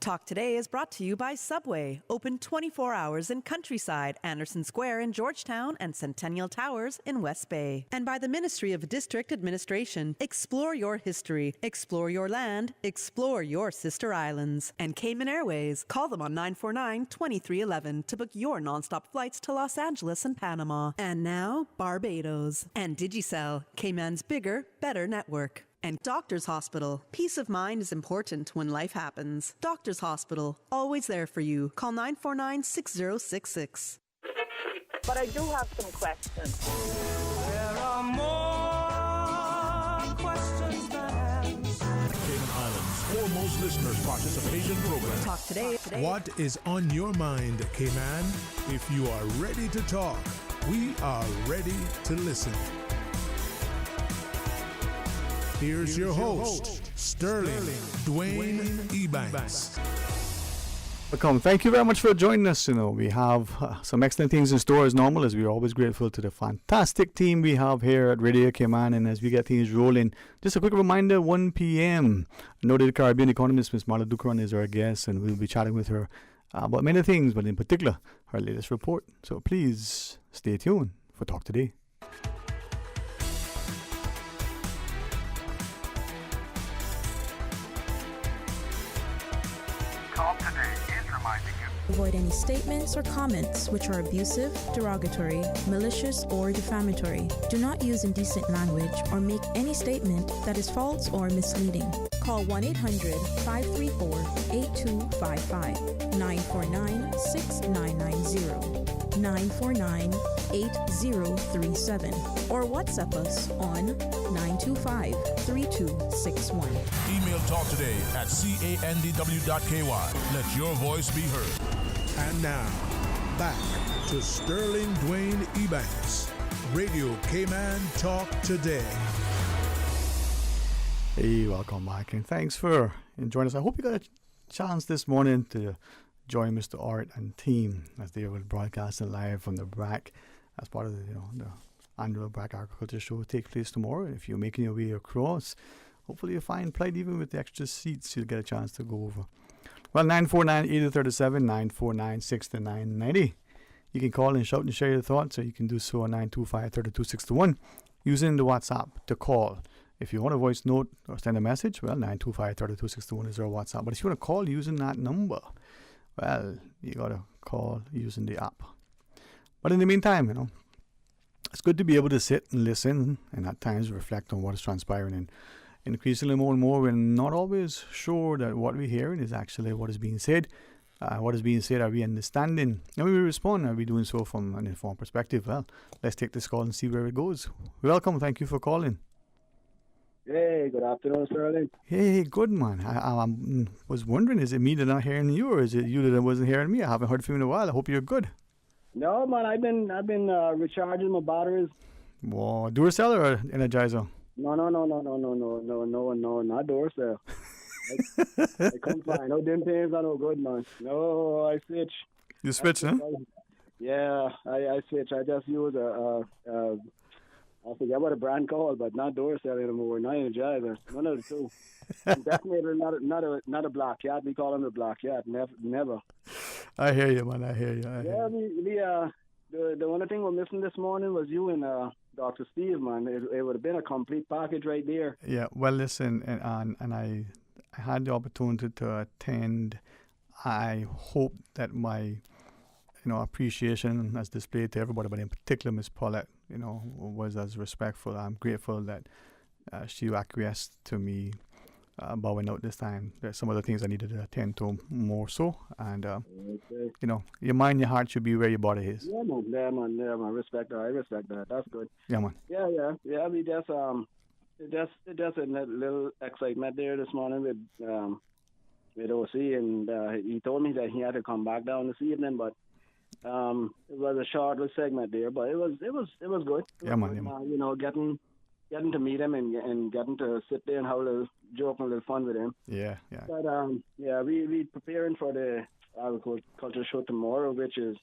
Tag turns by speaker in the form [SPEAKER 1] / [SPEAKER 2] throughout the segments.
[SPEAKER 1] Talk Today is brought to you by Subway, open 24 hours in Countryside, Anderson Square in Georgetown, and Centennial Towers in West Bay. And by the Ministry of District Administration. Explore your history, explore your land, explore your sister islands. And Cayman Airways. Call them on 949-2311 to book your nonstop flights to Los Angeles and Panama. And now, Barbados. And Digicel, Cayman's bigger, better network. And Doctors Hospital. Peace of mind is important when life happens. Doctors Hospital, always there for you. Call 949-6066.
[SPEAKER 2] But I do have some questions.
[SPEAKER 3] There are more questions than answers.
[SPEAKER 4] Cayman Islands' foremost listeners participation program.
[SPEAKER 1] Talk Today.
[SPEAKER 5] What is on your mind, Cayman? If you are ready to talk, we are ready to listen. Here's your host, Sterling Dwayne Ebanks.
[SPEAKER 6] Welcome. Thank you very much for joining us. We have some excellent things in store as normal, as we're always grateful to the fantastic team we have here at Radio Cayman. And as we get things rolling, just a quick reminder, 1 p.m. Noted Caribbean economist Ms. Marla Ducron is our guest, and we'll be chatting with her about many things, but in particular, her latest report. So please stay tuned for Talk Today.
[SPEAKER 7] Talk Today is reminding you.
[SPEAKER 8] Avoid any statements or comments which are abusive, derogatory, malicious, or defamatory. Do not use indecent language or make any statement that is false or misleading. Call 1-800-534-8255, 949-6990, 949-8037, or WhatsApp us on 925-3261.
[SPEAKER 4] Email Talk Today at candw.ky. Let your voice be heard.
[SPEAKER 5] And now, back to Sterling Dwayne Ebanks. Radio Cayman Talk Today.
[SPEAKER 6] Hey, welcome back, and thanks for joining us. I hope you got a chance this morning to join Mr. Art and team as they will broadcast live from the BRAC as part of the annual BRAC Agriculture Show will take place tomorrow. If you're making your way across, hopefully you'll find pride even with the extra seats. You'll get a chance to go over. Well, 949-8037, 949-6990. You can call and shout and share your thoughts, or you can do so on 925-3261 using the WhatsApp to call. If you want a voice note or send a message, well, 925-3261 is our WhatsApp. But if you want to call using that number, well, you got to call using the app. But in the meantime, it's good to be able to sit and listen and at times reflect on what is transpiring. And increasingly more and more, we're not always sure that what we're hearing is actually what is being said. What is being said, are we understanding? And when we respond, are we doing so from an informed perspective? Well, let's take this call and see where it goes. Welcome. Thank you for calling.
[SPEAKER 9] Hey, good afternoon, Sterling.
[SPEAKER 6] Hey, good man. I was wondering, is it me that not hearing you, or is it you that wasn't hearing me? I haven't heard from you in a while. I hope you're good.
[SPEAKER 9] No, man, I've been recharging my batteries.
[SPEAKER 6] Whoa, Duracell or Energizer?
[SPEAKER 9] No, not Duracell. I come fine. No dim pains are no good, man. No, I switch.
[SPEAKER 6] You switch, huh?
[SPEAKER 9] Yeah, I switch. I just use I forget what a brand called, but not Duracell anymore. Not Energizer. None of the two. Definitely not a Black Cat. We call them the Black Cat. Never.
[SPEAKER 6] I hear you, man. I hear you.
[SPEAKER 9] The only thing we're missing this morning was you and Dr. Steve, man. It would have been a complete package right there.
[SPEAKER 6] Yeah. Well, listen, and I had the opportunity to attend. I hope that my appreciation as displayed to everybody, but in particular Miss Paulette, was as respectful. I'm grateful that she acquiesced to me bowing out this time. There's some other things I needed to attend to more so, and your mind, your heart should be where your body is.
[SPEAKER 9] Yeah, man. I respect that. That's good.
[SPEAKER 6] Yeah, man.
[SPEAKER 9] Yeah. We just a little excitement there this morning with OC, and he told me that he had to come back down this evening, but it was a short segment there, but it was good.
[SPEAKER 6] Yeah, man.
[SPEAKER 9] Getting to meet him and getting to sit there and have a little joke and a little fun with him.
[SPEAKER 6] Yeah.
[SPEAKER 9] But we preparing for the agriculture show tomorrow, which is,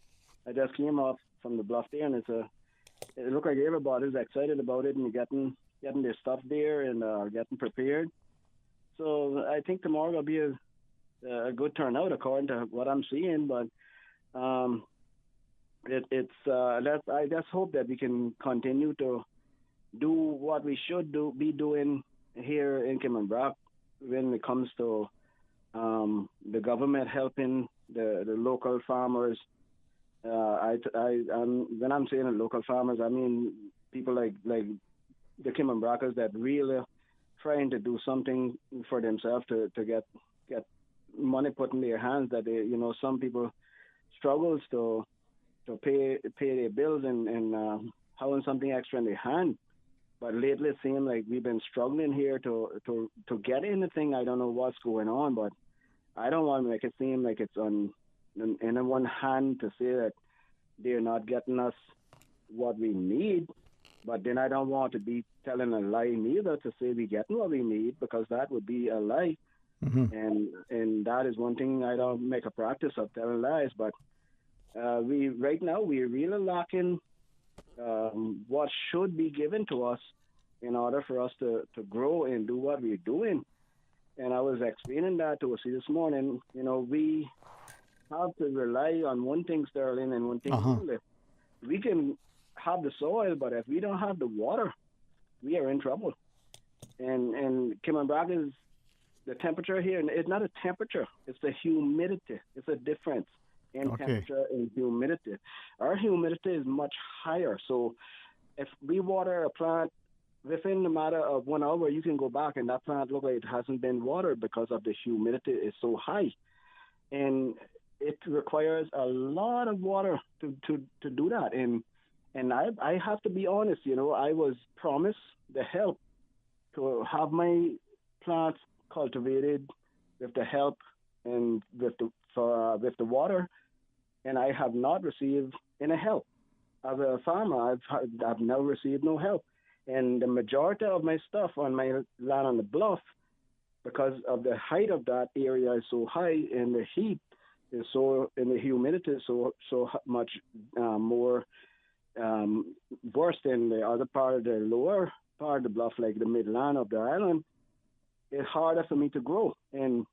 [SPEAKER 9] I just came off from the bluff there, and it looked like everybody's excited about it and getting their stuff there and getting prepared. So I think tomorrow will be a a good turnout according to what I'm seeing. But I just hope that we can continue to do what we should be doing here in Kimmenbrock when it comes to the government helping the local farmers. When I'm saying the local farmers, I mean people like the Kimmenbrockers that really trying to do something for themselves to get money put in their hands. That some people struggles to pay their bills and having something extra in their hand. But lately it seems like we've been struggling here to get anything. I don't know what's going on, but I don't want to make it seem like it's in one hand to say that they're not getting us what we need. But then I don't want to be telling a lie neither to say we're getting what we need, because that would be a lie. And that is one thing I don't make a practice of telling lies. But right now we're really lacking what should be given to us in order for us to grow and do what we're doing. And I was explaining that to us this morning. We have to rely on one thing, Sterling, and one thing only. We can have the soil, but if we don't have the water, we are in trouble. And Kimmenbrock is the temperature here, and it's not a temperature, it's the humidity. It's a difference in temperature and humidity. Our humidity is much higher. So if we water a plant, within a matter of 1 hour, you can go back and that plant look like it hasn't been watered because of the humidity is so high. And it requires a lot of water to do that. And I have to be honest, I was promised the help to have my plants cultivated with the help and with the water, and I have not received any help. As a farmer, I've never received no help. And the majority of my stuff on my land on the bluff, because of the height of that area is so high and the heat is so, and the humidity is so much more worse than the other part of the lower part of the bluff, like the midland of the island, it's harder for me to grow. And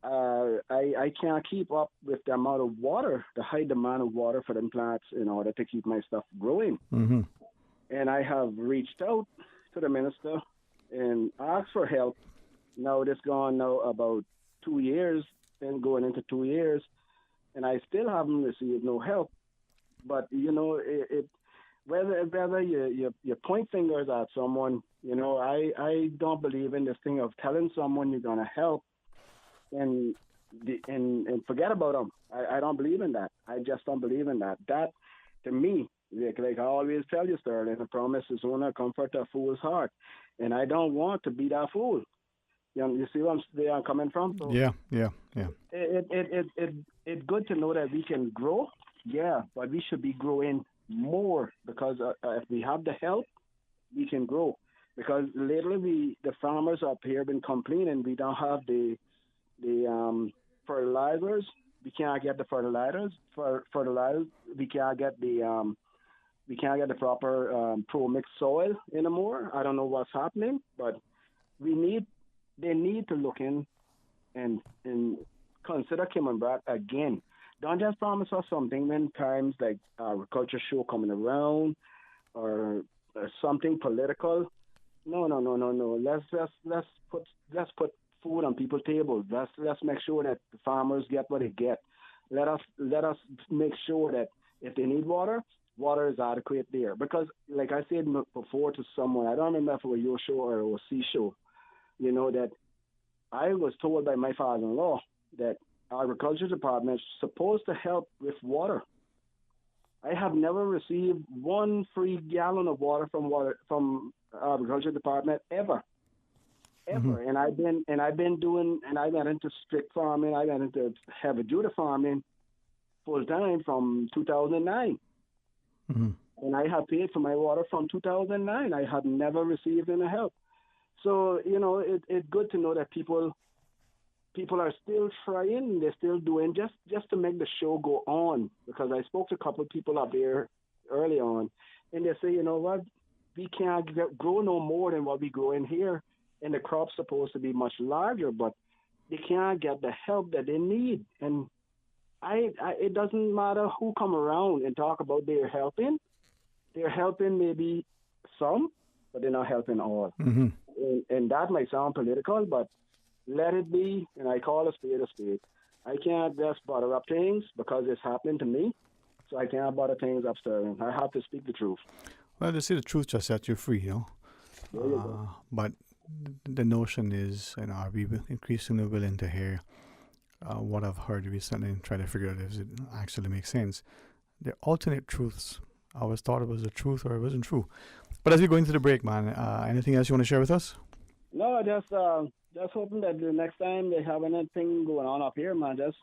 [SPEAKER 9] I can't keep up with the amount of water, the high demand of water for them plants in order to keep my stuff growing. And I have reached out to the minister and asked for help. Now it's gone now about 2 years and going into 2 years, and I still haven't received no help. But whether you point fingers at someone, I don't believe in this thing of telling someone you're gonna help and forget about them. I don't believe in that. I just don't believe in that. That, to me, like I always tell you, Sterling, a promise is only a comfort a fool's heart, and I don't want to be that fool. You see where I'm coming from? So
[SPEAKER 6] yeah.
[SPEAKER 9] It's good to know that we can grow, but we should be growing more, because if we have the help, we can grow. Because lately the farmers up here been complaining we don't have the fertilizers. We can't get the fertilizers. We can't get the proper pro mix soil anymore. I don't know what's happening, but they need to look in and consider Kimmenbrock again. Don't just promise us something when times like agriculture show coming around or something political. No. Let's put food on people's tables. Let's make sure that the farmers get what they get. Let us make sure that if they need water is adequate there. Because like I said before to someone, I don't remember if it was your show or it was C show, that I was told by my father-in-law that agriculture department is supposed to help with water. I have never received one free gallon of water from agriculture department ever. And I went into strict farming. I went into heavy duty farming full time from 2009. And I have paid for my water from 2009. I have never received any help. So it's good to know that people are still trying. They're still doing just to make the show go on. Because I spoke to a couple of people up there early on, and they say, you know what, we can't grow no more than what we grow in here. And the crop's supposed to be much larger, but they can't get the help that they need. And it doesn't matter who come around and talk about they're helping. They're helping maybe some, but they're not helping all.
[SPEAKER 6] Mm-hmm.
[SPEAKER 9] And that might sound political, but let it be, and I call a spade a spade. I can't just butter up things because it's happening to me, so I can't butter things up, Sterling. I have to speak the truth.
[SPEAKER 6] Well, they say the truth just sets you free, you know. But the notion is, you know, are we increasingly willing to hear what I've heard recently and try to figure out if it actually makes sense? The alternate truths. I always thought it was the truth or it wasn't true. But as we go into the break, man, anything else you want to share with us?
[SPEAKER 9] No, just hoping that the next time they have anything going on up here, man, just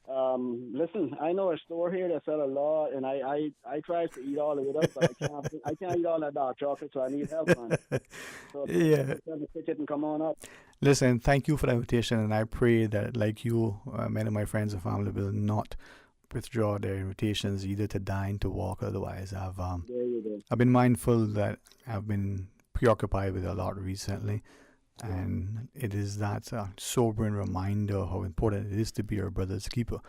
[SPEAKER 9] listen. I know a store here that sells a lot, and I try to eat all of it up, but I can't eat all that dark chocolate, so I need help, man. So
[SPEAKER 6] yeah,
[SPEAKER 9] pick it and come on up.
[SPEAKER 6] Listen, thank you for the invitation, and I pray that, like you, many of my friends and family will not withdraw their invitations either to dine, to walk, otherwise. I've been mindful that I've been preoccupied with a lot recently, and it is that sobering reminder of how important it is to be your brother's keeper.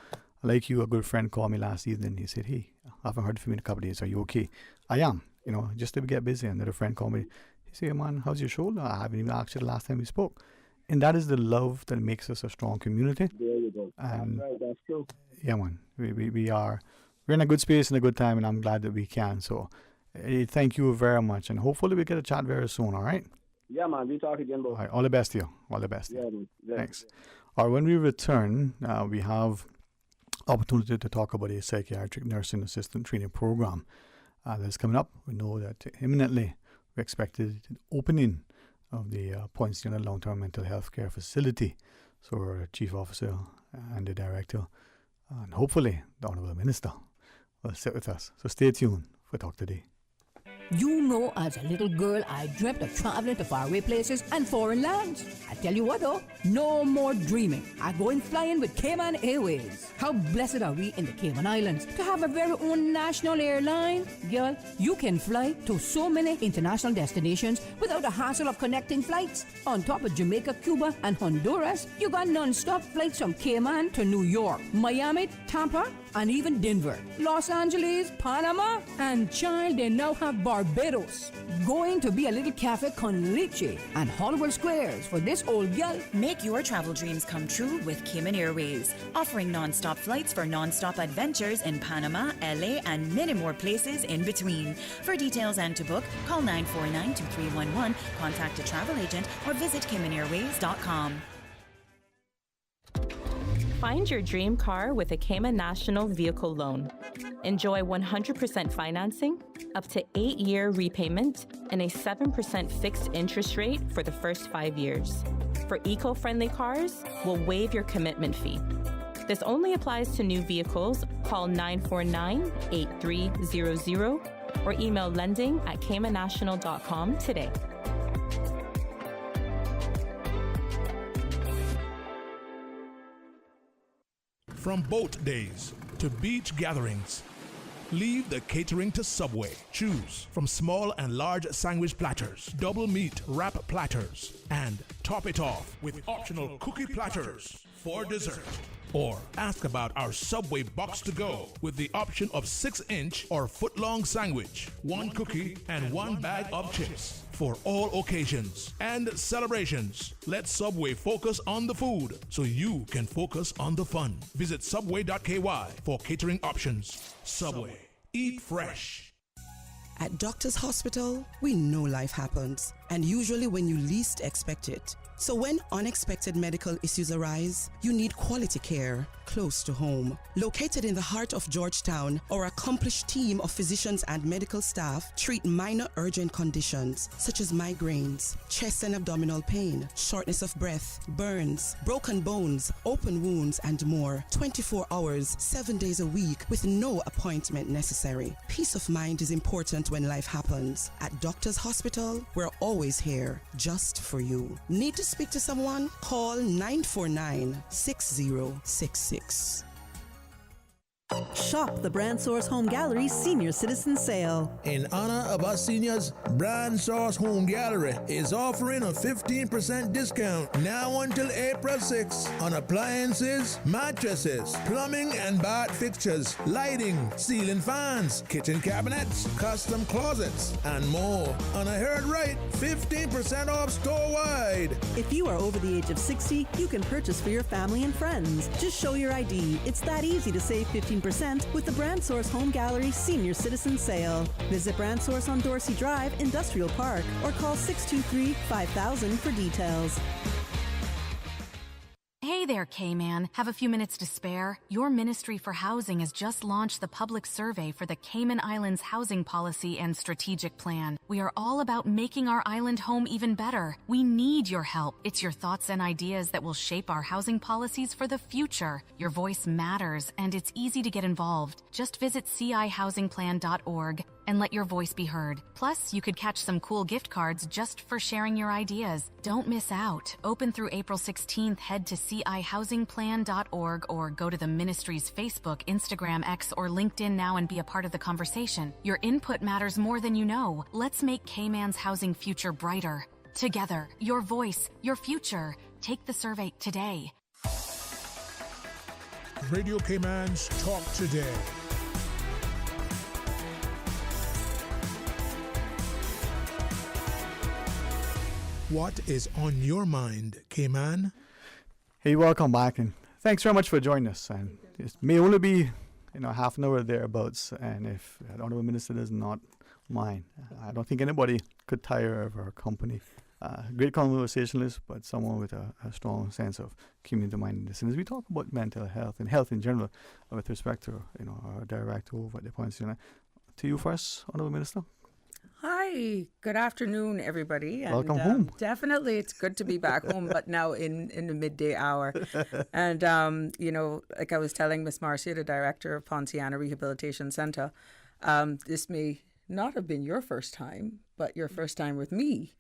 [SPEAKER 6] Like you, a good friend called me last evening. He said, "Hey, I haven't heard from you in a couple of days. Are you okay?" I am, you know, just to get busy. Another friend called me. He said, "Hey, man, how's your shoulder?" I haven't even asked you the last time we spoke. And that is the love that makes us a strong community.
[SPEAKER 9] There you go.
[SPEAKER 6] And
[SPEAKER 9] that's right. That's true.
[SPEAKER 6] Yeah, man. We're in a good space and a good time, and I'm glad that we can. So, thank you very much, and hopefully we get a chat very soon. All right.
[SPEAKER 9] Yeah, man. We talk again, bro.
[SPEAKER 6] All right. All the best to you. All the best.
[SPEAKER 9] Yeah, man. Yeah.
[SPEAKER 6] Thanks. All right. When we return, we have opportunity to talk about a psychiatric nursing assistant training program that's coming up. We know that imminently we expected the opening of the Points Unit Long-Term Mental Health Care Facility. So our chief officer and the director, and hopefully the Honourable Minister, will sit with us. So stay tuned for Talk Today.
[SPEAKER 10] You know, as a little girl, I dreamt of traveling to faraway places and foreign lands. I tell you what, though, no more dreaming. I'm going flying with Cayman Airways. How blessed are we in the Cayman Islands to have a very own national airline? Girl, you can fly to so many international destinations without the hassle of connecting flights. On top of Jamaica, Cuba, and Honduras, you got non-stop flights from Cayman to New York, Miami, Tampa, and even Denver, Los Angeles, Panama, and child, they now have Barbados. Going to be a little cafe con leche and Hollywood Squares for this old gal.
[SPEAKER 11] Make your travel dreams come true with Cayman Airways, offering non-stop flights for non-stop adventures in Panama, LA, and many more places in between. For details and to book, call 949-2311, contact a travel agent, or visit CaymanAirways.com.
[SPEAKER 12] Find your dream car with a Cayman National Vehicle Loan. Enjoy 100% financing, up to 8-year repayment, and a 7% fixed interest rate for the first 5 years. For eco-friendly cars, we'll waive your commitment fee. This only applies to new vehicles. Call 949-8300 or email lending@caymannational.com today.
[SPEAKER 4] From boat days to beach gatherings, leave the catering to Subway. Choose from small and large sandwich platters, double meat wrap platters, and top it off with optional cookie platters for dessert. Or ask about our Subway box to go with the option of 6-inch or foot-long sandwich, 1 cookie, and 1 bag of chips. For all occasions and celebrations, let Subway focus on the food so you can focus on the fun. Visit subway.ky for catering options. Subway. Eat fresh.
[SPEAKER 13] At Doctors Hospital, we know life happens, and usually when you least expect it. So when unexpected medical issues arise, you need quality care close to home. Located in the heart of Georgetown, our accomplished team of physicians and medical staff treat minor urgent conditions such as migraines, chest and abdominal pain, shortness of breath, burns, broken bones, open wounds, and more. 24 hours, 7 days a week with no appointment necessary. Peace of mind is important when life happens. At Doctors Hospital, we're always here just for you. Need to speak to someone? Call 949-6066.
[SPEAKER 1] Shop the Brand Source Home Gallery Senior Citizen Sale.
[SPEAKER 5] In honor of our seniors, Brand Source Home Gallery is offering a 15% discount now until April 6 on appliances, mattresses, plumbing and bath fixtures, lighting, ceiling fans, kitchen cabinets, custom closets, and more. And I heard right, 15% off store-wide.
[SPEAKER 1] If you are over the age of 60, you can purchase for your family and friends. Just show your ID. It's that easy to save 15% with the Brand Source Home Gallery Senior Citizen Sale. Visit Brand Source on Dorsey Drive, Industrial Park, or call 623-5000 for details.
[SPEAKER 14] Hey there, K-Man. Have a few minutes to spare? Your Ministry for Housing has just launched the public survey for the Cayman Islands Housing Policy and Strategic Plan. We are all about making our island home even better. We need your help. It's your thoughts and ideas that will shape our housing policies for the future. Your voice matters, and it's easy to get involved. Just visit cihousingplan.org and let your voice be heard. Plus, you could catch some cool gift cards just for sharing your ideas. Don't miss out. Open through April 16th. Head to cihousingplan.org or go to the Ministry's Facebook, Instagram, X, or LinkedIn now and be a part of the conversation. Your input matters more than you know. Let's make Cayman's housing future brighter. Together, your voice, your future. Take the survey today.
[SPEAKER 5] Radio Cayman's Talk Today. What is on your mind, Cayman?
[SPEAKER 6] Hey, welcome back, and thanks very much for joining us. And it may only be, half an hour thereabouts. And if the Honourable Minister does not mind, I don't think anybody could tire of our company. Great conversationalist, but someone with a strong sense of community mindedness. And as we talk about mental health and health in general, with respect to our director over at the Points United, to you first, Honourable Minister.
[SPEAKER 15] Hi, good afternoon, everybody. And,
[SPEAKER 6] welcome home.
[SPEAKER 15] Definitely, it's good to be back home, but now in the midday hour. And, like I was telling Miss Marcia, the director of Ponciana Rehabilitation Centre, this may not have been your first time, but your first time with me.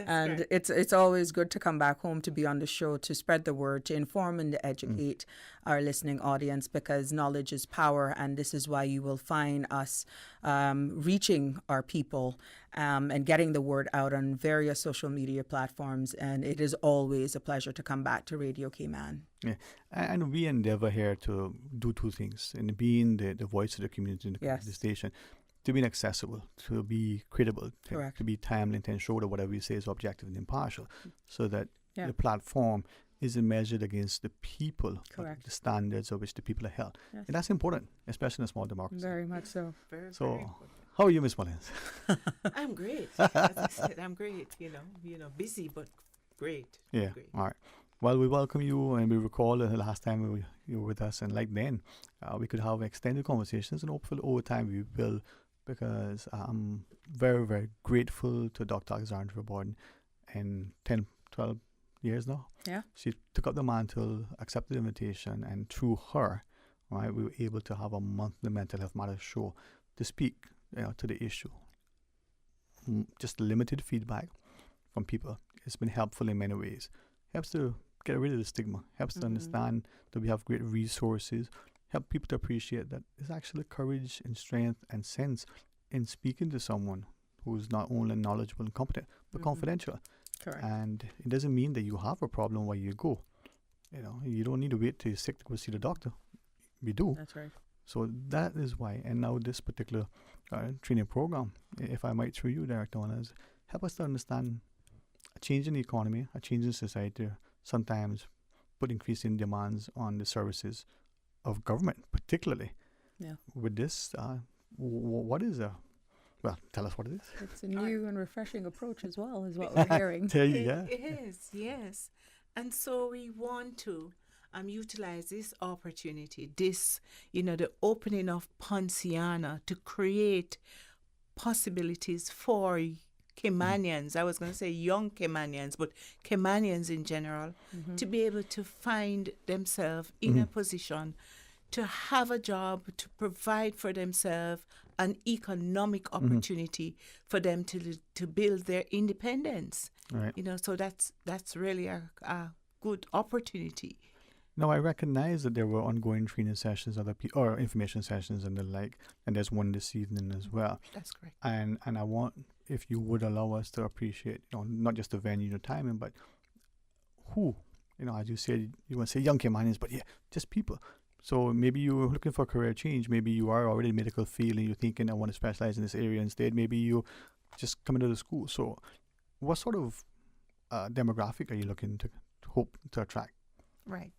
[SPEAKER 15] And it's always good to come back home, to be on the show, to spread the word, to inform and to educate our listening audience, because knowledge is power, and this is why you will find us reaching our people and getting the word out on various social media platforms. And it is always a pleasure to come back to Radio Cayman.
[SPEAKER 6] Yeah, and we endeavor here to do two things, and being the voice of the community in the station, to be accessible, to be credible, to be timely, and to ensure that whatever we say is objective and impartial, so that the platform isn't measured against the people, but the standards of which the people are held. Yes. And that's important, especially in a small democracy.
[SPEAKER 15] Very much so.
[SPEAKER 6] Very how are you, Ms. Mullins?
[SPEAKER 16] I'm great. As I said, I'm great. Busy, but great.
[SPEAKER 6] Yeah,
[SPEAKER 16] great.
[SPEAKER 6] All right. Well, we welcome you, and we recall the last time you were with us, and like then, we could have extended conversations, and hopefully over time we will, because I'm very, very grateful to Dr. Alexandra Borden in 10, 12 years now.
[SPEAKER 15] Yeah.
[SPEAKER 6] She took up the mantle, accepted the invitation, and through her, right, we were able to have a monthly mental health matters show to speak to the issue. Just limited feedback from people. It's been helpful in many ways. Helps to get rid of the stigma, helps to understand that we have great resources, help people to appreciate that there's actually courage and strength and sense in speaking to someone who's not only knowledgeable and competent, but confidential.
[SPEAKER 15] Correct.
[SPEAKER 6] And it doesn't mean that you have a problem where you go. You don't need to wait till you're sick to go see the doctor. We do.
[SPEAKER 15] That's right.
[SPEAKER 6] So that is why. And now this particular training program, if I might through you, Director Honors, help us to understand a change in the economy, a change in society, sometimes put increasing demands on the services of government, particularly.
[SPEAKER 15] Yeah.
[SPEAKER 6] With this, what is well, tell us what it is.
[SPEAKER 15] It's a new and refreshing approach as well, is what we're hearing.
[SPEAKER 16] It is, yes. And so we want to utilize this opportunity, the opening of Ponciana, to create possibilities for Caymanians. I was going to say young Caymanians, but Caymanians in general, to be able to find themselves in a position to have a job, to provide for themselves an economic opportunity for them to build their independence.
[SPEAKER 6] Right.
[SPEAKER 16] So that's really a good opportunity.
[SPEAKER 6] No, I recognize that there were ongoing training sessions, or information sessions and the like, and there's one this evening as well.
[SPEAKER 16] That's correct.
[SPEAKER 6] And I want, if you would allow us to appreciate, not just the venue, the timing, but who, as you said, you want to say young Caymanians, but yeah, just people. So maybe you're looking for a career change. Maybe you are already in the medical field and you're thinking, I want to specialize in this area instead. Maybe you just come into the school. So what sort of demographic are you looking to hope to attract?
[SPEAKER 16] Right.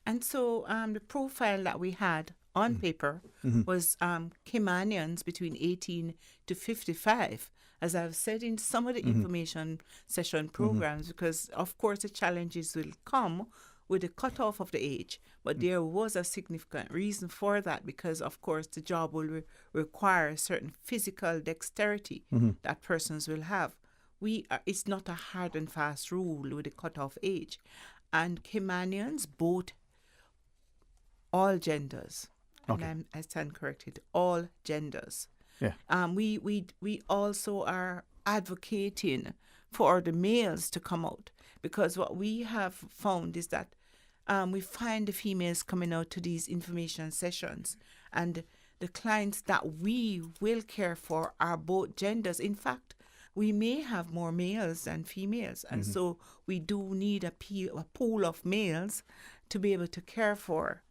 [SPEAKER 16] And so the profile that we had on paper was Caymanians between 18 to 55, as I've said in some of the information session programs, because of course the challenges will come with the cutoff of the age, but there was a significant reason for that, because of course the job will require a certain physical dexterity that persons will have. It's not a hard and fast rule with the cutoff age. And Caymanians, all genders, and I stand corrected, all genders.
[SPEAKER 6] Yeah.
[SPEAKER 16] We also are advocating for the males to come out, because what we have found is that we find the females coming out to these information sessions, and the clients that we will care for are both genders. In fact, we may have more males than females, and so we do need a pool of males to be able to care for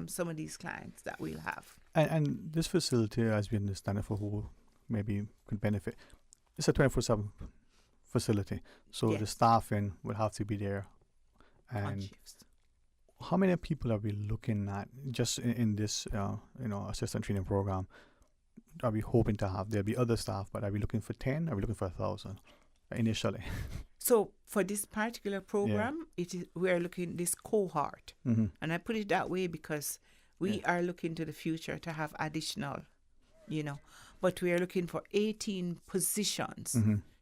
[SPEAKER 16] some of these clients that we'll have.
[SPEAKER 6] And this facility, as we understand it, for who maybe could benefit, it's a 24/7 facility, so the staffing will have to be there. And how many people are we looking at just in this, assistant training program? Are we hoping to have? There'll be other staff, but are we looking for 10? Are we looking for 1,000 initially?
[SPEAKER 16] So for this particular program, we are looking this cohort, and I put it that way because we are looking to the future to have additional, but we are looking for 18 positions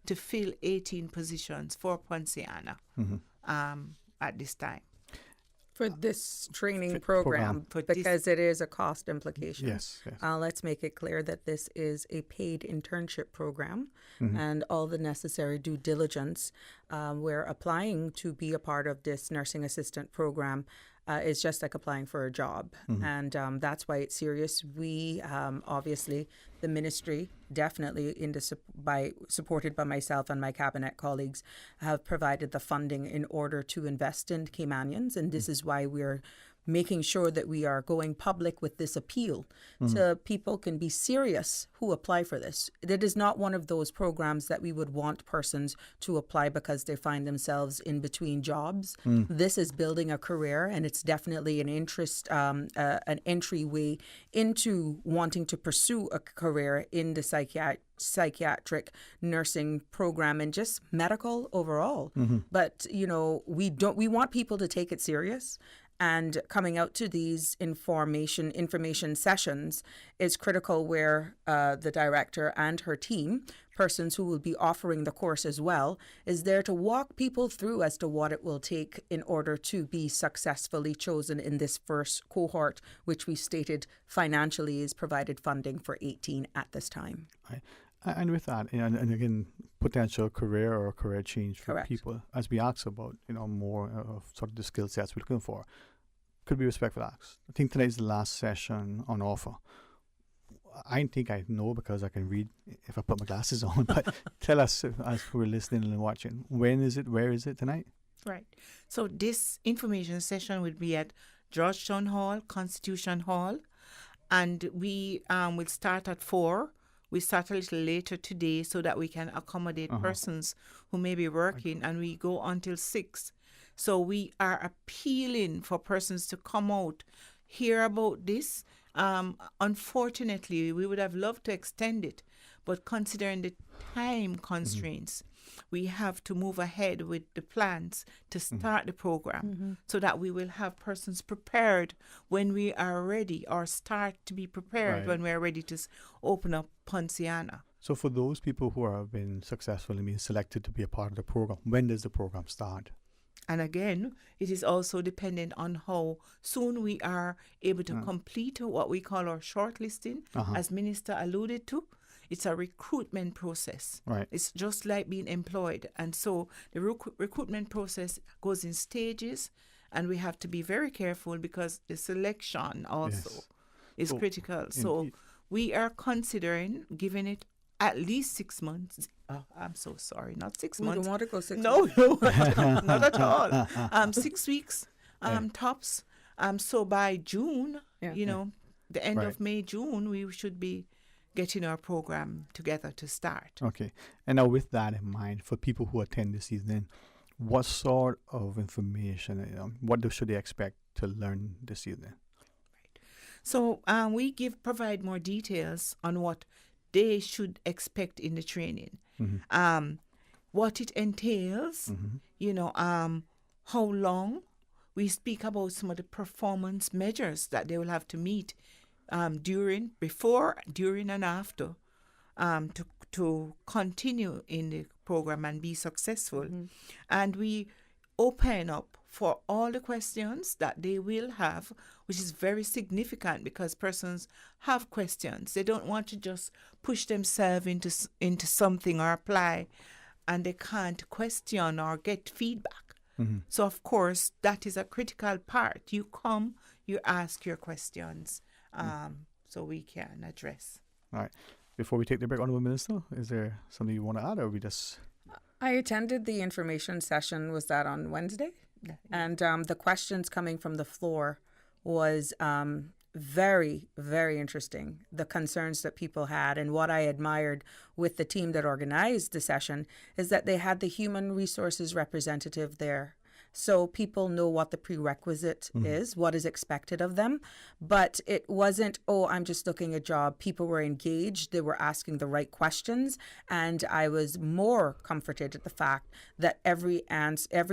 [SPEAKER 16] to fill 18 positions for Poinciana at this time.
[SPEAKER 15] For this training program, because it is a cost implication.
[SPEAKER 6] Yes.
[SPEAKER 15] Let's make it clear that this is a paid internship program, and all the necessary due diligence. We're applying to be a part of this nursing assistant program. It's just like applying for a job, and that's why it's serious. We obviously, the ministry, definitely supported by myself and my cabinet colleagues, have provided the funding in order to invest in Caymanians, and this is why we're making sure that we are going public with this appeal so people can be serious who apply for this. It is not one of those programs that we would want persons to apply because they find themselves in between jobs. This is building a career, and it's definitely an interest, an entryway into wanting to pursue a career in the psychiatric nursing program and just medical overall. But we want people to take it serious. And coming out to these information sessions is critical, where the director and her team, persons who will be offering the course as well, is there to walk people through as to what it will take in order to be successfully chosen in this first cohort, which we stated financially is provided funding for 18 at this time.
[SPEAKER 6] Right. And with that, and again, potential career or career change for people, as we ask about, more of sort of the skill sets we're looking for, could be respectful acts. I think today's the last session on offer. I think I know because I can read if I put my glasses on, but tell us, as we're listening and watching, when is it, where is it tonight?
[SPEAKER 16] Right. So this information session will be at Georgetown Hall, Constitution Hall, and we will start at 4. We start a little later today so that we can accommodate persons who may be working, and we go until 6. So we are appealing for persons to come out, hear about this. Unfortunately, we would have loved to extend it, but considering the time constraints, we have to move ahead with the plans to start the program so that we will have persons prepared when we are ready, or start to be prepared when we are ready to open up Poinciana.
[SPEAKER 6] So for those people who have been successful and been selected to be a part of the program, when does the program start?
[SPEAKER 16] And again, it is also dependent on how soon we are able to complete what we call our shortlisting, as Minister alluded to. It's a recruitment process.
[SPEAKER 6] Right.
[SPEAKER 16] It's just like being employed. And so the recruitment process goes in stages, And we have to be very careful because the selection also is
[SPEAKER 6] So,
[SPEAKER 16] critical. So we are considering giving it at least 6 months. Oh, I'm so sorry, not 6
[SPEAKER 15] We
[SPEAKER 16] months.
[SPEAKER 15] don't want to go 6
[SPEAKER 16] No,
[SPEAKER 15] months.
[SPEAKER 16] no, not at all. 6 weeks tops. So by June, the end of May, June, we should be getting our program together to start.
[SPEAKER 6] Okay. And now with that in mind, for people who attend this evening, what sort of information, should they expect to learn this evening?
[SPEAKER 16] So we provide more details on what they should expect in the training, what it entails, how long. We speak about some of the performance measures that they will have to meet before, during, and after to continue in the program and be successful. And we open up for all the questions that they will have, which is very significant because persons have questions. They don't want to just push themselves into something or apply, and they can't question or get feedback. So, of course, that is a critical part. You come, you ask your questions, so we can address.
[SPEAKER 6] All right. Before we take the break, Honourable Minister, is there something you want to add, or we just...
[SPEAKER 15] I attended the information session. Was that on Wednesday?
[SPEAKER 16] Yeah.
[SPEAKER 15] And the questions coming from the floor was very, very interesting. The concerns that people had, and what I admired with the team that organized the session is that they had the human resources representative there. So people know what the prerequisite is, what is expected of them. But it wasn't, I'm just looking at a job. People were engaged. They were asking the right questions. And I was more comforted at the fact that every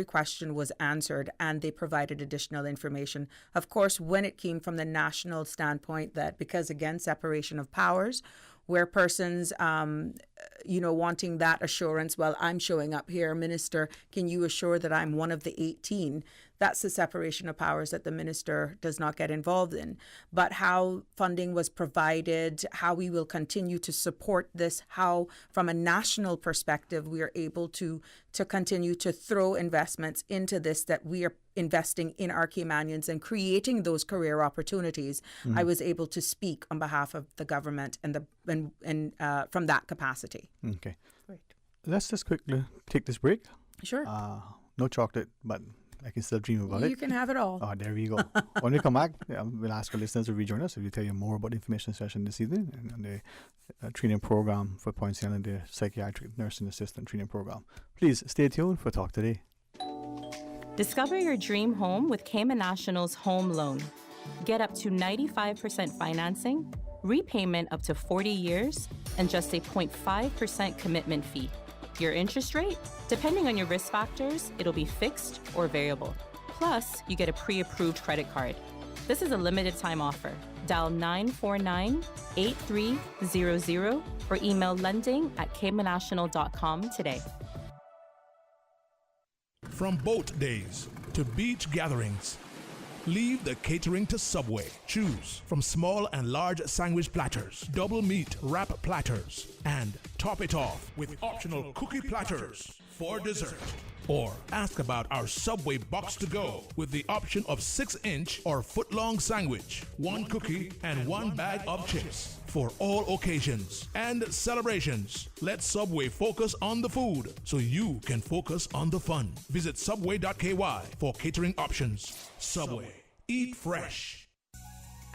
[SPEAKER 15] question was answered and they provided additional information. Of course, when it came from the national standpoint, that because, again, separation of powers, where persons, wanting that assurance, well, I'm showing up here, Minister, can you assure that I'm one of the 18? That's the separation of powers that the minister does not get involved in. But how funding was provided, how we will continue to support this, how from a national perspective we are able to continue to throw investments into this, that we are investing in our Caymanians and creating those career opportunities. I was able to speak on behalf of the government and from that capacity.
[SPEAKER 6] Okay.
[SPEAKER 16] Great.
[SPEAKER 6] Let's just quickly take this break.
[SPEAKER 15] Sure.
[SPEAKER 6] No chocolate, but I can still dream about it.
[SPEAKER 15] You can have it all.
[SPEAKER 6] Oh, there we go. When we come back, we'll ask our listeners to rejoin us. We'll tell you more about the information session this evening and the training program for Poinciana and the psychiatric nursing assistant training program. Please stay tuned for Talk Today.
[SPEAKER 12] Discover your dream home with Cayman National's home loan. Get up to 95% financing, repayment up to 40 years, and just a 0.5% commitment fee. Your interest rate? Depending on your risk factors, it'll be fixed or variable. Plus, you get a pre-approved credit card. This is a limited time offer. Dial 949-8300 or email lending@caymannational.com today.
[SPEAKER 4] From boat days to beach gatherings, leave the catering to Subway. Choose from small and large sandwich platters, double meat wrap platters, and top it off with optional cookie platters for dessert. Or ask about our Subway box to go with the option of 6-inch or foot-long sandwich, 1 cookie, and 1 bag of chips. For all occasions and celebrations, let Subway focus on the food so you can focus on the fun. Visit subway.ky for catering options. Subway. Eat fresh.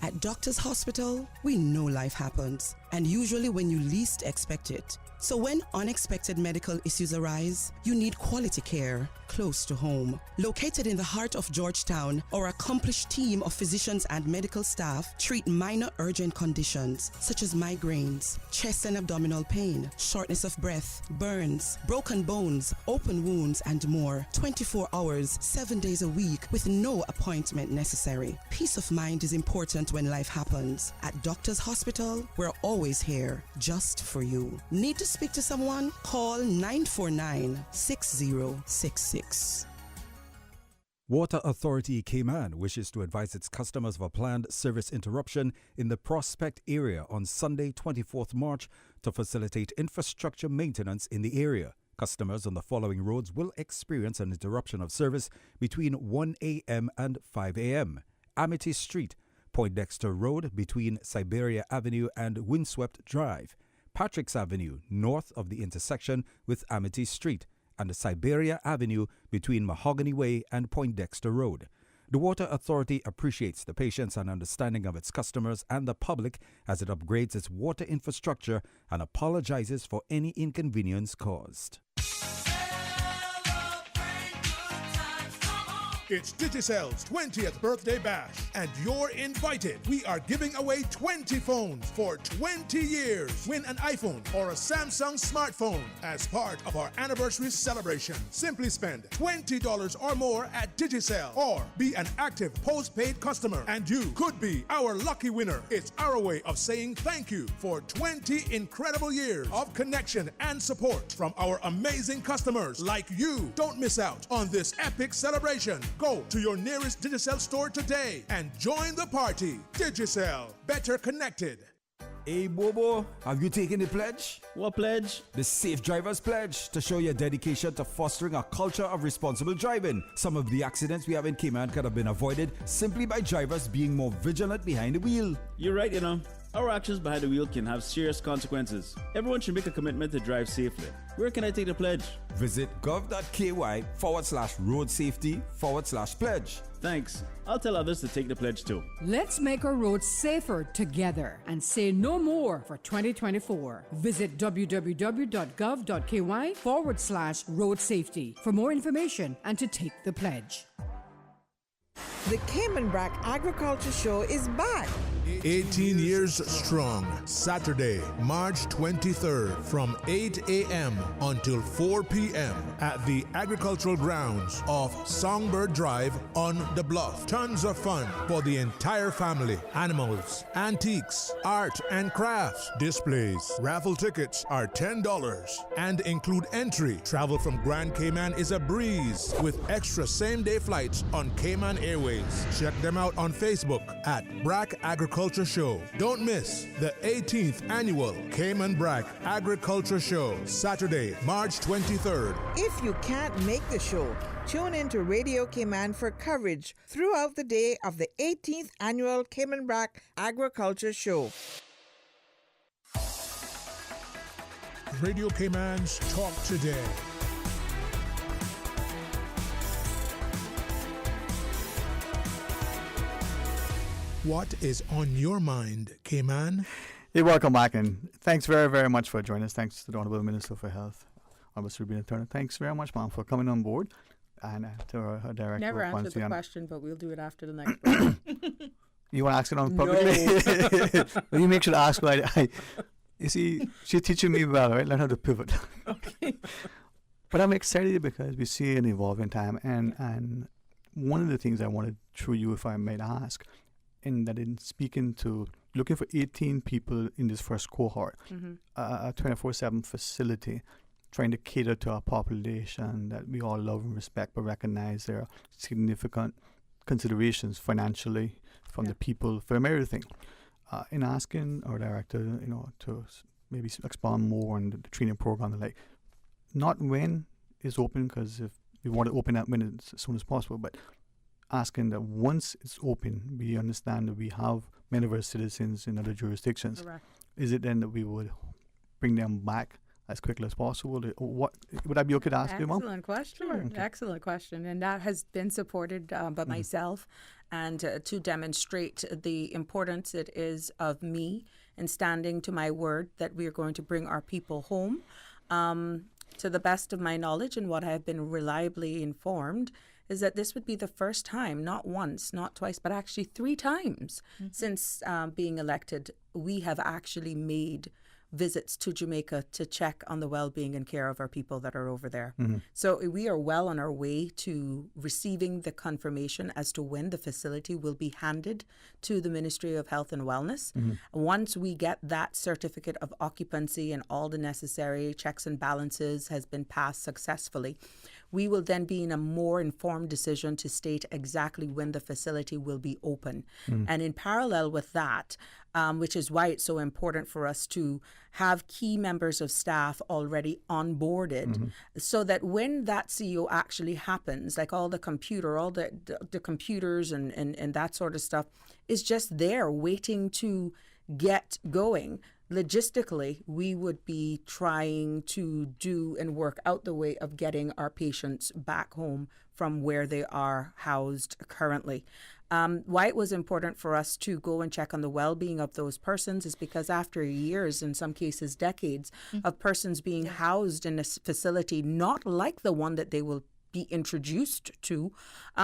[SPEAKER 13] At Doctors Hospital, we know life happens, and usually when you least expect it. So when unexpected medical issues arise, you need quality care close to home. Located in the heart of Georgetown, our accomplished team of physicians and medical staff treat minor urgent conditions such as migraines, chest and abdominal pain, shortness of breath, burns, broken bones, open wounds, and more. 24 hours, 7 days a week with no appointment necessary. Peace of mind is important when life happens. At Doctors Hospital, we're always here just for you. Need to speak to someone? Call 949-6066.
[SPEAKER 17] Water Authority Cayman wishes to advise its customers of a planned service interruption in the Prospect area on Sunday, 24th March, to facilitate infrastructure maintenance in the area. Customers on the following roads will experience an interruption of service between 1 a.m. and 5 a.m. Amity Street, Poindexter Road between Siberia Avenue and Windswept Drive, Patrick's Avenue north of the intersection with Amity Street, and Siberia Avenue between Mahogany Way and Poindexter Road. The Water Authority appreciates the patience and understanding of its customers and the public as it upgrades its water infrastructure and apologizes for any inconvenience caused.
[SPEAKER 4] It's Digicel's 20th birthday bash, and you're invited. We are giving away 20 phones for 20 years. Win an iPhone or a Samsung smartphone as part of our anniversary celebration. Simply spend $20 or more at Digicel or be an active postpaid customer, and you could be our lucky winner. It's our way of saying thank you for 20 incredible years of connection and support from our amazing customers like you. Don't miss out on this epic celebration. Go to your nearest Digicel store today and join the party. Digicel, better connected.
[SPEAKER 18] Hey Bobo, have you taken the pledge?
[SPEAKER 19] What pledge?
[SPEAKER 18] The Safe Drivers Pledge, to show your dedication to fostering a culture of responsible driving. Some of the accidents we have in Cayman could have been avoided simply by drivers being more vigilant behind the wheel.
[SPEAKER 19] You're right, Our actions behind the wheel can have serious consequences. Everyone should make a commitment to drive safely. Where can I take the pledge?
[SPEAKER 18] Visit gov.ky/road safety/pledge.
[SPEAKER 19] Thanks. I'll tell others to take the pledge too.
[SPEAKER 10] Let's make our roads safer together and say no more for 2024. Visit www.gov.ky/road safety for more information and to take the pledge.
[SPEAKER 20] The Cayman Brac Agriculture Show is back.
[SPEAKER 5] 18 years strong. Saturday, March 23rd from 8 a.m. until 4 p.m. at the agricultural grounds of Songbird Drive on the Bluff. Tons of fun for the entire family. Animals, antiques, art and crafts, displays. Raffle tickets are $10 and include entry. Travel from Grand Cayman is a breeze with extra same-day flights on Cayman Airways. Check them out on Facebook at Brac Agriculture Show. Don't miss the 18th annual Cayman Brac Agriculture Show, Saturday, March 23rd.
[SPEAKER 20] If you can't make the show, tune in to Radio Cayman for coverage throughout the day of the 18th annual Cayman Brac Agriculture Show.
[SPEAKER 4] Radio Cayman's Talk Today. What is on your mind, Cayman?
[SPEAKER 6] Hey, welcome back, and thanks very, very much for joining us. Thanks to the Honorable Minister for Health, Honorable Rubina Turner. Thanks very much, ma'am, for coming on board, and to our director.
[SPEAKER 15] Never answered the question, but we'll do it after the next break.
[SPEAKER 6] You want to ask it on publicly? No. You make sure to ask right. You see, she's teaching me well, right? Learn how to pivot.
[SPEAKER 15] Okay.
[SPEAKER 6] But I'm excited because we see an evolving time, and one of the things I wanted through you, if I might ask, in speaking to looking for 18 people in this first cohort, a 24/7 facility, trying to cater to our population that we all love and respect, but recognize there are significant considerations financially from the people, from everything. In asking our director, to maybe expand more on the training program, like not when it's open, because if we want to open that when as soon as possible, but asking that once it's open, we understand that we have many of our citizens in other jurisdictions.
[SPEAKER 15] Correct.
[SPEAKER 6] Is it then that we would bring them back as quickly as possible? What would that be okay to ask you, Mom?
[SPEAKER 15] Excellent question.
[SPEAKER 6] Sure. Okay.
[SPEAKER 15] Excellent question. And that has been supported by myself, and to demonstrate the importance it is of me in standing to my word that we are going to bring our people home. To the best of my knowledge and what I have been reliably informed, is that this would be the first time, not once, not twice, but actually 3 times since being elected, we have actually made visits to Jamaica to check on the well-being and care of our people that are over there. So we are well on our way to receiving the confirmation as to when the facility will be handed to the Ministry of Health and Wellness. Once we get that certificate of occupancy and all the necessary checks and balances has been passed successfully, we will then be in a more informed decision to state exactly when the facility will be open. And in parallel with that, which is why it's so important for us to have key members of staff already onboarded, so that when that CEO actually happens, like all the computers and that sort of stuff is just there waiting to get going. Logistically, we would be trying to do and work out the way of getting our patients back home from where they are housed currently. Why it was important for us to go and check on the well-being of those persons is because after years, in some cases decades, of persons being housed in a facility not like the one that they will be introduced to,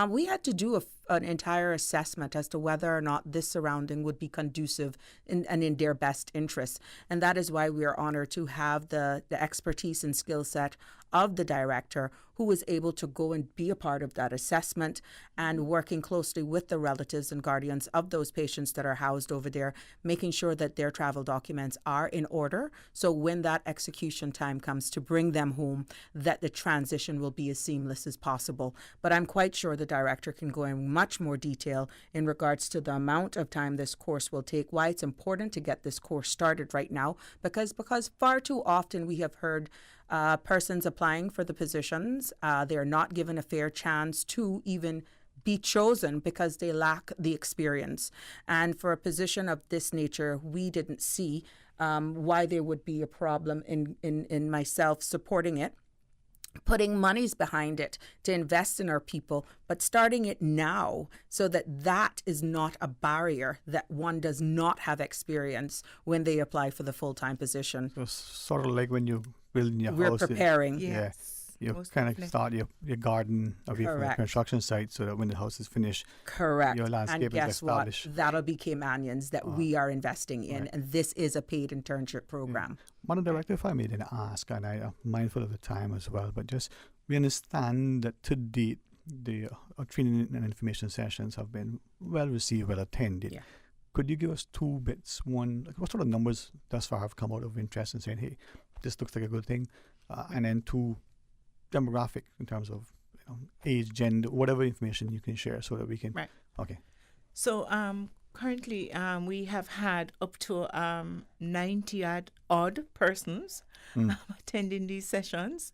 [SPEAKER 15] we had to do an entire assessment as to whether or not this surrounding would be conducive and in their best interests. And that is why we are honored to have the expertise and skill set of the director, who was able to go and be a part of that assessment and working closely with the relatives and guardians of those patients that are housed over there, making sure that their travel documents are in order. So when that execution time comes to bring them home, that the transition will be as seamless as possible. But I'm quite sure the director can go in much more detail in regards to the amount of time this course will take, why it's important to get this course started right now, because far too often we have heard persons applying for the positions, they're not given a fair chance to even be chosen because they lack the experience. And for a position of this nature, we didn't see why there would be a problem in myself supporting it, putting monies behind it to invest in our people, but starting it now so that is not a barrier that one does not have experience when they apply for the full-time position.
[SPEAKER 6] So sort of like when you building your
[SPEAKER 15] We're
[SPEAKER 6] house.
[SPEAKER 15] preparing.
[SPEAKER 6] Yeah. You kind of start your garden of your construction site so that when the house is finished, your landscape
[SPEAKER 15] and guess
[SPEAKER 6] is established.
[SPEAKER 15] What? That'll be Caymanians that we are investing in, and this is a paid internship program.
[SPEAKER 6] Madam Director, if I may then ask, and I am mindful of the time as well, but just we understand that to date the training and information sessions have been well received, well attended.
[SPEAKER 15] Yeah.
[SPEAKER 6] Could you give us two bits? One, like what sort of numbers thus far have come out of interest in saying, hey, this looks like a good thing, and then two, demographic in terms of age, gender, whatever information you can share so that we can.
[SPEAKER 16] Right.
[SPEAKER 6] Okay.
[SPEAKER 16] So currently we have had up to 90 odd persons attending these sessions.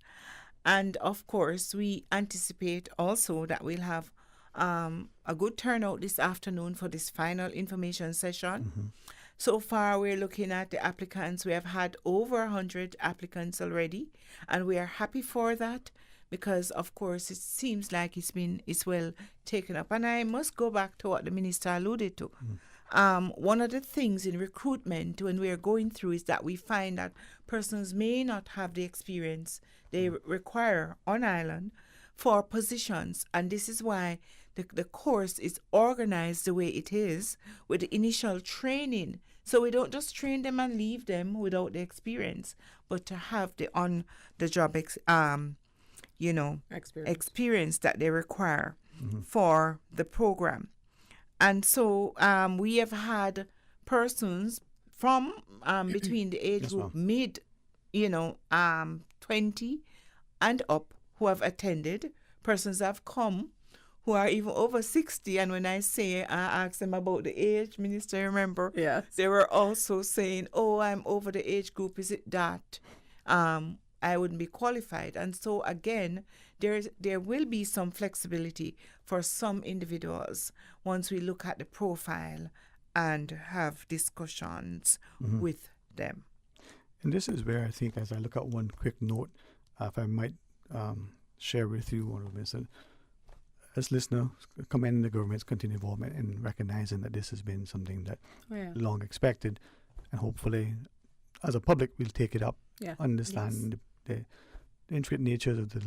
[SPEAKER 16] And of course, we anticipate also that we'll have a good turnout this afternoon for this final information session. So far, we're looking at the applicants. We have had over 100 applicants already, and we are happy for that because, of course, it seems like it's well taken up. And I must go back to what the minister alluded to. One of the things in recruitment when we are going through is that we find that persons may not have the experience they require on island for positions, and this is why the course is organized the way it is with the initial training. So we don't just train them and leave them without the experience, but to have the on-the-job experience that they require for the program. And so we have had persons from between the age group mid 20 and up who have attended. Persons have come who are even over 60, and when I ask them about the age, Minister, remember, they were also saying, oh, I'm over the age group, is it that I wouldn't be qualified? And so again, there will be some flexibility for some individuals once we look at the profile and have discussions with them.
[SPEAKER 6] And this is where I think, as I look at one quick note, if I might share with you one of this, as listeners, commending the government's continued involvement in recognizing that this has been something that long expected, and hopefully, as a public, we'll take it up, understand the intricate natures of the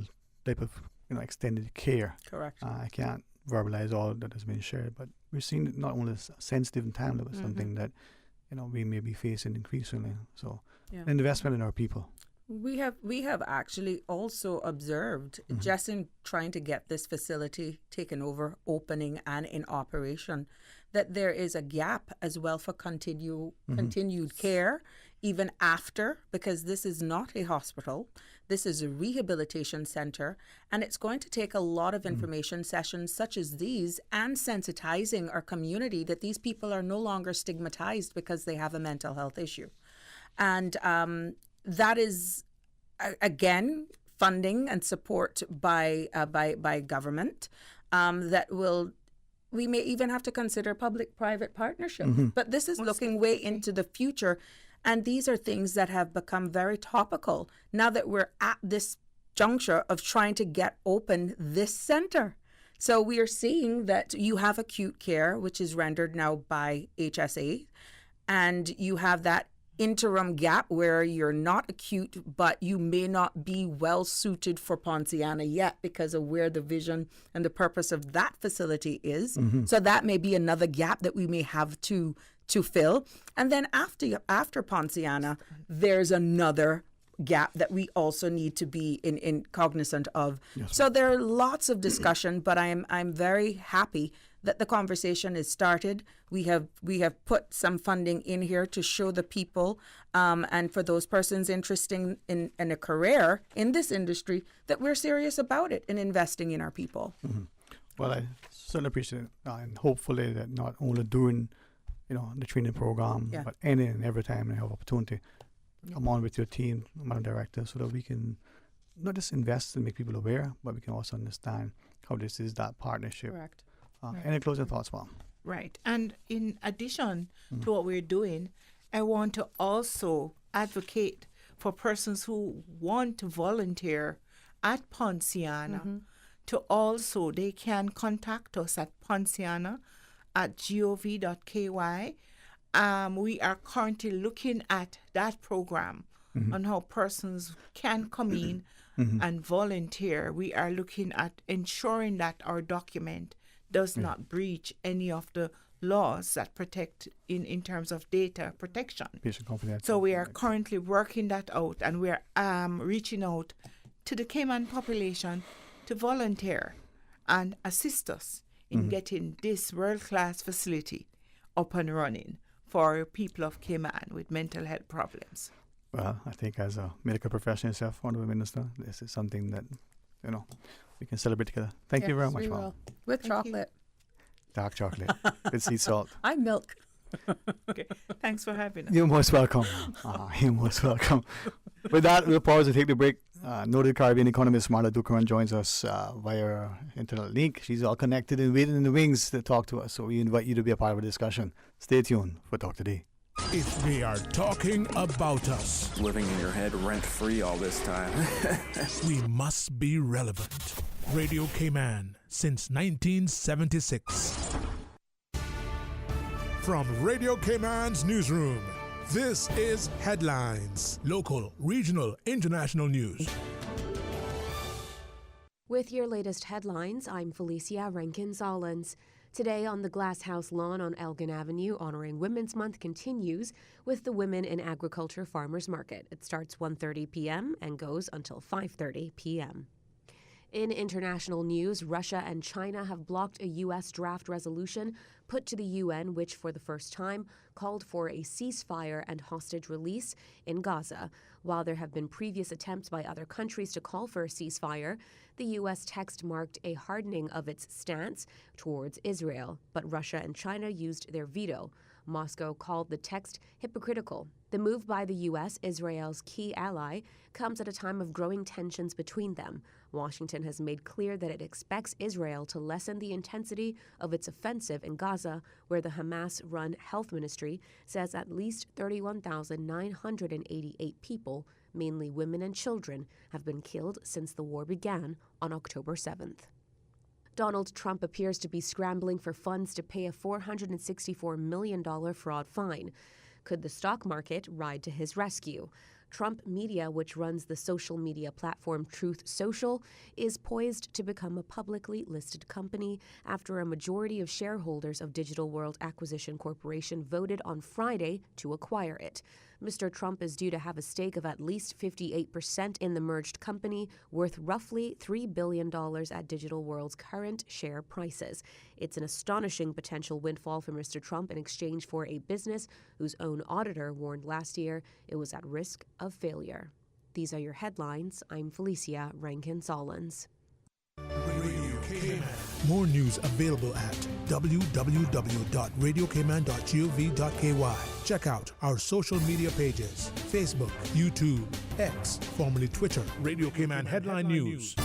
[SPEAKER 6] type of extended care.
[SPEAKER 15] Correct.
[SPEAKER 6] I can't verbalize all that has been shared, but we're seeing it not only as sensitive in time, but something that we may be facing increasingly. So, investment in our people.
[SPEAKER 15] We have actually also observed, just in trying to get this facility taken over, opening and in operation, that there is a gap as well for continued care even after, because this is not a hospital. This is a rehabilitation center, and it's going to take a lot of information sessions such as these and sensitizing our community that these people are no longer stigmatized because they have a mental health issue. And that is, again, funding and support by government that will. We may even have to consider public-private partnership. But this is looking way into the future. And these are things that have become very topical now that we're at this juncture of trying to get open this center. So we are seeing that you have acute care, which is rendered now by HSA, and you have that interim gap where you're not acute, but you may not be well suited for Ponciana yet because of where the vision and the purpose of that facility is. So that may be another gap that we may have to fill. And then after Ponciana, there's another gap that we also need to be in cognizant of. Yes. So there are lots of discussion, but I'm very happy that the conversation is started. We have put some funding in here to show the people and for those persons interested in a career in this industry that we're serious about it and investing in our people.
[SPEAKER 6] Well, I certainly appreciate it, and hopefully that not only during the training program, but any and every time I have opportunity, I'm on with your team, Madam Director, so that we can not just invest and make people aware, but we can also understand how this is that partnership.
[SPEAKER 15] Correct.
[SPEAKER 6] Any closing thoughts, Mom?
[SPEAKER 16] Right. And in addition to what we're doing, I want to also advocate for persons who want to volunteer at Ponciana to also, they can contact us at ponciana@gov.ky. We are currently looking at that program on how persons can come in and volunteer. We are looking at ensuring that our document does not breach any of the laws that protect in terms of data protection.
[SPEAKER 6] Patient confidentiality.
[SPEAKER 16] So we are currently working that out, and we are reaching out to the Cayman population to volunteer and assist us in getting this world-class facility up and running for people of Cayman with mental health problems.
[SPEAKER 6] Well, I think as a medical professional yourself, Honorable Minister, this is something that, we can celebrate together. Thank you very much, Mom.
[SPEAKER 15] With chocolate.
[SPEAKER 6] Dark chocolate with sea salt.
[SPEAKER 15] I'm milk.
[SPEAKER 16] Okay. Thanks for having us.
[SPEAKER 6] You're most welcome. You're most welcome. With that, we'll pause and take the break. Noted Caribbean economist Marla Ducaran joins us via internet link. She's all connected and waiting in the wings to talk to us. So we invite you to be a part of the discussion. Stay tuned for Talk Today.
[SPEAKER 4] If they are talking about us,
[SPEAKER 21] living in your head rent-free all this time,
[SPEAKER 4] we must be relevant. Radio Cayman since 1976. From Radio Cayman's newsroom, this is Headlines. Local, regional, international news.
[SPEAKER 22] With your latest headlines, I'm Felicia Rankin-Solins. Today on the Glass House lawn on Elgin Avenue, Honoring Women's Month continues with the Women in Agriculture Farmers Market. It starts 1:30 p.m. and goes until 5:30 p.m. In international news, Russia and China have blocked a U.S. draft resolution put to the UN, which for the first time called for a ceasefire and hostage release in Gaza. While there have been previous attempts by other countries to call for a ceasefire, the U.S. text marked a hardening of its stance towards Israel, but Russia and China used their veto. Moscow called the text hypocritical. The move by the U.S., Israel's key ally, comes at a time of growing tensions between them. Washington has made clear that it expects Israel to lessen the intensity of its offensive in Gaza, where the Hamas-run health ministry says at least 31,988 people, mainly women and children, have been killed since the war began on October 7th. Donald Trump appears to be scrambling for funds to pay a $464 million fraud fine. Could the stock market ride to his rescue? Trump Media, which runs the social media platform Truth Social, is poised to become a publicly listed company after a majority of shareholders of Digital World Acquisition Corporation voted on Friday to acquire it. Mr. Trump is due to have a stake of at least 58% in the merged company, worth roughly $3 billion at Digital World's current share prices. It's an astonishing potential windfall for Mr. Trump in exchange for a business whose own auditor warned last year it was at risk of failure. These are your headlines. I'm Felicia Rankin-Solins.
[SPEAKER 4] More news available at www.radiocayman.gov.ky. Check out our social media pages: Facebook, YouTube, X, formerly Twitter, Radio Cayman Headline News.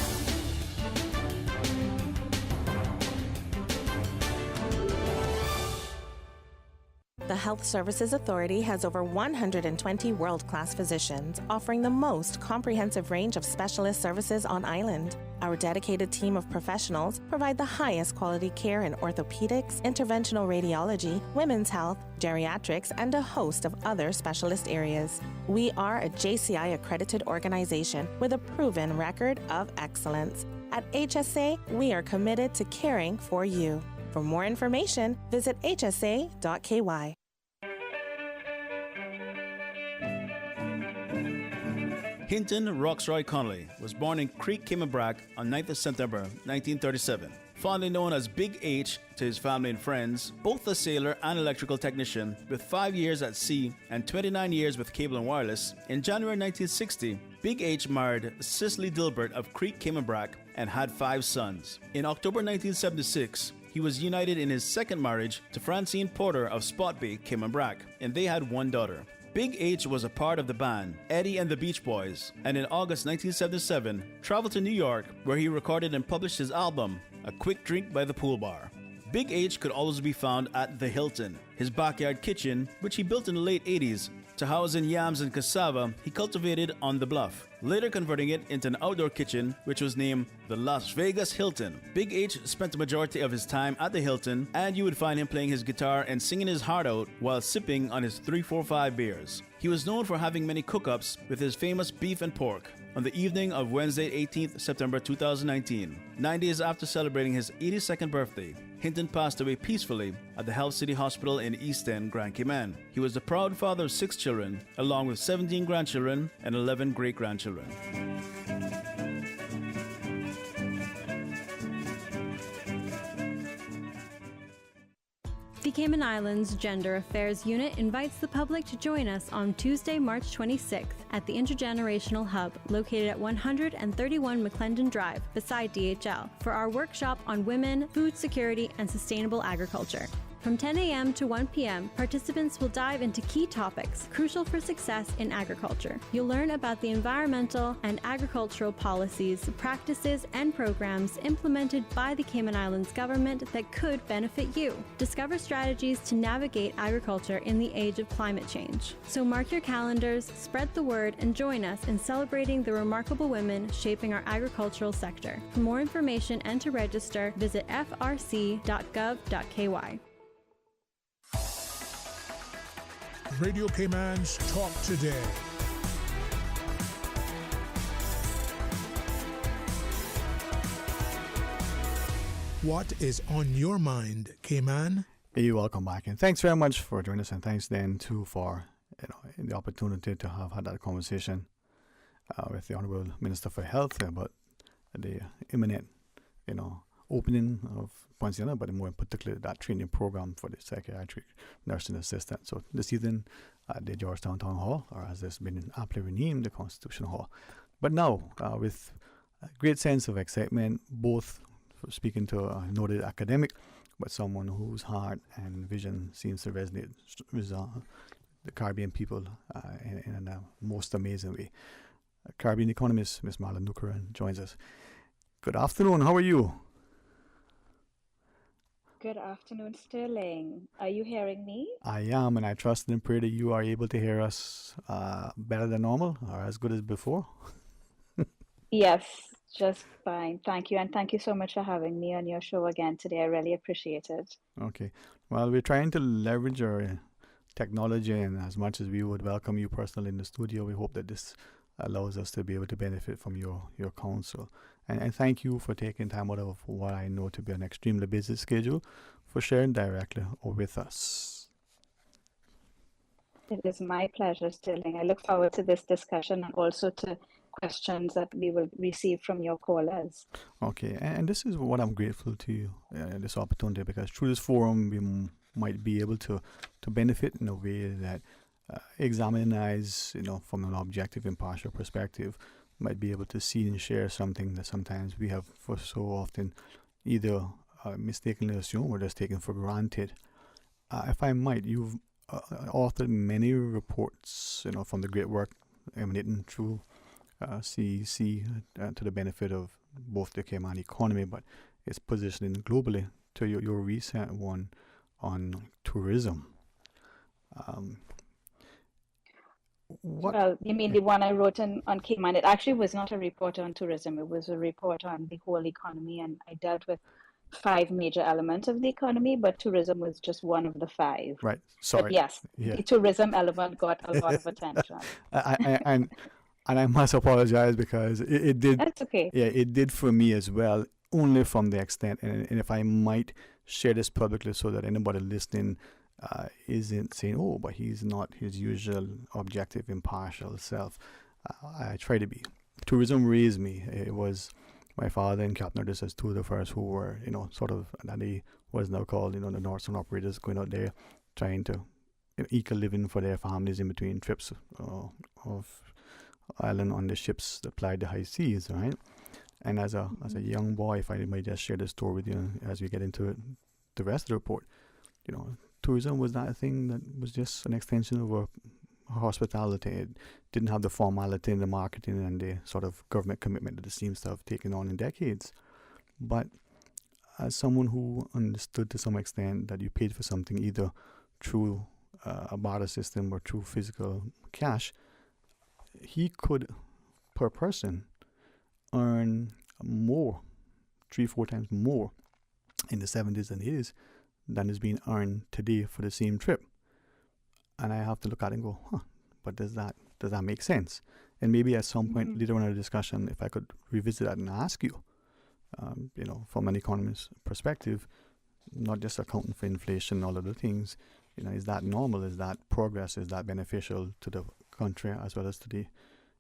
[SPEAKER 2] The Health Services Authority has over 120 world-class physicians offering the most comprehensive range of specialist services on island. Our dedicated team of professionals provide the highest quality care in orthopedics, interventional radiology, women's health, geriatrics, and a host of other specialist areas. We are a JCI accredited organization with a proven record of excellence. At HSA, we are committed to caring for you. For more information, visit hsa.ky.
[SPEAKER 19] Hinton Roxroy Connolly was born in Creek, Caymanbrac on 9th of September 1937. Fondly known as Big H to his family and friends, both a sailor and electrical technician with 5 years at sea and 29 years with cable and wireless, in January 1960, Big H married Cicely Dilbert of Creek, Caymanbrac and had 5 sons. In October 1976, he was united in his second marriage to Francine Porter of Spot Bay, Caymanbrac, and they had 1 daughter. Big H was a part of the band Eddie and the Beach Boys, and in August 1977 traveled to New York, where he recorded and published his album, A Quick Drink by the Pool Bar. Big H could always be found at the Hilton, his backyard kitchen, which he built in the late 80s to house in yams and cassava he cultivated on the bluff, later converting it into an outdoor kitchen which was named the Las Vegas Hilton. Big H spent the majority of his time at the Hilton, and you would find him playing his guitar and singing his heart out while sipping on his 345 beers. He was known for having many cook-ups with his famous beef and pork. On the evening of Wednesday, 18th September 2019, 9 days after celebrating his 82nd birthday, Hinton passed away peacefully at the Health City Hospital in East End, Grand Cayman. He was the proud father of 6 children, along with 17 grandchildren and 11 great-grandchildren.
[SPEAKER 3] The Cayman Islands Gender Affairs Unit invites the public to join us on Tuesday, March 26th at the Intergenerational Hub located at 131 McClendon Drive beside DHL for our workshop on women, food security, and sustainable agriculture. From 10 a.m. to 1 p.m., participants will dive into key topics crucial for success in agriculture. You'll learn about the environmental and agricultural policies, practices, and programs implemented by the Cayman Islands government that could benefit you. Discover strategies to navigate agriculture in the age of climate change. So mark your calendars, spread the word, and join us in celebrating the remarkable women shaping our agricultural sector. For more information and to register, visit frc.gov.ky.
[SPEAKER 4] Radio Cayman's Talk Today. What is on your mind, Cayman?
[SPEAKER 6] Hey, welcome back, and thanks very much for joining us, and thanks then too for the opportunity to have had that conversation with the Honourable Minister for Health about the imminent, opening of Poinciana, but more in particular that training program for the psychiatric nursing assistant. So this evening at the Georgetown Town Hall, or as it's been aptly renamed, the Constitution Hall. But now, with a great sense of excitement, both for speaking to a noted academic, but someone whose heart and vision seems to resonate with the Caribbean people in a most amazing way. Caribbean economist Ms. Marla Nukaran joins us. Good afternoon. How are you?
[SPEAKER 23] Good afternoon, Sterling. Are you hearing me?
[SPEAKER 6] I am, and I trust and pray that you are able to hear us better than normal or as good as before.
[SPEAKER 23] Yes, just fine. Thank you. And thank you so much for having me on your show again today. I really appreciate it.
[SPEAKER 6] Okay. Well, we're trying to leverage our technology, and as much as we would welcome you personally in the studio, we hope that this allows us to be able to benefit from your counsel. And thank you for taking time out of what I know to be an extremely busy schedule for sharing directly with us.
[SPEAKER 23] It is my pleasure, Sterling. I look forward to this discussion and also to questions that we will receive from your callers.
[SPEAKER 6] Okay, and this is what I'm grateful to you, this opportunity, because through this forum we might be able to benefit in a way that examine eyes, from an objective, impartial perspective, might be able to see and share something that sometimes we have for so often either mistakenly assumed or just taken for granted. If I might, you've authored many reports, from the great work emanating through CEC to the benefit of both the Cayman economy, but its positioning globally, to your recent one on tourism.
[SPEAKER 23] Well, you mean the one I wrote on Cayman? It actually was not a report on tourism. It was a report on the whole economy, and I dealt with 5 major elements of the economy, but tourism was just one of the 5.
[SPEAKER 6] Right.
[SPEAKER 23] But
[SPEAKER 6] Sorry.
[SPEAKER 23] yes,
[SPEAKER 6] Yeah.
[SPEAKER 23] the tourism element got a lot of attention.
[SPEAKER 6] and I must apologize because it did.
[SPEAKER 23] That's okay.
[SPEAKER 6] Yeah, it did for me as well, only from the extent. And if I might share this publicly so that anybody listening isn't saying, oh, but he's not his usual objective, impartial self. I try to be. Tourism raised me. It was my father and Captain Nordis as two of the first who were, sort of, that he was now called, the Northern operators going out there trying to eke a living for their families in between trips of island on the ships that plied the high seas, right? And as a young boy, if I might just share this story with you as we get into it, the rest of the report, tourism was not a thing that was just an extension of a hospitality. It didn't have the formality in the marketing and the sort of government commitment that it seems to have taken on in decades. But as someone who understood to some extent that you paid for something either through a barter system or through physical cash, he could, per person, earn more, 3-4 times more in the 70s and 80s than is being earned today for the same trip. And I have to look at it and go, but does that make sense? And maybe at some point later in our discussion, if I could revisit that and ask you, from an economist's perspective, not just accounting for inflation and all other things, is that normal? Is that progress? Is that beneficial to the country as well as to the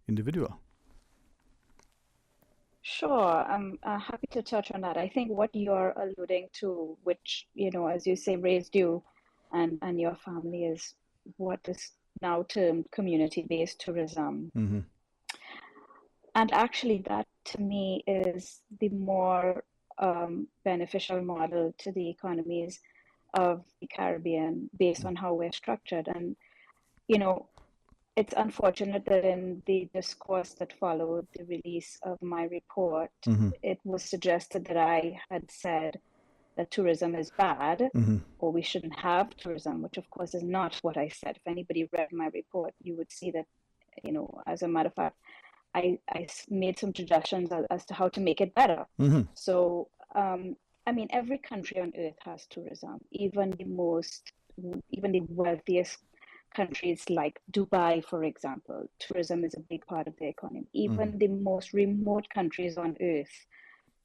[SPEAKER 6] individual?
[SPEAKER 23] Sure, I'm happy to touch on that. I think what you're alluding to, which, as you say, raised you and your family, is what is now termed community-based tourism.
[SPEAKER 6] Mm-hmm.
[SPEAKER 23] And actually, that to me is the more beneficial model to the economies of the Caribbean based on how we're structured. And, it's unfortunate that in the discourse that followed the release of my report, it was suggested that I had said that tourism is bad or we shouldn't have tourism, which of course is not what I said. If anybody read my report, you would see that, as a matter of fact, I made some suggestions as to how to make it better. So, every country on earth has tourism, even the wealthiest countries like Dubai, for example. Tourism is a big part of their economy. Even the most remote countries on earth,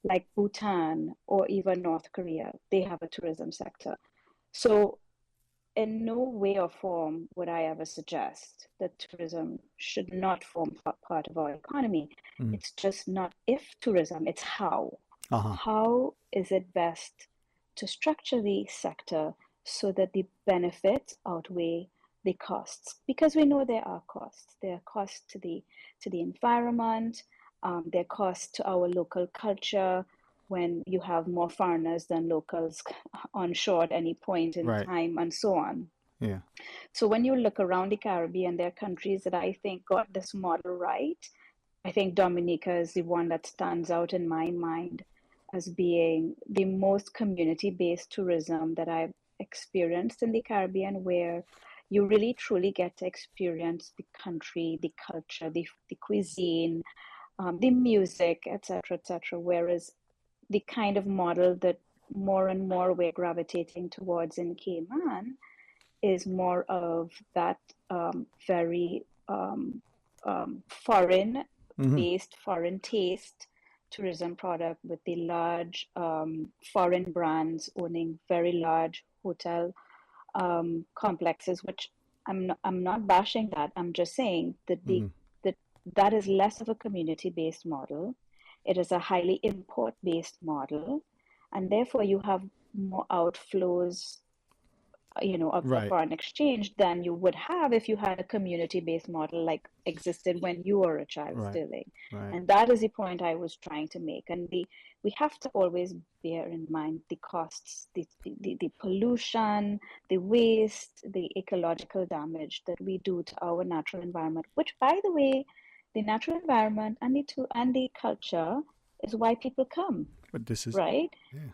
[SPEAKER 23] like Bhutan or even North Korea, they have a tourism sector. So in no way or form would I ever suggest that tourism should not form part of our economy. It's just not if tourism, it's how. How is it best to structure the sector so that the benefits outweigh the costs? Because we know there are costs. There are costs to the environment, there are costs to our local culture when you have more foreigners than locals on shore at any point in time, and so on.
[SPEAKER 6] Yeah.
[SPEAKER 23] So when you look around the Caribbean, there are countries that I think got this model right. I think Dominica is the one that stands out in my mind as being the most community-based tourism that I've experienced in the Caribbean, where you really truly get to experience the country, the culture, the cuisine, the music, etc., whereas the kind of model that more and more we're gravitating towards in Cayman is more of that very foreign-based, foreign taste tourism product, with the large foreign brands owning very large hotel complexes, which I'm not bashing that. I'm just saying that that is less of a community-based model. It is a highly import-based model, and therefore you have more outflows
[SPEAKER 2] of foreign exchange than you would have if you had a community-based model like existed when you were a child stealing. And that is the point I was trying to make. And we have to always bear in mind the costs, the pollution, the waste, the ecological damage that we do to our natural environment, which, by the way, the natural environment and the culture is why people come.
[SPEAKER 6] But this is
[SPEAKER 2] right.
[SPEAKER 6] Yeah.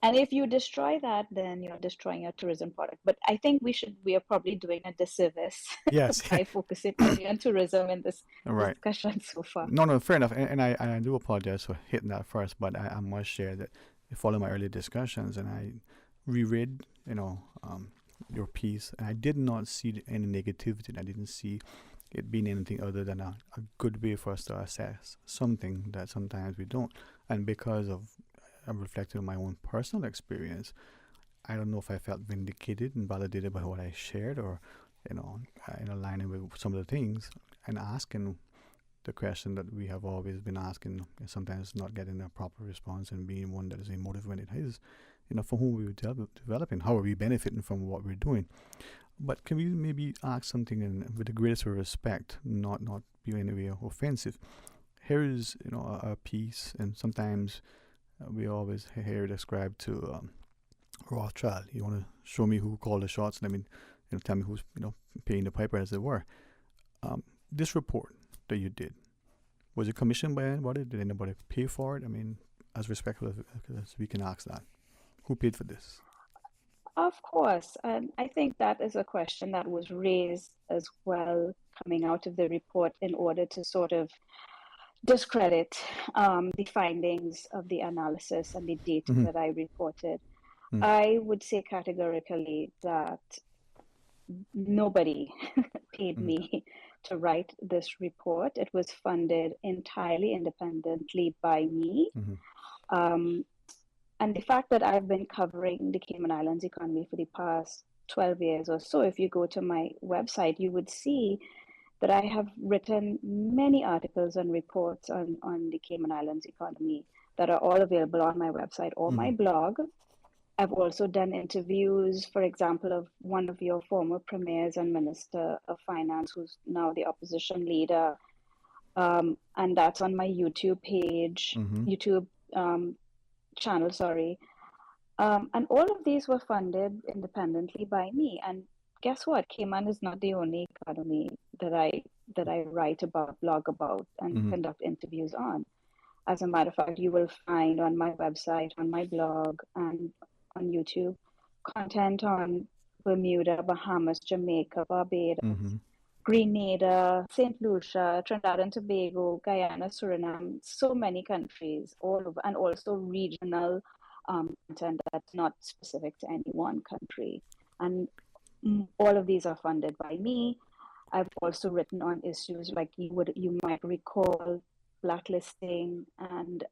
[SPEAKER 2] And if you destroy that, then you're destroying your tourism product. But I think we are probably doing a disservice
[SPEAKER 6] Yes.
[SPEAKER 2] by focusing only on tourism in this
[SPEAKER 6] Right.
[SPEAKER 2] discussion so far.
[SPEAKER 6] No, fair enough. And I do apologize for hitting that first, but I must share that following my earlier discussions, and I reread, your piece, and I did not see any negativity. I didn't see it being anything other than a good way for us to assess something that sometimes we don't. And because of I reflected on my own personal experience, I don't know if I felt vindicated and validated by what I shared, or in aligning with some of the things, and asking the question that we have always been asking, and sometimes not getting a proper response, and being one that is emotive when it is, for whom we were developing, how are we benefiting from what we're doing. But can we maybe ask something with the greatest of respect, not be in any way offensive? Here is a piece, and sometimes we always hear it ascribed to Rothschild. You want to show me who called the shots? And tell me who's paying the piper, as it were. This report that you did, was it commissioned by anybody? Did anybody pay for it? As respectful as we can ask that, who paid for this?
[SPEAKER 2] Of course, and I think that is a question that was raised as well coming out of the report in order to sort of discredit the findings of the analysis and the data that I reported. I would say categorically that nobody paid me to write this report. It was funded entirely independently by me. And the fact that I've been covering the Cayman Islands economy for the past 12 years or so, if you go to my website, you would see that I have written many articles and reports on the Cayman Islands economy that are all available on my website or my blog. I've also done interviews, for example, of one of your former premiers and Minister of Finance, who's now the opposition leader. And that's on my YouTube page, YouTube channel, sorry. And all of these were funded independently by me. And guess what? Cayman is not the only economy that I write about, blog about, and conduct interviews on. As a matter of fact, you will find on my website, on my blog, and on YouTube, content on Bermuda, Bahamas, Jamaica, Barbados, Grenada, St. Lucia, Trinidad and Tobago, Guyana, Suriname, so many countries, all over, and also regional content that's not specific to any one country. And all of these are funded by me. I've also written on issues like you might recall blacklisting and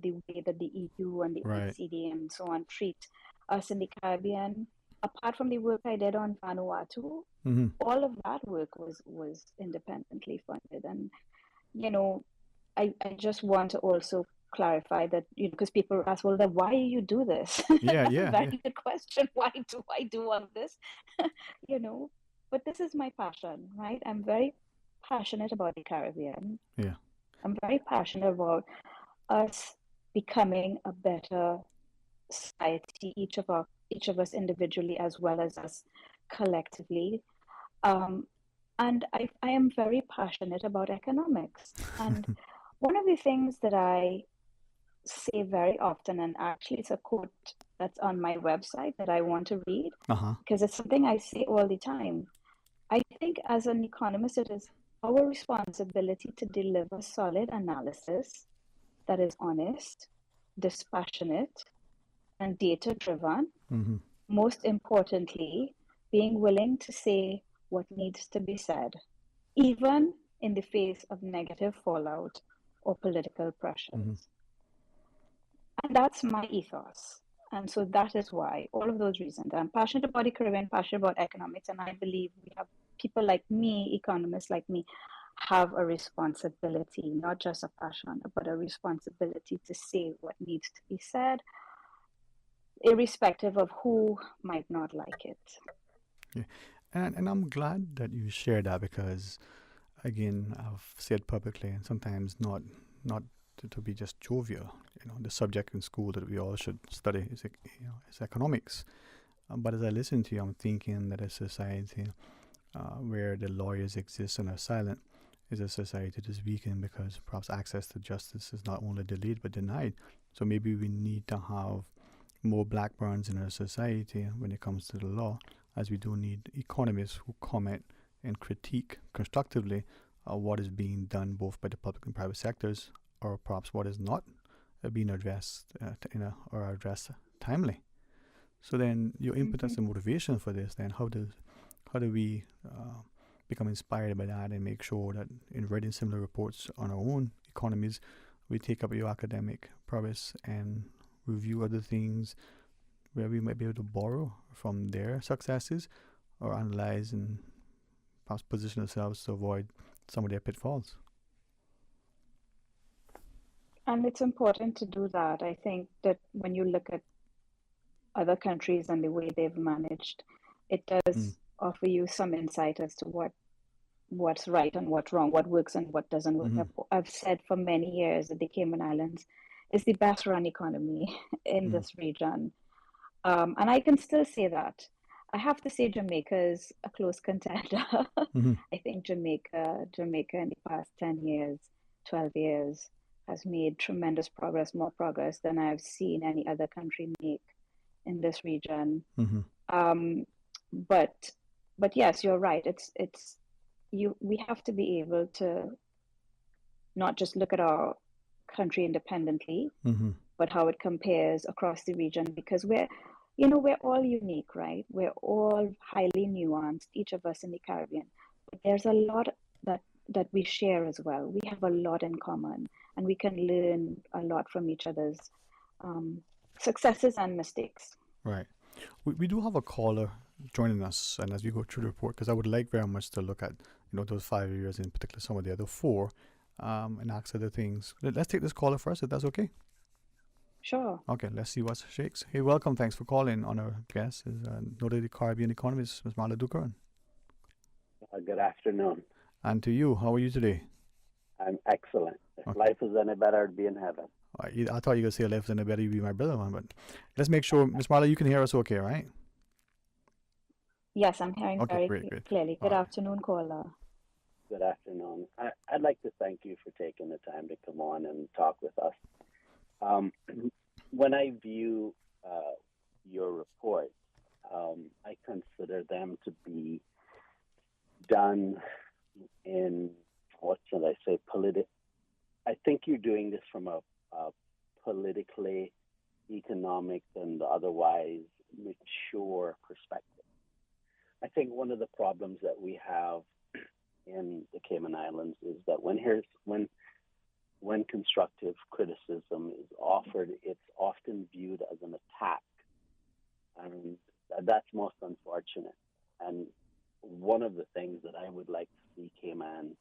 [SPEAKER 2] the way that the EU and the OECD and so on treat us in the Caribbean. Apart from the work I did on Vanuatu, all of that work was independently funded. And, I just want to also clarify that, because people ask, well, then why do you do this? Very good question. Why do I do all of this? But this is my passion, right? I'm very passionate about the Caribbean.
[SPEAKER 6] Yeah.
[SPEAKER 2] I'm very passionate about us becoming a better society, each of us individually as well as us collectively. And I am very passionate about economics. And one of the things that I say very often, and actually it's a quote that's on my website that I want to read, because it's something I say all the time. I think as an economist, it is our responsibility to deliver solid analysis that is honest, dispassionate, and data-driven. Most importantly, being willing to say what needs to be said, even in the face of negative fallout or political pressures. And that's my ethos. And so that is why, all of those reasons, I'm passionate about the Caribbean, passionate about economics, and I believe we have people like me, economists like me, have a responsibility, not just a passion, but a responsibility to say what needs to be said, irrespective of who might not like it.
[SPEAKER 6] Yeah. And I'm glad that you shared that because, again, I've said publicly, and sometimes not to be just jovial. The subject in school that we all should study is economics. But as I listen to you, I'm thinking that a society where the lawyers exist and are silent is a society that is weakened because perhaps access to justice is not only delayed but denied. So maybe we need to have more black burns in our society when it comes to the law, as we do need economists who comment and critique constructively what is being done both by the public and private sectors, or perhaps what is not being addressed or addressed timely. So then your impetus and motivation for this, then how do we become inspired by that and make sure that in reading similar reports on our own economies, we take up your academic prowess and review other things where we might be able to borrow from their successes or analyze and perhaps position ourselves to avoid some of their pitfalls.
[SPEAKER 23] And it's important to do that. I think that when you look at other countries and the way they've managed, it does offer you some insight as to what's right and what's wrong, what works and what doesn't work. I've said for many years that the Cayman Islands is the best run economy in this region. And I can still say that. I have to say Jamaica is a close contender. I think Jamaica in the past 10 years, 12 years has made tremendous progress, more progress than I've seen any other country make in this region. But yes, you're right. We have to be able to not just look at our country independently, but how it compares across the region, because we're all unique, right? We're all highly nuanced, each of us in the Caribbean. But there's a lot that we share as well. We have a lot in common, and we can learn a lot from each other's successes and mistakes.
[SPEAKER 6] Right. We do have a caller joining us, and as we go through the report, because I would like very much to look at those 5 years, in particular some of the other 4, and ask other things. Let's take this caller first, if that's okay.
[SPEAKER 23] Sure.
[SPEAKER 6] Okay, let's see what shakes. Hey, welcome. Thanks for calling. On our guest is noted Caribbean economist, Ms. Marla Ducaron.
[SPEAKER 7] Good afternoon.
[SPEAKER 6] And to you, how are you today?
[SPEAKER 7] I'm excellent. If life is any better, I'd be in heaven.
[SPEAKER 6] I thought you were going to say life is any better, you'd be my brother one, but let's make sure, Ms. Marla, you can hear us okay, right?
[SPEAKER 23] Yes, I'm hearing very
[SPEAKER 6] great.
[SPEAKER 23] clearly. Good afternoon, caller.
[SPEAKER 7] Good afternoon. I'd like to thank you for taking the time to come on and talk with us. When I view your report, I consider them to be done in, what should I say, I think you're doing this from a politically, economic, and otherwise mature perspective. I think one of the problems that we have in the Cayman Islands is that when constructive criticism is offered, it's often viewed as an attack. And that's most unfortunate. And one of the things that I would like to see Cayman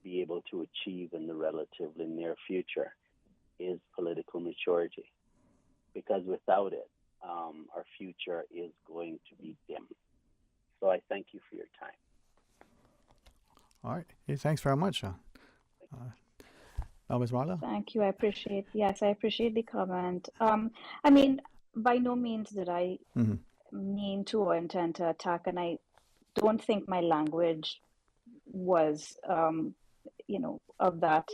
[SPEAKER 7] be able to achieve in the relatively near future is political maturity. Because without it, our future is going to be dim. So I thank you for your time.
[SPEAKER 6] All right. Hey, thanks very much. Ms. Marla?
[SPEAKER 23] Thank you. I appreciate the comment. I mean, by no means did I mean to or intend to attack, and I don't think my language was, of that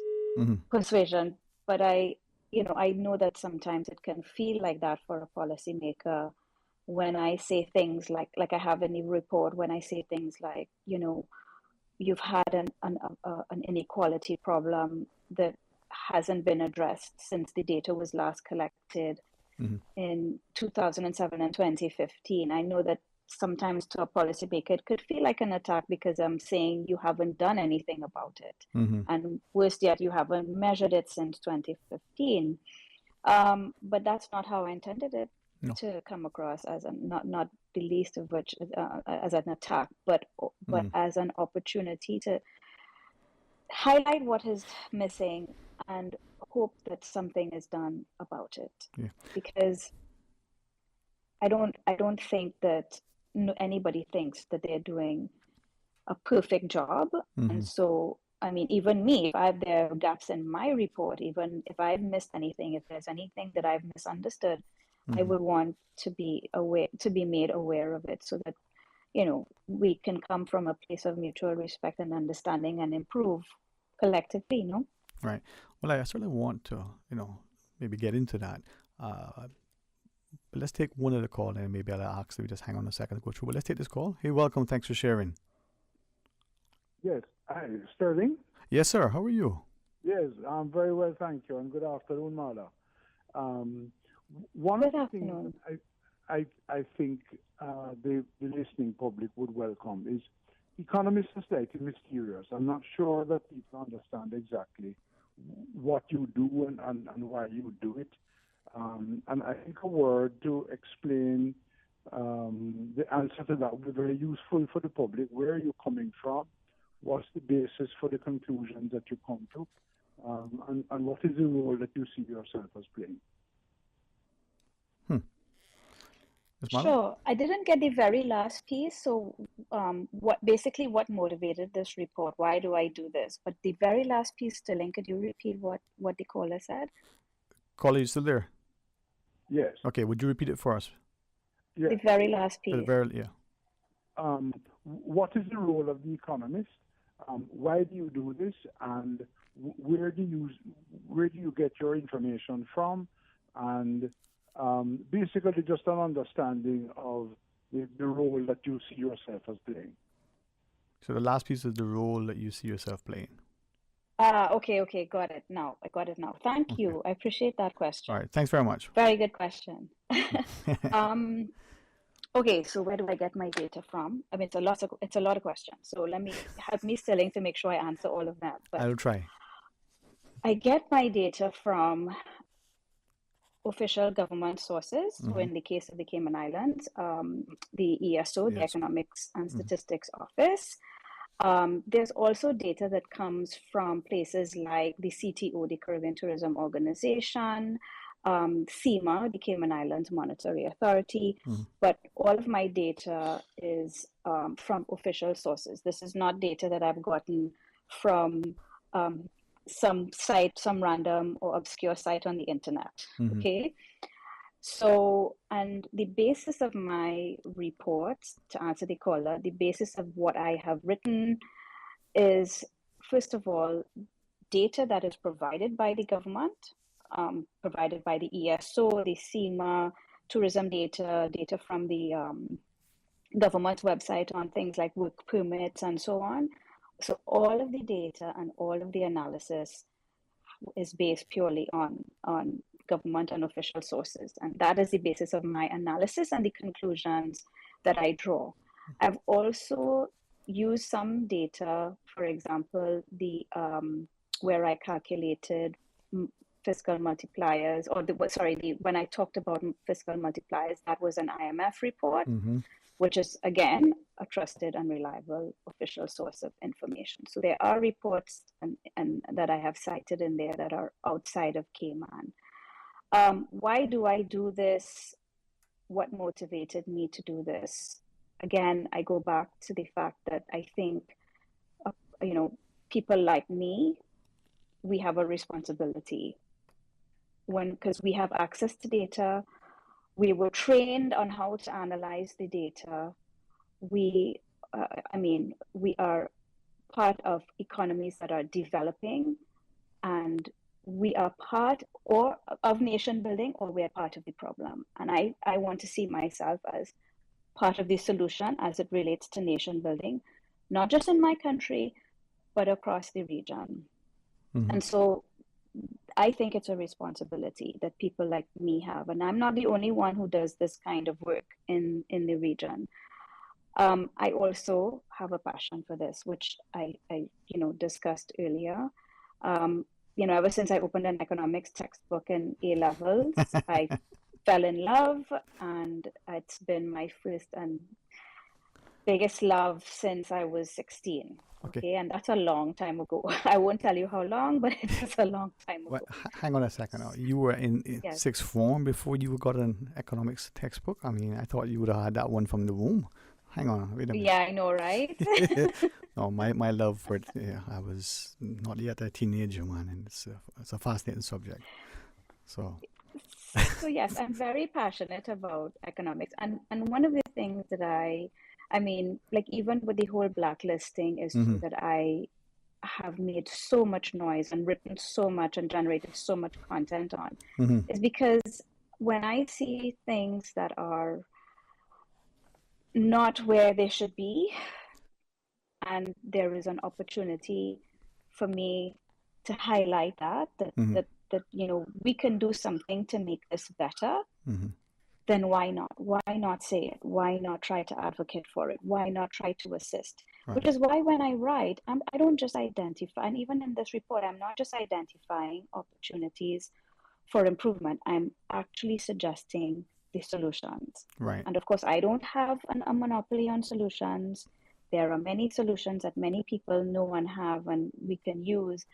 [SPEAKER 23] persuasion. But I know that sometimes it can feel like that for a policymaker when I say things like I have in the report, when I say things like, you've had an inequality problem that hasn't been addressed since the data was last collected in 2007 and 2015. I know that sometimes to a policymaker it could feel like an attack because I'm saying you haven't done anything about it. And worse yet, you haven't measured it since 2015. But that's not how I intended it to come across, as not the least of which as an attack, but as an opportunity to highlight what is missing and hope that something is done about it. Because I don't think that anybody thinks that they're doing a perfect job. And so, I mean, even me, if there are gaps in my report, even if I've missed anything, if there's anything that I've misunderstood, I would want to be made aware of it, so that, you know, we can come from a place of mutual respect and understanding and improve collectively, you know?
[SPEAKER 6] Right. Well, I certainly want to, you know, maybe get into that. But let's take one of the call, and maybe I'll ask if we just hang on a second to go through. But let's take this call. Hey, welcome. Thanks for sharing.
[SPEAKER 8] Yes. Hi, Sterling?
[SPEAKER 6] Yes, sir. How are you?
[SPEAKER 8] Yes, I'm very well, thank you, and good afternoon, Marla. One of the things I think the listening public would welcome is economists are slightly mysterious. I'm not sure that people understand exactly what you do and why you do it. And I think a word to explain the answer to that would be very useful for the public. Where are you coming from? What's the basis for the conclusions that you come to? And what is the role that you see yourself as playing?
[SPEAKER 23] Sure. I didn't get the very last piece. So what motivated this report? Why do I do this? But the very last piece, Sterling, could you repeat what the caller said?
[SPEAKER 6] Caller, you still there?
[SPEAKER 8] Yes.
[SPEAKER 6] Okay, would you repeat it for us?
[SPEAKER 23] The very last piece.
[SPEAKER 8] What is the role of the economist? Why do you do this? And where do you get your information from? And basically just an understanding of the role that you see yourself as playing.
[SPEAKER 6] So the last piece is the role that you see yourself playing.
[SPEAKER 23] Okay, got it now. I got it now. Thank you. I appreciate that question.
[SPEAKER 6] All right, thanks very much.
[SPEAKER 23] Very good question. Okay, so where do I get my data from? I mean, it's a lot of questions. So help me, Sterling, to make sure I answer all of them. But
[SPEAKER 6] I'll try.
[SPEAKER 23] I get my data from official government sources. So in the case of the Cayman Islands, the ESO, the Economics and Statistics Office. There's also data that comes from places like the CTO, the Caribbean Tourism Organization, CIMA, the Cayman Islands Monetary Authority, but all of my data is from official sources. This is not data that I've gotten from some site, some random or obscure site on the internet, okay? So, and the basis of my reports, to answer the caller, the basis of what I have written is, first of all, data that is provided by the government, provided by the ESO, the CIMA, tourism data from the government website on things like work permits and so on. So all of the data and all of the analysis is based purely on government and official sources. And that is the basis of my analysis and the conclusions that I draw. I've also used some data, for example, where I calculated fiscal multipliers, when I talked about fiscal multipliers, that was an IMF report, which is, again, a trusted and reliable official source of information. So there are reports and that I have cited in there that are outside of Cayman. Why do I do this? What motivated me to do this? Again, I go back to the fact that I think, people like me, we have a responsibility because we have access to data. We were trained on how to analyze the data. We are part of economies that are developing, and we are part of nation building, or we're part of the problem. And I want to see myself as part of the solution as it relates to nation building, not just in my country, but across the region. And so I think it's a responsibility that people like me have. And I'm not the only one who does this kind of work in the region. I also have a passion for this, which I discussed earlier. Ever since I opened an economics textbook in A-levels, I fell in love, and it's been my first and biggest love since I was 16. Okay, and that's a long time ago. I won't tell you how long, but it was a long time ago.
[SPEAKER 6] Well, hang on a second now. You were in sixth form before you got an economics textbook? I mean, I thought you would have had that one from the womb. Hang on, wait a minute.
[SPEAKER 23] Yeah, I know, right?
[SPEAKER 6] No, my love for it, I was not yet a teenager, man, and it's a fascinating subject. So
[SPEAKER 23] Yes, I'm very passionate about economics. And one of the things that I mean, like even with the whole blacklisting is true that I have made so much noise and written so much and generated so much content on is because when I see things that are not where they should be, and there is an opportunity for me to highlight that we can do something to make this better, then why not? Why not say it? Why not try to advocate for it? Why not try to assist? Right. Which is why when I write, I don't just identify, and even in this report, I'm not just identifying opportunities for improvement. I'm actually suggesting the solutions.
[SPEAKER 6] Right.
[SPEAKER 23] And of course, I don't have a monopoly on solutions. There are many solutions that many people know and have and we can use.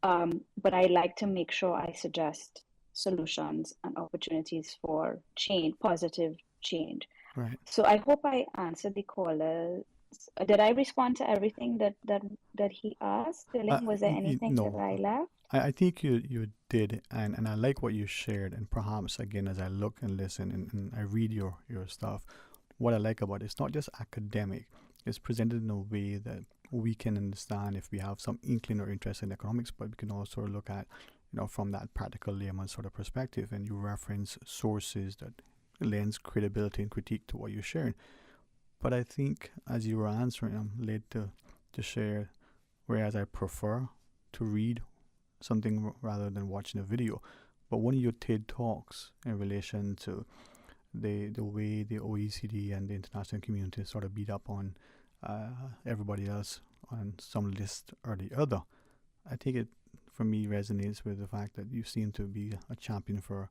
[SPEAKER 23] But I like to make sure I suggest solutions and opportunities for change, positive change.
[SPEAKER 6] Right.
[SPEAKER 23] So I hope I answered the caller. Did I respond to everything that he asked? Was there anything that I left?
[SPEAKER 6] I think you did, and I like what you shared. And perhaps, again, as I look and listen and I read your stuff, what I like about it's not just academic. It's presented in a way that we can understand if we have some inkling or interest in economics, but we can also look at, from that practical layman sort of perspective. And you reference sources that lends credibility and critique to what you're sharing. But I think as you were answering, I'm led to share, whereas I prefer to read something rather than watching a video. But one of your TED Talks in relation to the way the OECD and the international community sort of beat up on everybody else on some list or the other, I think it, for me, resonates with the fact that you seem to be a champion for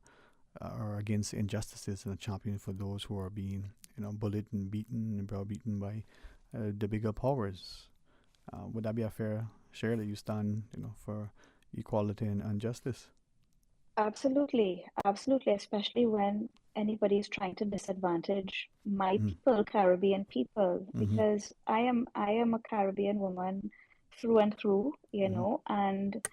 [SPEAKER 6] or against injustices and a champion for those who are being, bullied and beaten and browbeaten by the bigger powers. Would that be a fair share that you stand, for equality and justice?
[SPEAKER 23] Absolutely, especially when anybody is trying to disadvantage my people, Caribbean people, because I am a Caribbean woman through and through, and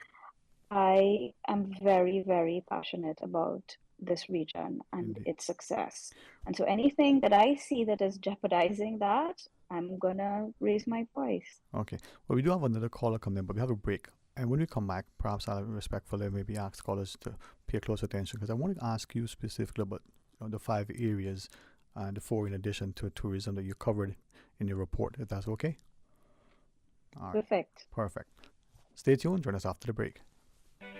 [SPEAKER 23] I am very, very passionate about this region and its success. And so anything that I see that is jeopardizing that, I'm gonna raise my voice.
[SPEAKER 6] Okay. Well, we do have another caller coming in, but we have a break. And when we come back, perhaps I'll respectfully maybe ask callers to pay close attention, because I want to ask you specifically about the 5 areas and the 4 in addition to tourism that you covered in your report, if that's okay? All right. Perfect. Stay tuned. Join us after the break.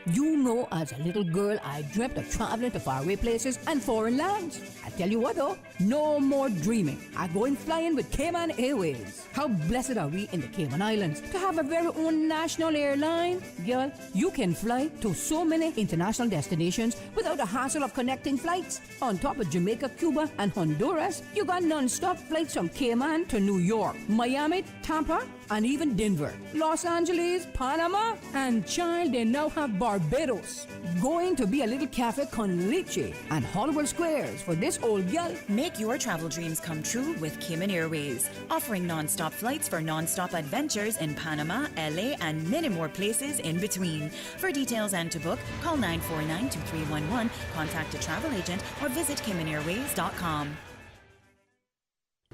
[SPEAKER 10] You know, as a little girl, I dreamt of traveling to faraway places and foreign lands. I tell you what though, no more dreaming. I'm going flying with Cayman Airways. How blessed are we in the Cayman Islands to have a very own national airline? Girl, you can fly to so many international destinations without the hassle of connecting flights. On top of Jamaica, Cuba, and Honduras, you got non-stop flights from Cayman to New York, Miami, Tampa, and even Denver, Los Angeles, Panama, and child, they now have Barbados. Going to be a little cafe con leche and Hollywood Squares for this old gal.
[SPEAKER 1] Make your travel dreams come true with Cayman Airways, offering non-stop flights for non-stop adventures in Panama, LA, and many more places in between. For details and to book, call 949-2311, contact a travel agent, or visit CaymanAirways.com.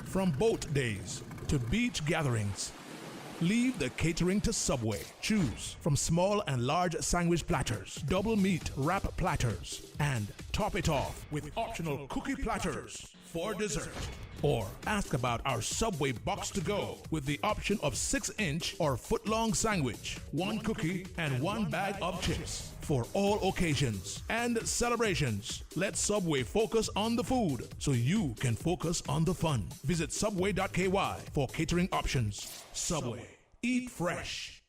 [SPEAKER 4] From boat days to beach gatherings, leave the catering to Subway. Choose from small and large sandwich platters, double meat wrap platters, and top it off with optional cookie platters for dessert. Or ask about our Subway box to go with the option of 6-inch or foot-long sandwich, 1 cookie, and 1 bag of chips. For all occasions and celebrations, let Subway focus on the food so you can focus on the fun. Visit subway.ky for catering options. Subway. Eat fresh.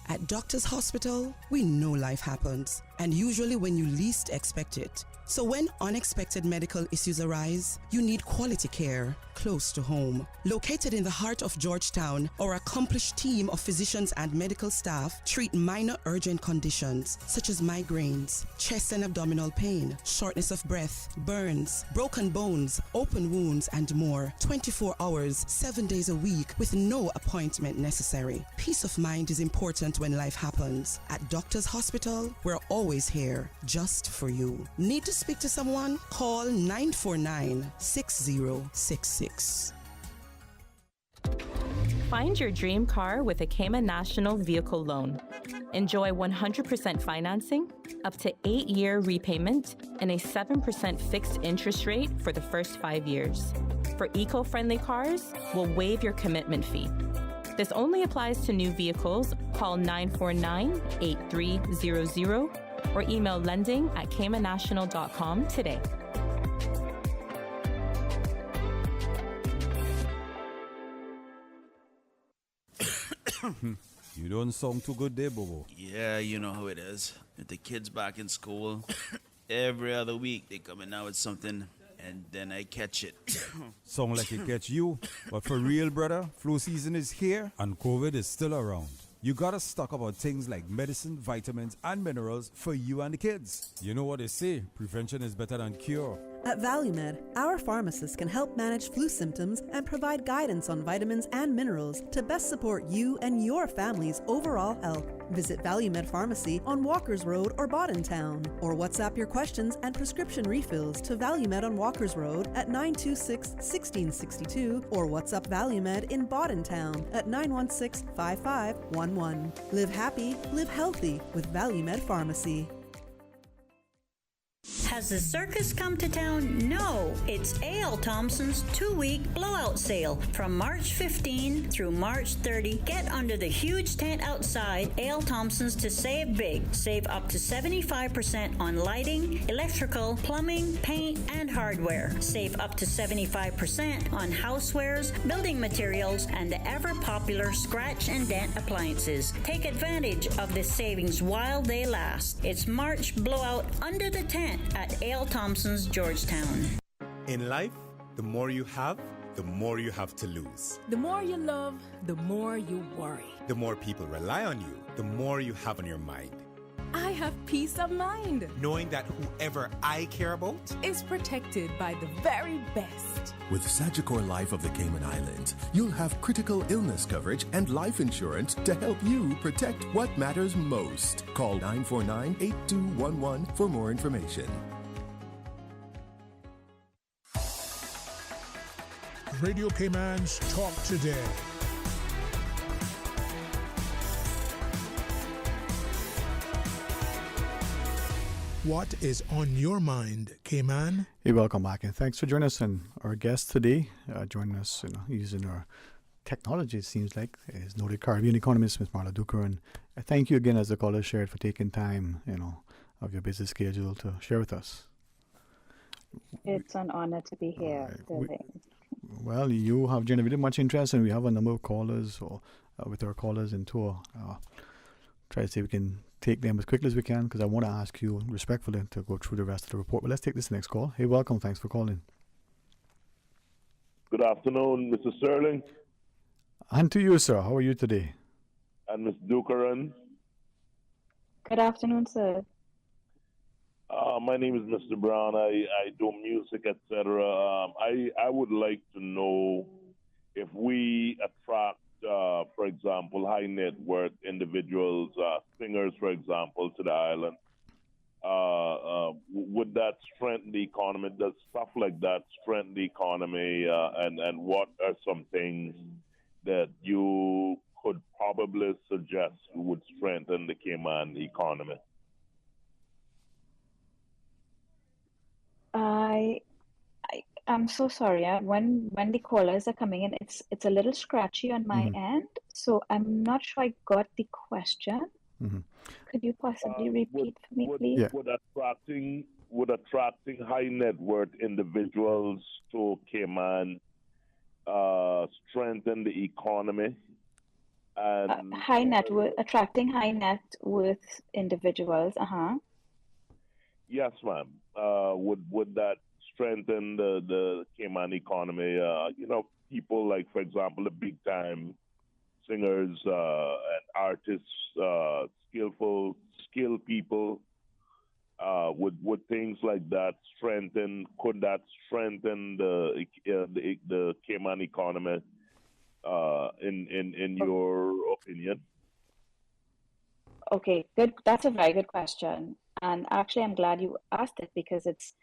[SPEAKER 13] At Doctors Hospital, we know life happens, and usually when you least expect it. So when unexpected medical issues arise, you need quality care close to home. Located in the heart of Georgetown, our accomplished team of physicians and medical staff treat minor urgent conditions such as migraines, chest and abdominal pain, shortness of breath, burns, broken bones, open wounds, and more. 24 hours, 7 days a week with no appointment necessary. Peace of mind is important when life happens. At Doctors Hospital, we're always here just for you. Need to speak to someone? Call 949-6066.
[SPEAKER 12] Find your dream car with a Cayman National Vehicle Loan. Enjoy 100% financing, up to 8-year repayment, and a 7% fixed interest rate for the first 5 years. For eco-friendly cars, we'll waive your commitment fee. This only applies to new vehicles. Call 949-8300 or email lending@caymannational.com today.
[SPEAKER 18] You don't sound too good there, Bobo.
[SPEAKER 9] Yeah, you know how it is. With the kids back in school, every other week they coming out with something, and then I catch it.
[SPEAKER 18] Sound like it catch you. But for real, brother, flu season is here and COVID is still around. You gotta stock up on things like medicine, vitamins, and minerals for you and the kids. You know what they say, prevention is better than cure.
[SPEAKER 11] At ValueMed, our pharmacists can help manage flu symptoms and provide guidance on vitamins and minerals to best support you and your family's overall health. Visit ValueMed Pharmacy on Walkers Road or Bodden Town, or WhatsApp your questions and prescription refills to ValueMed on Walkers Road at 926-1662 or WhatsApp ValueMed in Bodden Town at 916-5511. Live happy, live healthy with ValueMed Pharmacy.
[SPEAKER 14] Has the circus come to town? No, it's A.L. Thompson's 2-week blowout sale from March 15 through March 30. Get under the huge tent outside A.L. Thompson's to save big. Save up to 75% on lighting, electrical, plumbing, paint, and hardware. Save up to 75% on housewares, building materials, and the ever-popular scratch and dent appliances. Take advantage of this savings while they last. It's March blowout under the tent at A.L. Thompson's, Georgetown.
[SPEAKER 24] In life, the more you have to lose.
[SPEAKER 25] The more you love, the more you worry.
[SPEAKER 24] The more people rely on you, the more you have on your mind.
[SPEAKER 25] I have peace of mind,
[SPEAKER 24] knowing that whoever I care about
[SPEAKER 25] is protected by the very best.
[SPEAKER 26] With Sagicor Life of the Cayman Islands, you'll have critical illness coverage and life insurance to help you protect what matters most. Call 949-8211 for more information.
[SPEAKER 4] Radio Cayman's Talk Today. What is on your mind, Cayman?
[SPEAKER 6] Hey, welcome back, and thanks for joining us. And our guest today, joining us using our technology, it seems like, is noted Caribbean economist, Ms. Marla Duker. And thank you again, as the caller shared, for taking time, of your busy schedule to share with us.
[SPEAKER 23] It's an honor to be here.
[SPEAKER 6] Well, you have generated much interest, and we have a number of callers, with our callers in tour. Try to see if we can take them as quickly as we can, because I want to ask you respectfully to go through the rest of the report. But let's take this next call. Hey, welcome. Thanks for calling.
[SPEAKER 27] Good afternoon, Mr. Sterling.
[SPEAKER 6] And to you, sir. How are you today?
[SPEAKER 27] And Ms. Dukaran.
[SPEAKER 23] Good afternoon, sir.
[SPEAKER 27] My name is Mr. Brown. I do music, etc. I would like to know if we attract, for example, high net worth individuals, singers, for example, to the island. Would that strengthen the economy? Does stuff like that strengthen the economy? And what are some things that you could probably suggest would strengthen the Cayman economy?
[SPEAKER 23] I'm so sorry. When the callers are coming in, it's a little scratchy on my end, so I'm not sure I got the question.
[SPEAKER 6] Mm-hmm.
[SPEAKER 23] Could you possibly repeat for me, please?
[SPEAKER 6] Yeah.
[SPEAKER 27] Would attracting high net worth individuals to Cayman strengthen the economy? And
[SPEAKER 23] attracting high net worth individuals.
[SPEAKER 27] Yes, ma'am. Would that strengthen the Cayman economy. People like, for example, the big time singers and artists, skilled people. Would things like that could that strengthen the Cayman economy in your opinion?
[SPEAKER 23] Okay, good. That's a very good question. And actually, I'm glad you asked it because it's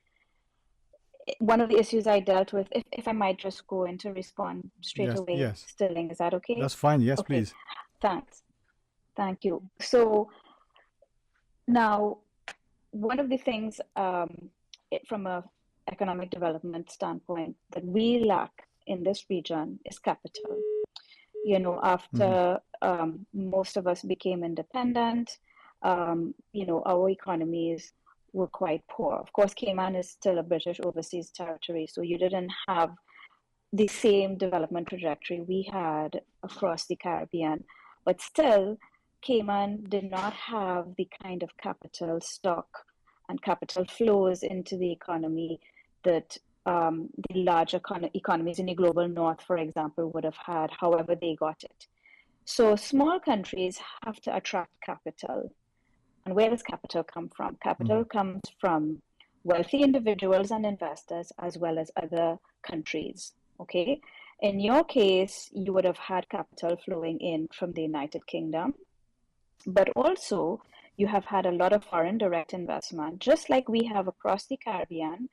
[SPEAKER 23] one of the issues I dealt with. If I might just go in to respond straight
[SPEAKER 6] Yes,
[SPEAKER 23] away,
[SPEAKER 6] yes.
[SPEAKER 23] Sterling, is that okay?
[SPEAKER 6] That's fine. Yes,
[SPEAKER 23] Okay,
[SPEAKER 6] please.
[SPEAKER 23] thanks. Thank you. So now, one of the things from a economic development standpoint that we lack in this region is capital. After most of us became independent, our economies were quite poor. Of course, Cayman is still a British overseas territory, so you didn't have the same development trajectory we had across the Caribbean. But still, Cayman did not have the kind of capital stock and capital flows into the economy that the larger economies in the global north, for example, would have had, however they got it. So small countries have to attract capital. And where does capital come from? Capital comes from wealthy individuals and investors as well as other countries. Okay. In your case, you would have had capital flowing in from the United Kingdom, but also you have had a lot of foreign direct investment, just like we have across the Caribbean.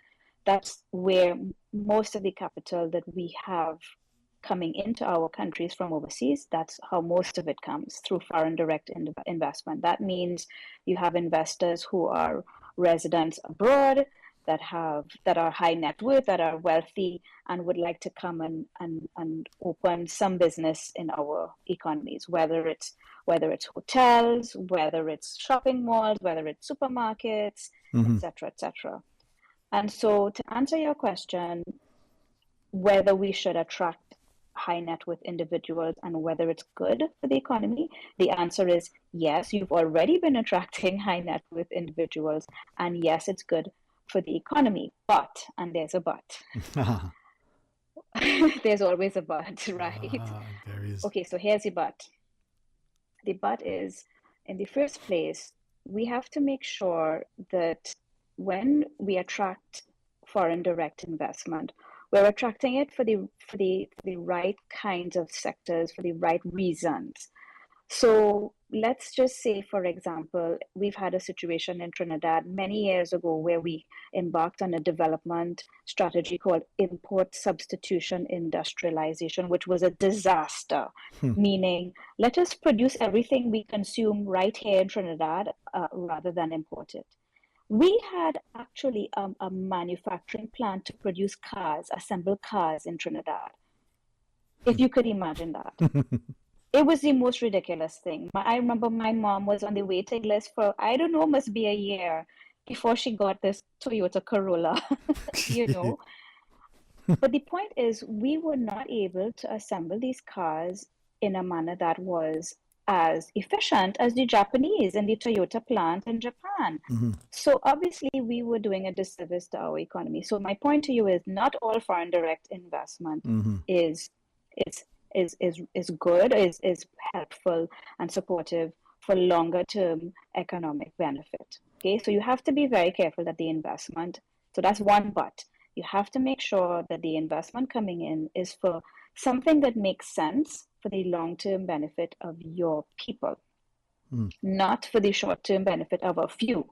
[SPEAKER 23] That's where most of the capital that we have coming into our countries from overseas, that's how most of it comes, through foreign direct investment. That means you have investors who are residents abroad that are high net worth, that are wealthy, and would like to come and open some business in our economies, whether it's hotels, whether it's shopping malls, whether it's supermarkets, etc., etc. And so, to answer your question, whether we should attract high net worth individuals and whether it's good for the economy, the answer is yes. You've already been attracting high net worth individuals, and yes, it's good for the economy. But, and there's a but. There's always a but, right?
[SPEAKER 6] There is.
[SPEAKER 23] Okay, so here's the but. The but is, in the first place, we have to make sure that when we attract foreign direct investment, we're attracting it for the right kinds of sectors, for the right reasons. So let's just say, for example, we've had a situation in Trinidad many years ago where we embarked on a development strategy called import substitution industrialization, which was a disaster, meaning let us produce everything we consume right here in Trinidad rather than import it. We had actually a manufacturing plant to produce cars, assemble cars in Trinidad, if you could imagine that. It was the most ridiculous thing. I remember my mom was on the waiting list for, I don't know, must be a year before she got this Toyota Corolla, you know. But the point is, we were not able to assemble these cars in a manner that was as efficient as the Japanese and the Toyota plant in Japan. So obviously we were doing a disservice to our economy. So my point to you is not all foreign direct investment is good, is helpful and supportive for longer term economic benefit. Okay, so you have to be very careful that the investment, so that's one but. You have to make sure that the investment coming in is for something that makes sense for the long-term benefit of your people, not for the short-term benefit of a few.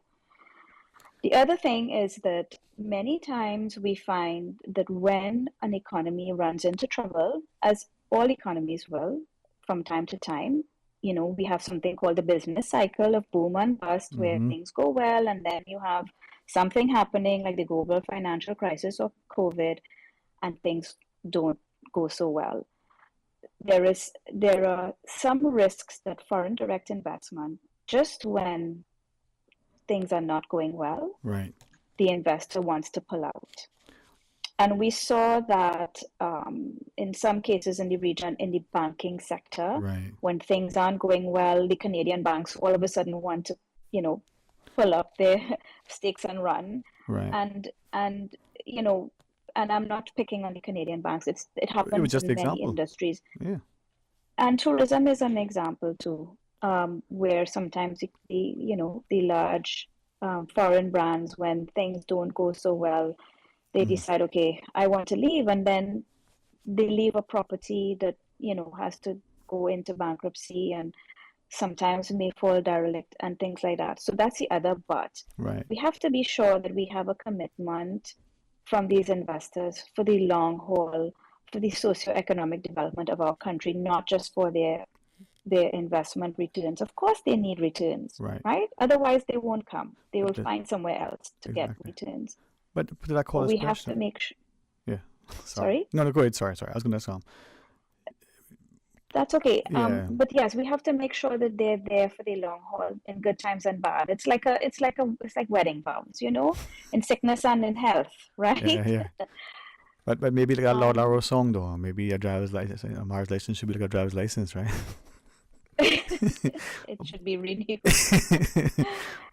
[SPEAKER 23] The other thing is that many times we find that when an economy runs into trouble, as all economies will from time to time, you know, we have something called the business cycle of boom and bust, where things go well, and then you have something happening like the global financial crisis or COVID, and things don't go so well. There are some risks that foreign direct investment, just when things are not going well,
[SPEAKER 6] right,
[SPEAKER 23] the investor wants to pull out. And we saw that in some cases in the region, in the banking sector, when things aren't going well, the Canadian banks all of a sudden want to, you know, pull up their stakes and run.
[SPEAKER 6] Right.
[SPEAKER 23] And and I'm not picking on the Canadian banks. It
[SPEAKER 6] It was
[SPEAKER 23] happens
[SPEAKER 6] just
[SPEAKER 23] in
[SPEAKER 6] the
[SPEAKER 23] many
[SPEAKER 6] example.
[SPEAKER 23] industries.
[SPEAKER 6] Yeah.
[SPEAKER 23] And tourism is an example too, where sometimes the large foreign brands, when things don't go so well, they decide, okay, I want to leave, and then they leave a property that has to go into bankruptcy and sometimes may fall derelict and things like that. So that's the other but.
[SPEAKER 6] Right.
[SPEAKER 23] We have to be sure that we have a commitment from these investors for the long haul, for the socio-economic development of our country, not just for their investment returns. Of course, they need returns, right? Otherwise, they won't come. They will find somewhere else to get returns.
[SPEAKER 6] But did I call
[SPEAKER 23] But
[SPEAKER 6] this
[SPEAKER 23] we
[SPEAKER 6] question?
[SPEAKER 23] have to make sure.
[SPEAKER 6] Yeah.
[SPEAKER 23] Sorry?
[SPEAKER 6] No, go ahead. Sorry. I was going to ask.
[SPEAKER 23] That's okay.
[SPEAKER 6] Yeah.
[SPEAKER 23] But yes, we have to make sure that they're there for the long haul in good times and bad. It's like wedding vows, in sickness and in health, right?
[SPEAKER 6] Yeah. But maybe like a Lord Larrow song though. Maybe a driver's license, a marriage license should be like a driver's license, right?
[SPEAKER 23] It should be renewed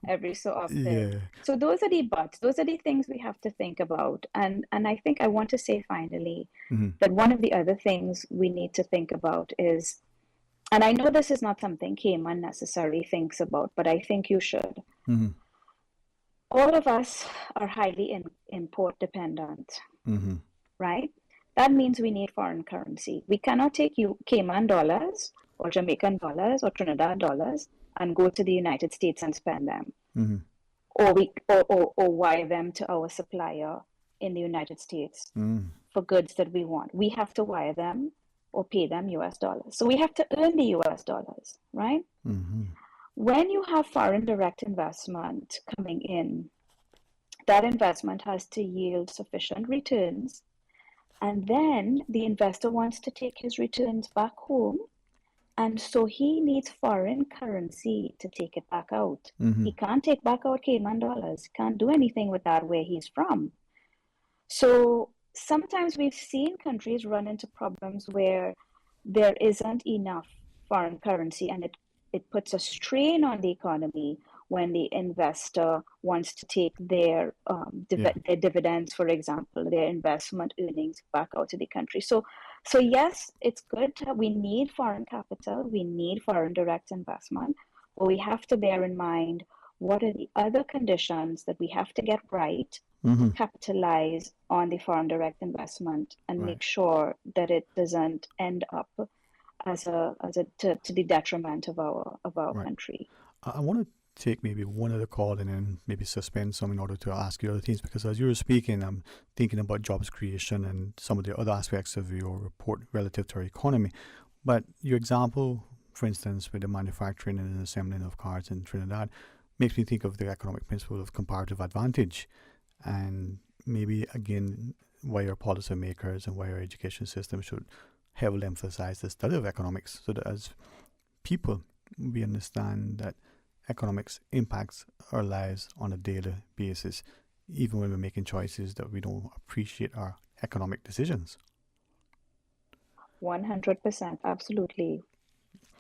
[SPEAKER 23] every so often.
[SPEAKER 6] Yeah.
[SPEAKER 23] So those are the buts. Those are the things we have to think about. And I think I want to say finally that one of the other things we need to think about is, and I know this is not something Cayman necessarily thinks about, but I think you should. All of us are highly import dependent, right? That means we need foreign currency. We cannot take Cayman dollars or Jamaican dollars or Trinidad dollars and go to the United States and spend them, or wire them to our supplier in the United States for goods that we want. We have to wire them or pay them US dollars. So we have to earn the US dollars, right? When you have foreign direct investment coming in, that investment has to yield sufficient returns, and then the investor wants to take his returns back home. And so he needs foreign currency to take it back out. He can't take back out Cayman dollars, can't do anything with that where he's from. So sometimes we've seen countries run into problems where there isn't enough foreign currency, and it puts a strain on the economy when the investor wants to take their dividends, for example, their investment earnings back out to the country. So yes, it's good. We need foreign capital. We need foreign direct investment. But we have to bear in mind what are the other conditions that we have to get right to capitalize on the foreign direct investment and make sure that it doesn't end up to the detriment of our country.
[SPEAKER 6] I want to take maybe one other call and then maybe suspend some in order to ask you other things, because as you were speaking, I'm thinking about jobs creation and some of the other aspects of your report relative to our economy. But your example, for instance, with the manufacturing and assembling of cars in Trinidad, makes me think of the economic principle of comparative advantage, and maybe again why our policymakers and why our education system should heavily emphasize the study of economics, so that as people we understand that economics impacts our lives on a daily basis, even when we're making choices that we don't appreciate our economic decisions.
[SPEAKER 23] 100%, absolutely.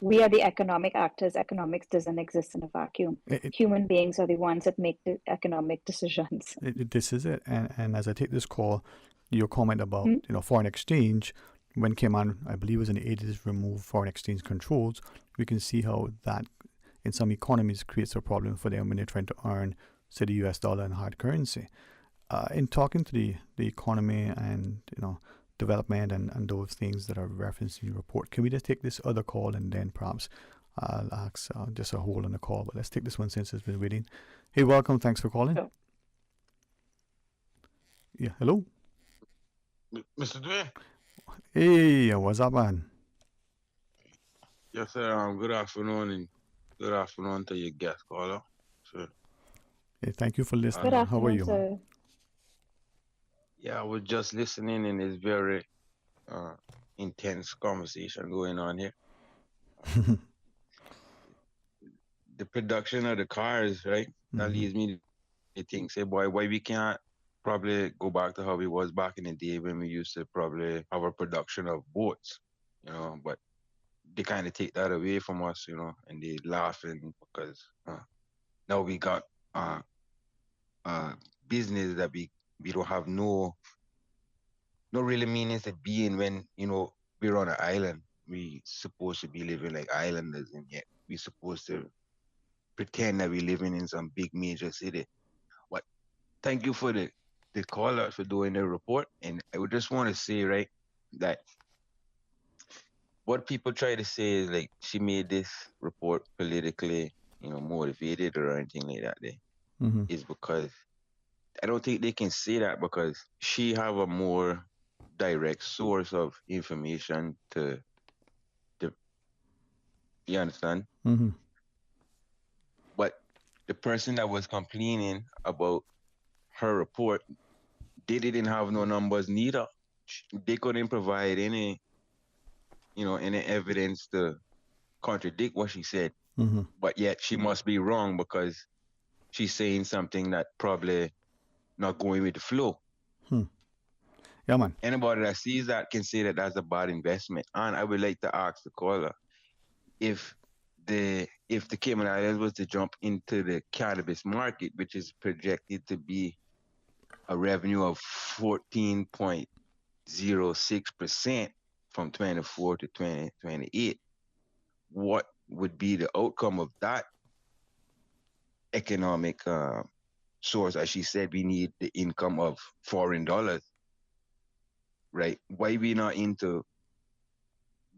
[SPEAKER 23] We are the economic actors. Economics doesn't exist in a vacuum. Human beings are the ones that make the economic decisions.
[SPEAKER 6] This is it. And as I take this call, your comment about foreign exchange, when Cayman, I believe, was in the 80s, removed foreign exchange controls, we can see how that in some economies creates a problem for them when they're trying to earn, say, the US dollar in hard currency. In talking to the economy and development and those things that are referenced in your report, can we just take this other call and then perhaps I'll ask just a hold on the call? But let's take this one since it's been waiting. Hey, welcome. Thanks for calling.
[SPEAKER 23] Sure.
[SPEAKER 6] Yeah, hello.
[SPEAKER 5] Mr. Dwayne.
[SPEAKER 6] Hey, what's up, man?
[SPEAKER 5] Yes, sir. Good afternoon, and good afternoon to your guest caller. Sure.
[SPEAKER 6] Hey, thank you for listening.
[SPEAKER 23] Good afternoon,
[SPEAKER 6] How are you,
[SPEAKER 23] sir.
[SPEAKER 6] man?
[SPEAKER 5] Yeah, I was just listening, and it's very intense conversation going on here. The production of the cars, right? That leads me to think, say, boy, why we can't probably go back to how it was back in the day when we used to probably have a production of boats, but they kind of take that away from us, and they laughing because now we got business that we we don't have no really meanings of being when, we're on an island. We supposed to be living like islanders, and yet we supposed to pretend that we're living in some big major city. But thank you for the caller for doing the report. And I would just want to say, right, that what people try to say is like she made this report politically, motivated or anything like that. Is because I don't think they can say that because she have a more direct source of information to you understand?
[SPEAKER 6] Mm-hmm.
[SPEAKER 5] But the person that was complaining about her report, they didn't have no numbers neither. They couldn't provide any evidence to contradict what she said.
[SPEAKER 6] Mm-hmm.
[SPEAKER 5] But yet she must be wrong because she's saying something that probably not going with the flow.
[SPEAKER 6] Yeah, man.
[SPEAKER 5] Anybody that sees that can say that that's a bad investment. And I would like to ask the caller if the Cayman Islands was to jump into the cannabis market, which is projected to be a revenue of 14.06% from 24 to 2028, what would be the outcome of that economic source? As she said, we need the income of foreign dollars, right? Why we not into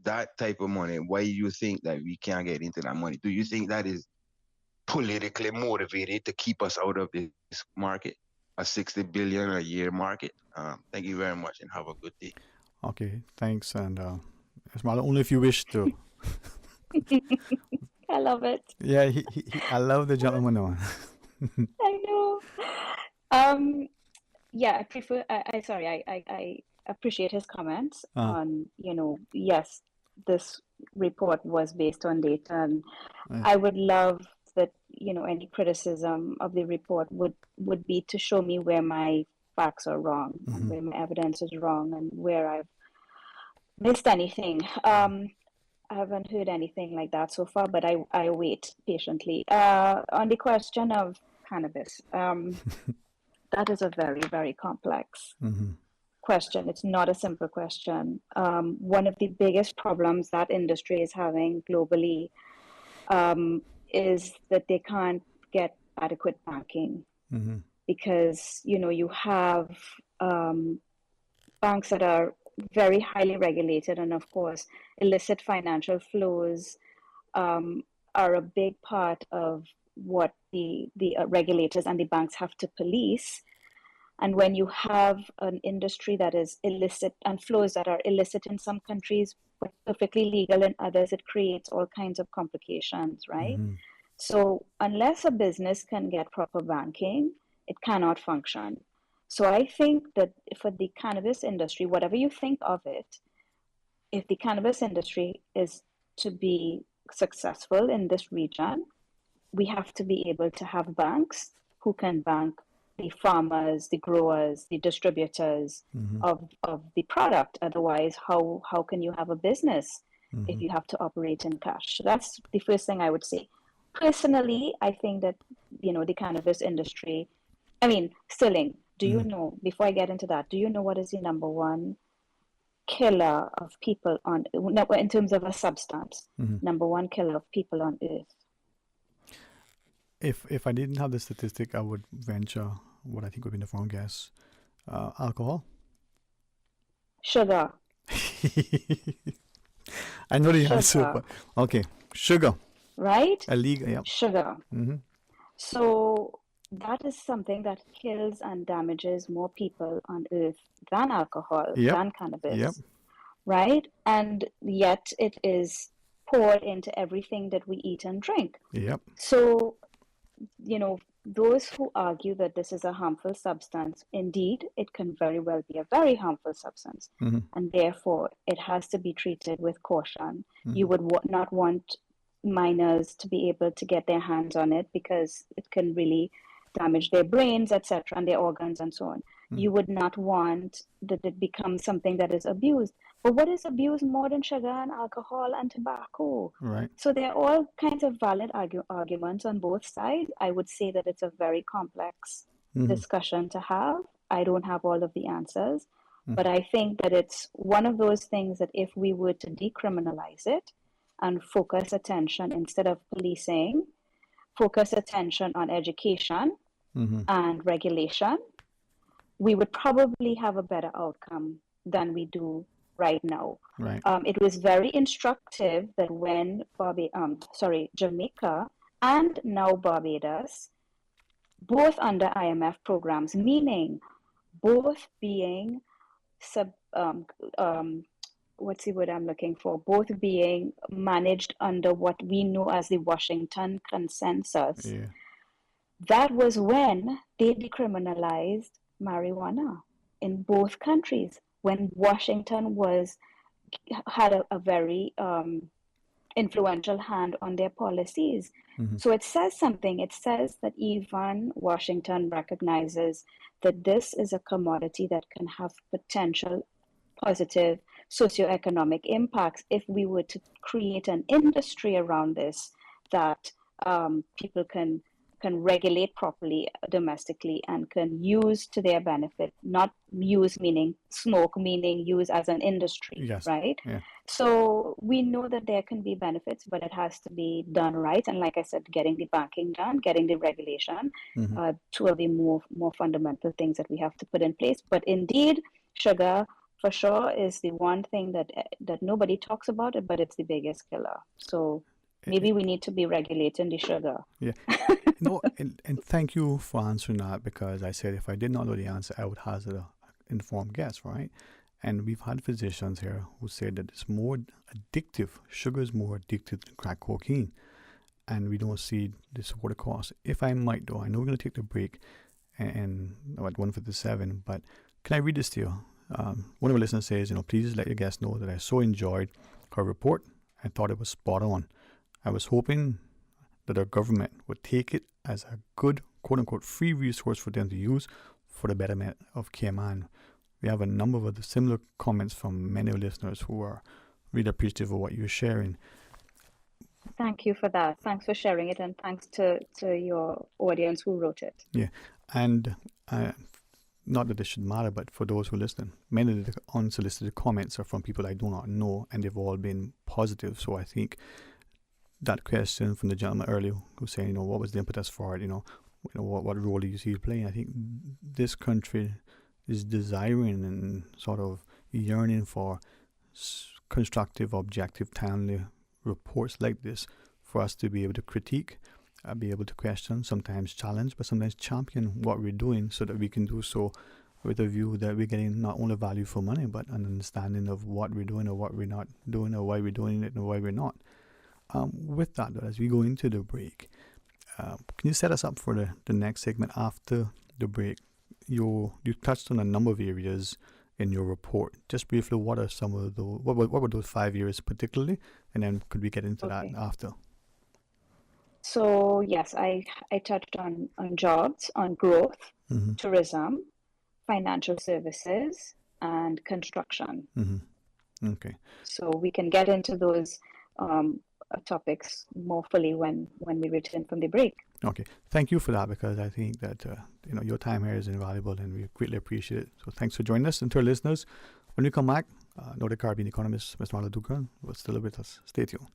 [SPEAKER 5] that type of money? Why you think that we can't get into that money? Do you think that is politically motivated to keep us out of this market, a 60 billion a year market? Thank you very much and have a good day.
[SPEAKER 6] Okay, thanks. And Esmeralda, only if you wish to.
[SPEAKER 23] I love it.
[SPEAKER 6] Yeah, I love the gentleman on.
[SPEAKER 23] I know. Yeah, I prefer. I appreciate his comments on. Yes, this report was based on data, and I would love that. Any criticism of the report would be to show me where my facts are wrong, and where my evidence is wrong, and where I've missed anything. I haven't heard anything like that so far, but I wait patiently. On the question of cannabis, that is a very, very complex question. It's not a simple question. One of the biggest problems that industry is having globally is that they can't get adequate banking because, you have banks that are very highly regulated, and of course, illicit financial flows are a big part of what the regulators and the banks have to police. And when you have an industry that is illicit and flows that are illicit in some countries but perfectly legal in others, it creates all kinds of complications, right? So unless a business can get proper banking, it cannot function. So I think that for the cannabis industry, whatever you think of it, if the cannabis industry is to be successful in this region, we have to be able to have banks who can bank the farmers, the growers, the distributors of the product. Otherwise, how can you have a business if you have to operate in cash? So that's the first thing I would say. Personally, I think that, the cannabis industry, Stilling, do you know, before I get into that, do you know what is the number one killer of people in terms of a substance, number one killer of people on earth?
[SPEAKER 6] If I didn't have the statistic, I would venture what I think would be the wrong guess. Alcohol?
[SPEAKER 23] Sugar.
[SPEAKER 6] I know the answer, but okay. Sugar.
[SPEAKER 23] Right?
[SPEAKER 6] Illegal, yeah.
[SPEAKER 23] Sugar. So that is something that kills and damages more people on earth than alcohol, than cannabis. Right? And yet it is poured into everything that we eat and drink. So, those who argue that this is a harmful substance, indeed, it can very well be a very harmful substance. And therefore, it has to be treated with caution. You would not want minors to be able to get their hands on it because it can really damage their brains, etc., and their organs and so on. You would not want that it becomes something that is abused. But what is abused more than sugar and alcohol and tobacco?
[SPEAKER 6] Right.
[SPEAKER 23] So there are all kinds of valid arguments on both sides. I would say that it's a very complex discussion to have. I don't have all of the answers, but I think that it's one of those things that if we were to decriminalize it and focus attention instead of policing, focus attention on education and regulation, we would probably have a better outcome than we do right now.
[SPEAKER 6] Right.
[SPEAKER 23] It was very instructive that when Jamaica and now Barbados, both under IMF programs, meaning both being what's the word I'm looking for? Both being managed under what we know as the Washington Consensus.
[SPEAKER 6] Yeah.
[SPEAKER 23] That was when they decriminalized marijuana in both countries, when Washington had a very influential hand on their policies. So it says something. It says that even Washington recognizes that this is a commodity that can have potential positive socioeconomic impacts if we were to create an industry around this that people can regulate properly domestically and can use to their benefit, not use meaning smoke, meaning use as an industry,
[SPEAKER 6] Yes.
[SPEAKER 23] right?
[SPEAKER 6] Yeah.
[SPEAKER 23] So we know that there can be benefits, but it has to be done right. And like I said, getting the banking done, getting the regulation, two of the more fundamental things that we have to put in place. But indeed, sugar for sure is the one thing that nobody talks about it, but it's the biggest killer. So maybe we need to be regulating the sugar.
[SPEAKER 6] Yeah. No, and thank you for answering that, because I said if I did not know the answer, I would hazard an informed guess, right? And we've had physicians here who say that it's more addictive. Sugar is more addictive than crack cocaine. And we don't see the sort of cost. If I might, though, I know we're going to take the break and at 1:57, but can I read this to you? One of our listeners says, please let your guests know that I so enjoyed her report. I thought it was spot on. I was hoping that our government would take it as a good, quote-unquote, free resource for them to use for the betterment of Cayman. We have a number of other similar comments from many listeners who are really appreciative of what you're sharing.
[SPEAKER 23] Thank you for that. Thanks for sharing it, and thanks to your audience who wrote it.
[SPEAKER 6] Yeah, and not that this should matter, but for those who listen, many of the unsolicited comments are from people I do not know, and they've all been positive. So I think that question from the gentleman earlier who was saying, what was the impetus for it? What role do you see it playing? I think this country is desiring and sort of yearning for constructive, objective, timely reports like this for us to be able to critique, be able to question, sometimes challenge, but sometimes champion what we're doing so that we can do so with a view that we're getting not only value for money, but an understanding of what we're doing or what we're not doing or why we're doing it and why we're not. With that, though, as we go into the break, can you set us up for the next segment after the break? You touched on a number of areas in your report. Just briefly, what are some of the what were those 5 areas particularly, and then could we get into that after?
[SPEAKER 23] So yes, I touched on jobs, on growth, tourism, financial services, and construction.
[SPEAKER 6] Okay.
[SPEAKER 23] So we can get into those topics more fully when we return from the break.
[SPEAKER 6] Okay, thank you for that, because I think that your time here is invaluable and we greatly appreciate it. So thanks for joining us. And to our listeners, when we come back, Nordic Caribbean economist Mr. Marla Dugan will still be with us. Stay tuned.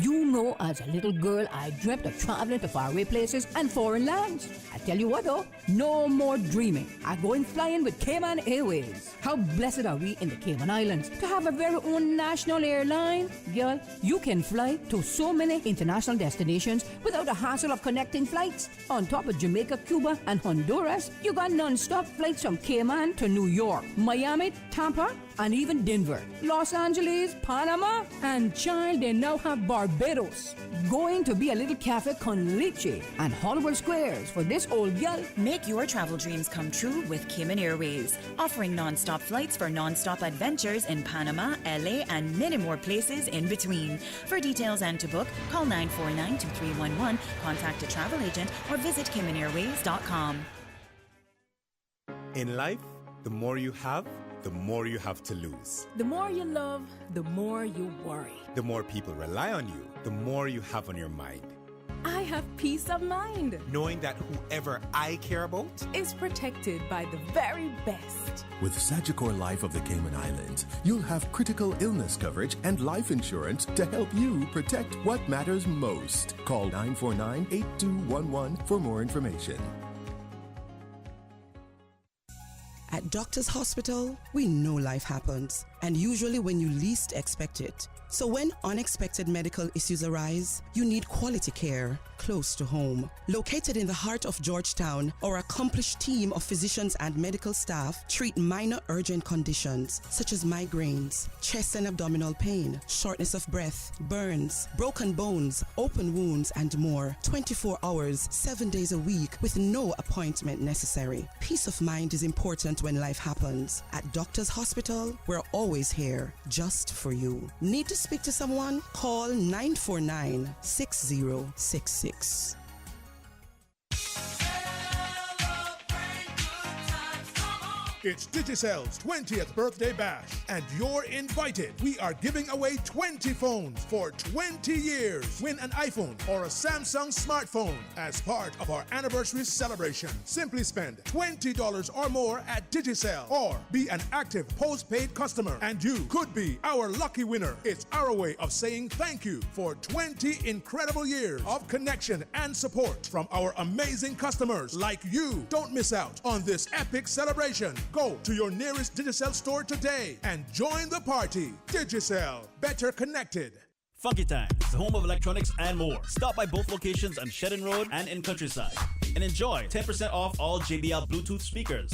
[SPEAKER 10] You know, as a little girl, I dreamt of traveling to faraway places and foreign lands. I tell you what, though, no more dreaming. I'm going flying with Cayman Airways. How blessed are we in the Cayman Islands to have our very own national airline? Girl, you can fly to so many international destinations without the hassle of connecting flights. On top of Jamaica, Cuba, and Honduras, you got non-stop flights from Cayman to New York, Miami, Tampa, and even Denver, Los Angeles, Panama, and child, they now have Barbados. Going to be a little cafe con leche and Hollywood Squares for this old gal.
[SPEAKER 1] Make your travel dreams come true with Cayman Airways, offering non-stop flights for non-stop adventures in Panama, LA, and many more places in between. For details and to book, call 949-2311, contact a travel agent, or visit CaymanAirways.com.
[SPEAKER 24] In life, the more you have, the more you have to lose.
[SPEAKER 25] The more you love, the more you worry.
[SPEAKER 24] The more people rely on you, the more you have on your mind.
[SPEAKER 25] I have peace of mind.
[SPEAKER 24] Knowing that whoever I care about
[SPEAKER 25] is protected by the very best.
[SPEAKER 26] With Sagicor Life of the Cayman Islands, you'll have critical illness coverage and life insurance to help you protect what matters most. Call 949-8211 for more information.
[SPEAKER 13] At Doctor's Hospital, we know life happens, and usually when you least expect it. So when unexpected medical issues arise, you need quality care close to home. Located in the heart of Georgetown, our accomplished team of physicians and medical staff treat minor urgent conditions such as migraines, chest and abdominal pain, shortness of breath, burns, broken bones, open wounds, and more. 24 hours, 7 days a week with no appointment necessary. Peace of mind is important when life happens. At Doctor's Hospital, we're always here just for you. Need to speak to someone? Call 949-6066.
[SPEAKER 4] It's Digicell's 20th birthday bash, and you're invited. We are giving away 20 phones for 20 years. Win an iPhone or a Samsung smartphone as part of our anniversary celebration. Simply spend $20 or more at Digicell, or be an active postpaid customer, and you could be our lucky winner. It's our way of saying thank you for 20 incredible years of connection and support from our amazing customers like you. Don't miss out on this epic celebration. Go to your nearest Digicell store today and join the party. Digicell, better connected.
[SPEAKER 15] Funky Tanks, the home of electronics and more. Stop by both locations on Shedden Road and in Countryside and enjoy 10% off all JBL Bluetooth speakers.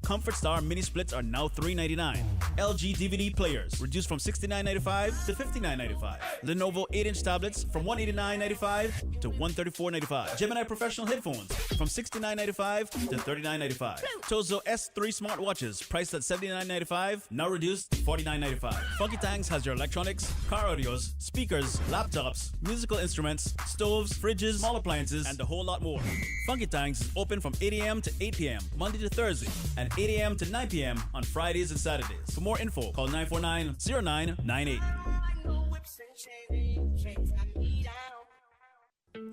[SPEAKER 15] Comfort Star mini splits are now $3.99. LG DVD players reduced from $69.95 to $59.95. Lenovo 8-inch tablets from $189.95 to $134.95. Gemini professional headphones from $69.95 to $39.95. Tozo S3 smartwatches priced at $79.95, now reduced to $49.95. Funky Tanks has your electronics, car audios, speakers, laptops, musical instruments, stoves, fridges, small appliances, and a whole lot more. Funky Tanks is open from 8 a.m. to 8 p.m. Monday to Thursday, and 8 a.m. to 9 p.m. on Fridays and Saturdays. For more info, call 949-0998.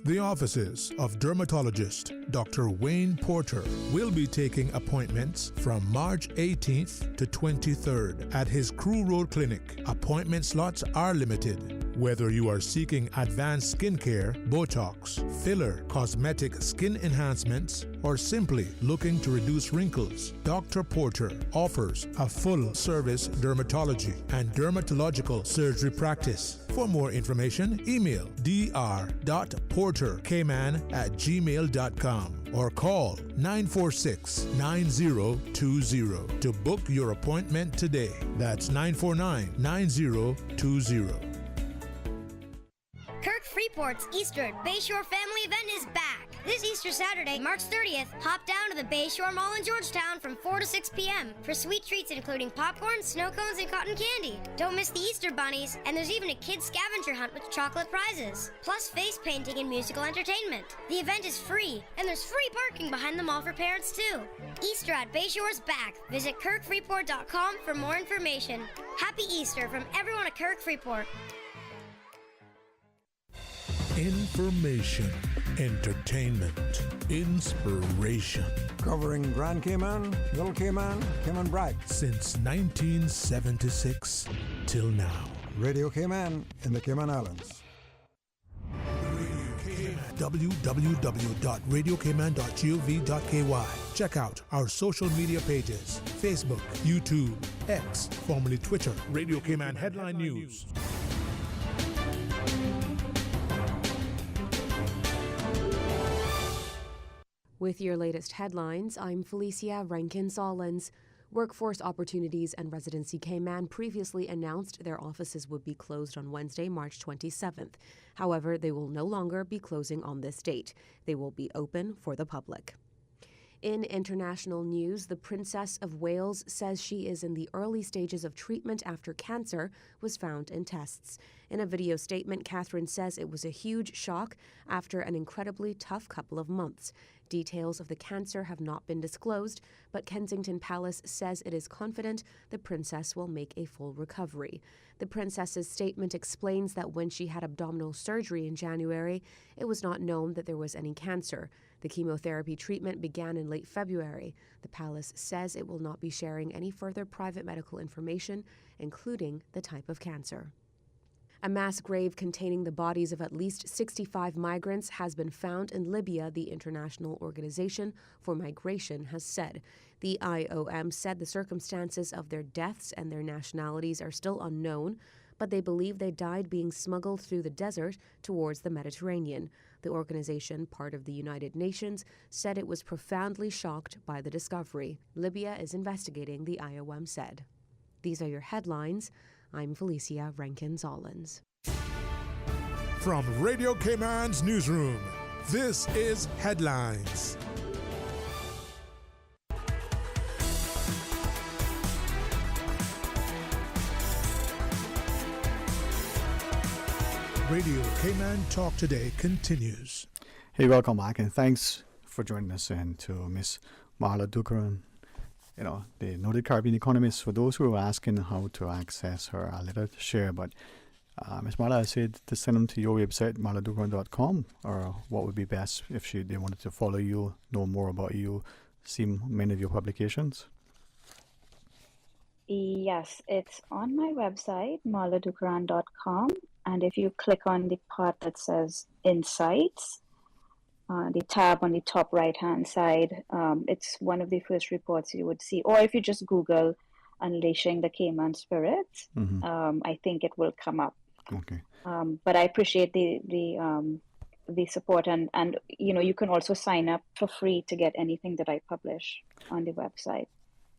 [SPEAKER 4] The offices of dermatologist Dr. Wayne Porter will be taking appointments from March 18th to 23rd at his Crew Road Clinic. Appointment slots are limited. Whether you are seeking advanced skincare, Botox, filler, cosmetic skin enhancements, or simply looking to reduce wrinkles, Dr. Porter offers a full-service dermatology and dermatological surgery practice. For more information, email dr.porterkman@gmail.com or call 946-9020 to book your appointment today. That's 949-9020.
[SPEAKER 16] Kirk Freeport's Easter at Bayshore Family Event is back. This Easter Saturday, March 30th, hop down to the Bayshore Mall in Georgetown from 4 to 6 p.m. for sweet treats including popcorn, snow cones, and cotton candy. Don't miss the Easter bunnies, and there's even a kids scavenger hunt with chocolate prizes, plus face painting and musical entertainment. The event is free, and there's free parking behind the mall for parents too. Easter at Bayshore's back. Visit KirkFreeport.com for more information. Happy Easter from everyone at Kirk Freeport.
[SPEAKER 4] Information, entertainment, inspiration.
[SPEAKER 17] Covering Grand Cayman, Little Cayman, Cayman Brac.
[SPEAKER 4] Since 1976 till now.
[SPEAKER 17] Radio Cayman in the Cayman Islands.
[SPEAKER 4] www.radiocayman.gov.ky. Check out our social media pages: Facebook, YouTube, X, formerly Twitter, Radio Cayman Headline News.
[SPEAKER 19] With your latest headlines, I'm Felicia Rankin-Solins. Workforce Opportunities and Residency Cayman previously announced their offices would be closed on Wednesday, March 27th. However, they will no longer be closing on this date. They will be open for the public. In international news, the Princess of Wales says she is in the early stages of treatment after cancer was found in tests. In a video statement, Catherine says it was a huge shock after an incredibly tough couple of months. Details of the cancer have not been disclosed, but Kensington Palace says it is confident the princess will make a full recovery. The princess's statement explains that when she had abdominal surgery in January, it was not known that there was any cancer. The chemotherapy treatment began in late February. The palace says it will not be sharing any further private medical information, including the type of cancer. A mass grave containing the bodies of at least 65 migrants has been found in Libya, the International Organization for Migration has said. The IOM said the circumstances of their deaths and their nationalities are still unknown, but they believe they died being smuggled through the desert towards the Mediterranean. The organization, part of the United Nations, said it was profoundly shocked by the discovery. Libya is investigating, the IOM said. These are your headlines. I'm Felicia Rankins-Ollins.
[SPEAKER 4] From Radio Cayman's newsroom, this is Headlines. Radio Cayman Talk Today continues.
[SPEAKER 6] Hey, welcome back, and thanks for joining us, and to Miss Marla Dukaran, the noted Caribbean economist. For those who are asking how to access her, I'll let her share, but Miss Marla, I said to send them to your website, marladukaran.com, or what would be best if they wanted to follow you, know more about you, see many of your publications?
[SPEAKER 23] Yes, it's on my website, marladukaran.com, and if you click on the part that says Insights, the tab on the top right-hand side, it's one of the first reports you would see. Or if you just Google Unleashing the Cayman Spirit, I think it will come up.
[SPEAKER 6] Okay.
[SPEAKER 23] But I appreciate the support, and you can also sign up for free to get anything that I publish on the website.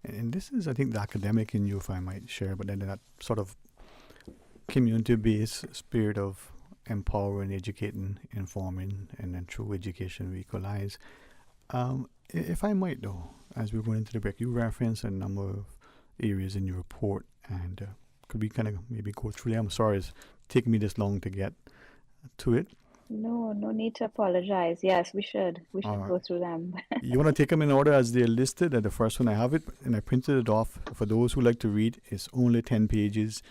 [SPEAKER 6] And this is, I think, the academic in you, if I might share, but then that sort of community-based spirit of empowering, educating, informing, and then through education we equalize. If I might, though, as we're going into the break, you reference a number of areas in your report, and could we kind of maybe go through them? I'm sorry it's taking me this long to get to it.
[SPEAKER 23] No need to apologize. Yes, we should go through them.
[SPEAKER 6] You want to take them in order as they're listed? And the first one, I have it, and I printed it off. For those who like to read, it's only 10 pages.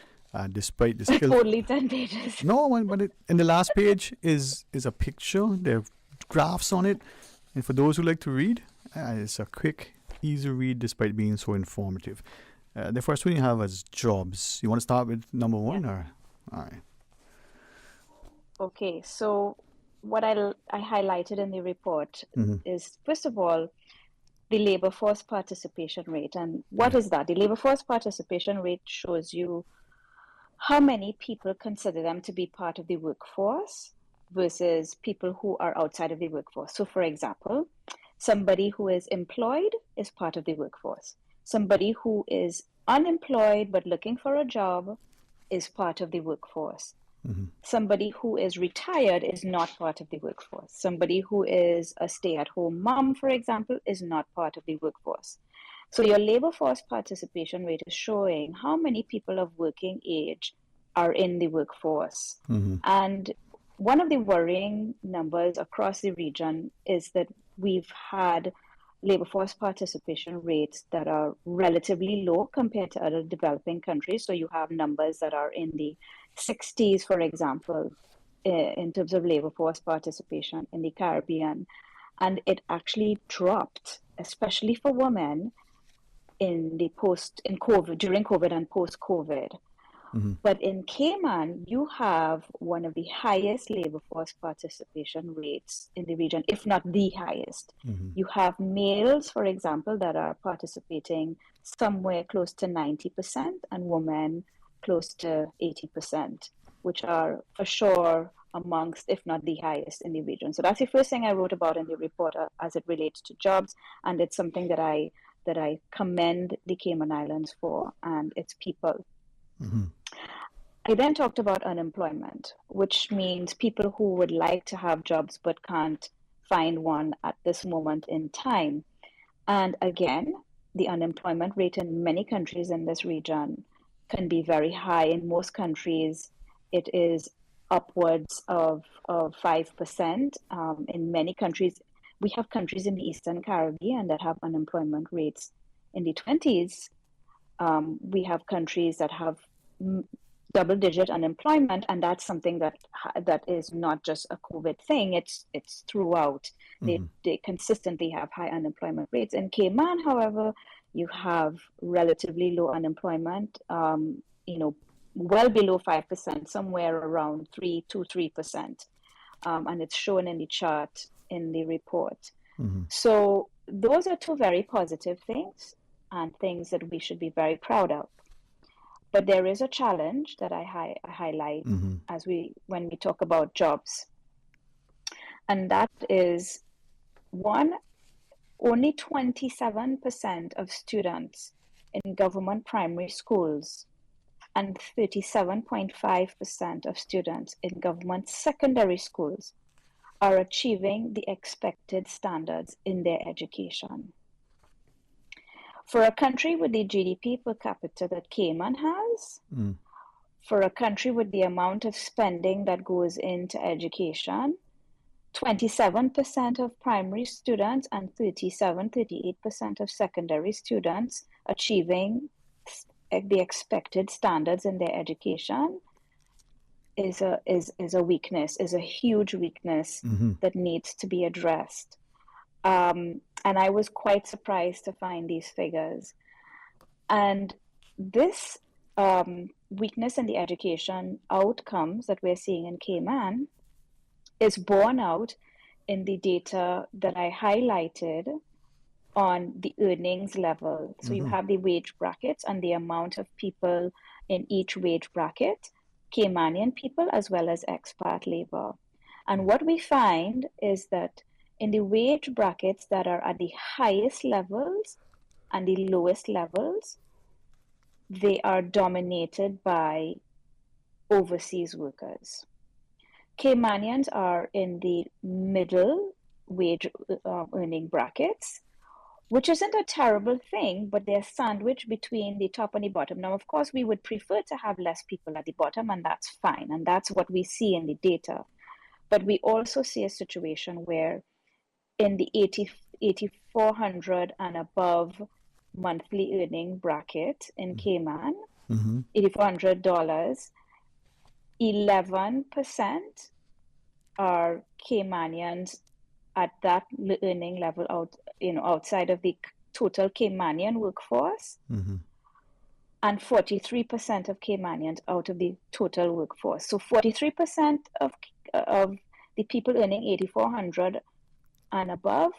[SPEAKER 6] Despite the skill,
[SPEAKER 23] only 10 pages.
[SPEAKER 6] No, but in the last page is a picture. There are graphs on it, and for those who like to read, it's a quick, easy read despite being so informative. The first one you have is jobs. You want to start with number one, or all right?
[SPEAKER 23] Okay, so what I highlighted in the report is, first of all, the labor force participation rate. And what is that? The labor force participation rate shows you how many people consider them to be part of the workforce versus people who are outside of the workforce. So, for example, somebody who is employed is part of the workforce. Somebody who is unemployed but looking for a job is part of the workforce. Somebody who is retired is not part of the workforce. Somebody who is a stay-at-home mom, for example, is not part of the workforce. So your labor force participation rate is showing how many people of working age are in the workforce. And one of the worrying numbers across the region is that we've had labor force participation rates that are relatively low compared to other developing countries. So you have numbers that are in the 60s, for example, in terms of labor force participation in the Caribbean. And it actually dropped, especially for women, during COVID and post-COVID. But in Cayman, you have one of the highest labor force participation rates in the region, if not the highest. You have males, for example, that are participating somewhere close to 90%, and women close to 80%, which are for sure amongst, if not the highest in the region. So that's the first thing I wrote about in the report as it relates to jobs, and it's something that I commend the Cayman Islands for and its people. I then talked about unemployment, which means people who would like to have jobs but can't find one at this moment in time. And again, the unemployment rate in many countries in this region can be very high. In most countries, it is upwards of 5%. In many countries, we have countries in the Eastern Caribbean that have unemployment rates in the 20s. We have countries that have double-digit unemployment, and that's something that is not just a COVID thing. It's throughout. They consistently have high unemployment rates. In Cayman, however, you have relatively low unemployment. Well below 5%, somewhere around 3%, and it's shown in the chart in the report. So those are two very positive things and things that we should be very proud of. But there is a challenge that I highlight when we talk about jobs, and that is one. Only 27% of students in government primary schools and 37.5% of students in government secondary schools are achieving the expected standards in their education. For a country with the GDP per capita that Cayman has, for a country with the amount of spending that goes into education, 27% of primary students and 38% of secondary students achieving the expected standards in their education is a weakness, is a huge weakness that needs to be addressed. And I was quite surprised to find these figures. And this weakness in the education outcomes that we're seeing in Cayman is borne out in the data that I highlighted on the earnings level. So you have the wage brackets and the amount of people in each wage bracket, Caymanian people as well as expat labor. And what we find is that in the wage brackets that are at the highest levels and the lowest levels, they are dominated by overseas workers. Caymanians are in the middle wage earning brackets, which isn't a terrible thing, but they're sandwiched between the top and the bottom. Now, of course, we would prefer to have less people at the bottom, and that's fine. And that's what we see in the data. But we also see a situation where in the $8,400 and above monthly earning bracket in Cayman, $8,400, 11% are Caymanians at that earning level outside of the total Caymanian workforce, and 43% of Caymanians out of the total workforce. So 43% of the people earning $8,400 and above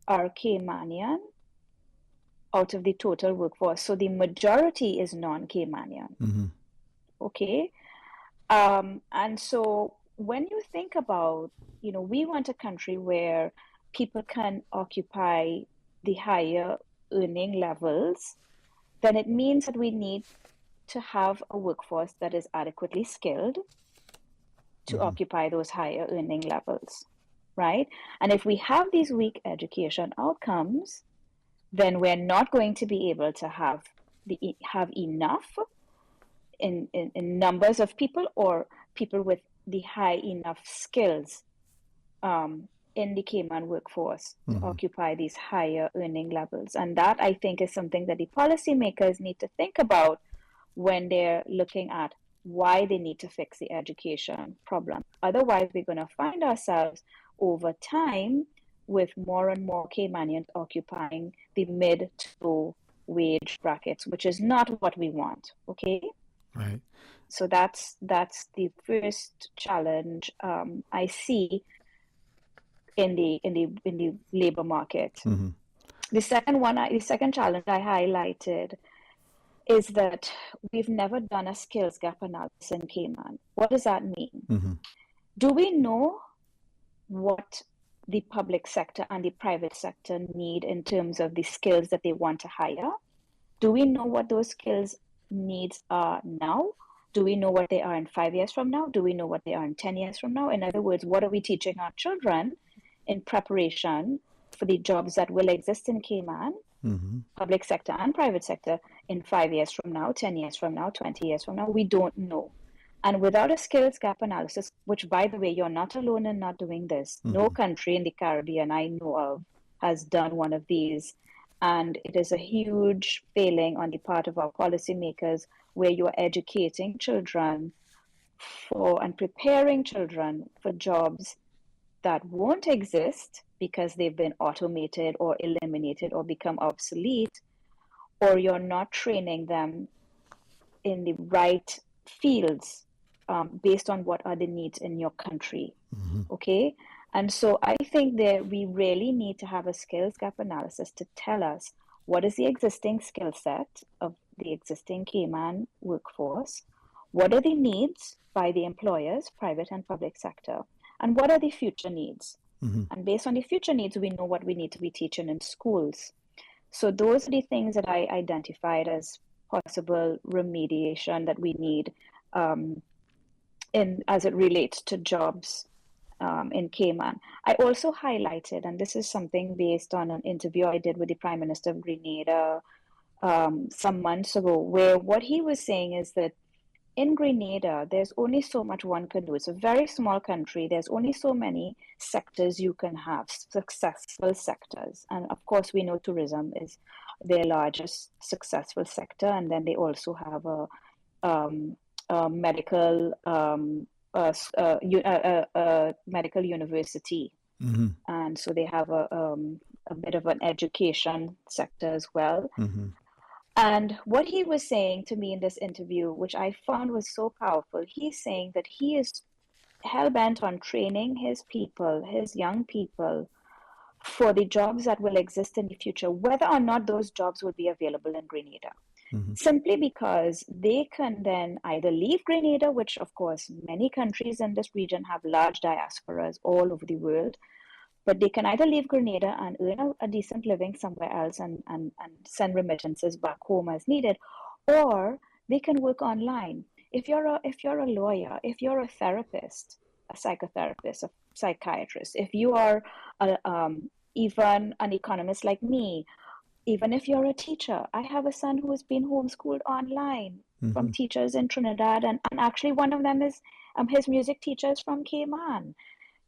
[SPEAKER 23] are Caymanian out of the total workforce. So the majority is non-Caymanian. Okay. And so when you think about, we want a country where people can occupy the higher earning levels, then it means that we need to have a workforce that is adequately skilled to occupy those higher earning levels, right? And if we have these weak education outcomes, then we're not going to be able to have enough in numbers of people or people with the high enough skills in the Cayman workforce to occupy these higher earning levels. And that, I think, is something that the policymakers need to think about when they're looking at why they need to fix the education problem. Otherwise, we're going to find ourselves over time with more and more Caymanians occupying the mid to low wage brackets, which is not what we want, okay?
[SPEAKER 6] Right.
[SPEAKER 23] So that's the first challenge I see in the labor market. The second challenge I highlighted is that we've never done a skills gap analysis in Cayman. What does that mean? Do we know what the public sector and the private sector need in terms of the skills that they want to hire? Do we know what those skills needs are now? Do we know what they are in 5 years from now? Do we know what they are in 10 years from now? In other words, what are we teaching our children in preparation for the jobs that will exist in Cayman, public sector and private sector, in 5 years from now, 10 years from now, 20 years from now? We don't know. And without a skills gap analysis, which, by the way, you're not alone in not doing this. No country in the Caribbean I know of has done one of these. And it is a huge failing on the part of our policymakers, where you're educating children for and preparing children for jobs that won't exist because they've been automated or eliminated or become obsolete, or you're not training them in the right fields based on what are the needs in your country. Okay? And so I think that we really need to have a skills gap analysis to tell us what is the existing skill set of the existing Cayman workforce, what are the needs by the employers, private and public sector, and what are the future needs. And based on the future needs, we know what we need to be teaching in schools. So those are the things that I identified as possible remediation that we need in as it relates to jobs in Cayman. I also highlighted, and this is something based on an interview I did with the Prime Minister of Grenada some months ago, where what he was saying is that in Grenada, there's only so much one can do. It's a very small country. There's only so many sectors you can have, successful sectors. And of course, we know tourism is their largest successful sector. And then they also have a medical medical university. And so they have a bit of an education sector as well. And what he was saying to me in this interview, which I found was so powerful, he's saying that he is hell-bent on training his people, his young people, for the jobs that will exist in the future, whether or not those jobs will be available in Grenada. Simply because they can then either leave Grenada, which of course many countries in this region have large diasporas all over the world, but they can either leave Grenada and earn a decent living somewhere else and send remittances back home as needed, or they can work online. If you're a lawyer, if you're a therapist, a psychotherapist, a psychiatrist, if you are even an economist like me, even if you're a teacher, I have a son who has been homeschooled online from teachers in Trinidad, and actually one of them is his music teacher is from Cayman.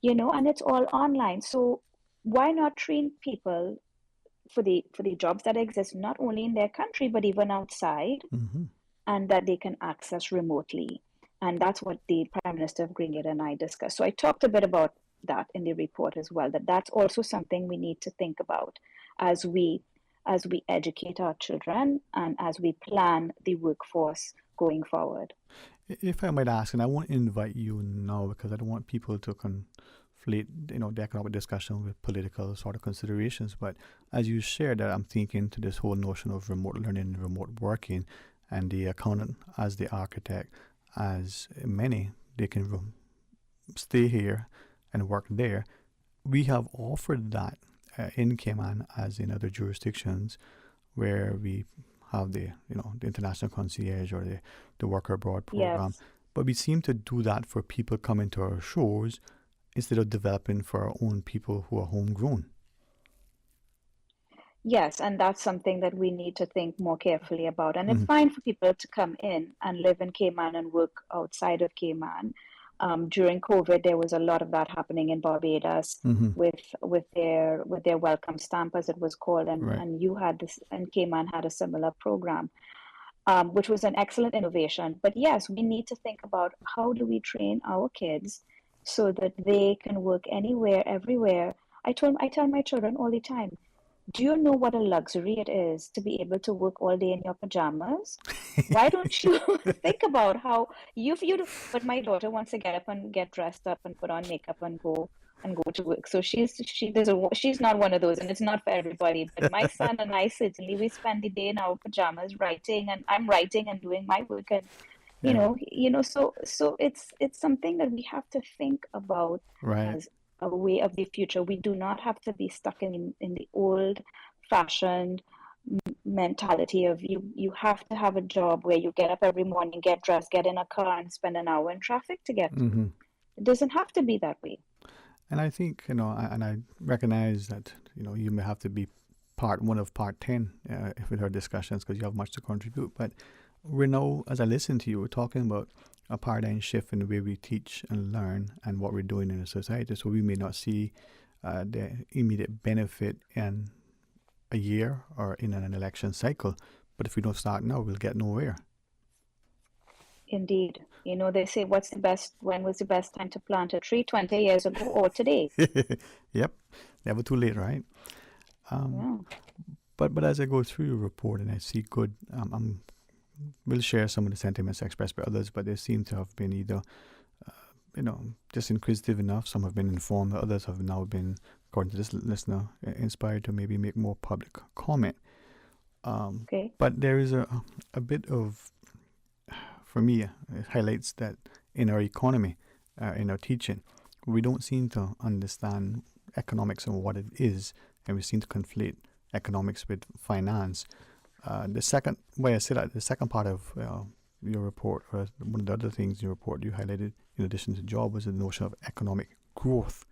[SPEAKER 23] And it's all online. So why not train people for the jobs that exist not only in their country but even outside, and that they can access remotely? And that's what the Prime Minister of Grenada and I discussed. So I talked a bit about that in the report as well. That's also something we need to think about as we educate our children and as we plan the workforce going forward.
[SPEAKER 6] If I might ask, and I won't invite you now because I don't want people to conflate, the economic discussion with political sort of considerations. But as you shared that, I'm thinking to this whole notion of remote learning and remote working, and the accountant as the architect, as many, they can stay here and work there. We have offered that in Cayman as in other jurisdictions where we have the international concierge or the worker abroad program.
[SPEAKER 23] Yes.
[SPEAKER 6] But we seem to do that for people coming to our shores instead of developing for our own people who are homegrown.
[SPEAKER 23] Yes, and that's something that we need to think more carefully about. And it's fine for people to come in and live in Cayman and work outside of Cayman. During COVID, there was a lot of that happening in Barbados with their welcome stamp, as it was called, and you had this, and Cayman had a similar program, which was an excellent innovation. But yes, we need to think about how do we train our kids so that they can work anywhere, everywhere. I tell my children all the time, do you know what a luxury it is to be able to work all day in your pajamas? Why don't you think about how but my daughter wants to get up and get dressed up and put on makeup and go to work. So she's not one of those, and it's not for everybody. But my son and I certainly, we spend the day in our pajamas writing, and I'm writing and doing my work, and so it's something that we have to think about as a way of the future. We do not have to be stuck in the old-fashioned mentality of you have to have a job where you get up every morning, get dressed, get in a car, and spend an hour in traffic to get to. It doesn't have to be that way.
[SPEAKER 6] And I think, and I recognize that, you may have to be part 1 of part 10 with our discussions because you have much to contribute. But we're now, as I listen to you, we're talking about a paradigm shift in the way we teach and learn and what we're doing in a society. So we may not see the immediate benefit in a year or in an election cycle, but if we don't start now, we'll get nowhere.
[SPEAKER 23] Indeed. You know, they say, when was the best time to plant a tree? 20 years ago or today?
[SPEAKER 6] Yep. Never too late, right?
[SPEAKER 23] Yeah.
[SPEAKER 6] But as I go through your report and I see good, we'll share some of the sentiments expressed by others, but they seem to have been either, just inquisitive enough. Some have been informed. Others have now been, according to this listener, inspired to maybe make more public comment.
[SPEAKER 23] Okay.
[SPEAKER 6] But there is a bit of, for me, it highlights that in our economy, in our teaching, we don't seem to understand economics and what it is, and we seem to conflate economics with finance. The second way I say that, the second part of your report, or one of the other things in your report you highlighted in addition to job, was the notion of economic growth.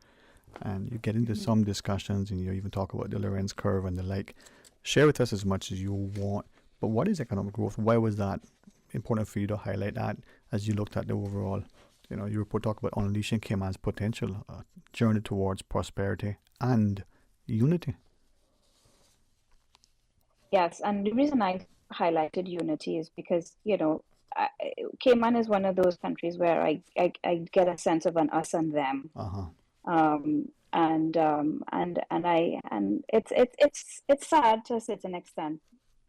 [SPEAKER 6] And you get into some discussions and you even talk about the Lorenz curve and the like. Share with us as much as you want, but what is economic growth? Why was that important for you to highlight that as you looked at the overall, your report talked about unleashing Cayman's potential, journey towards prosperity and unity?
[SPEAKER 23] Yes, and the reason I highlighted unity is because, Cayman is one of those countries where I get a sense of an us and them. And it's sad to a certain extent,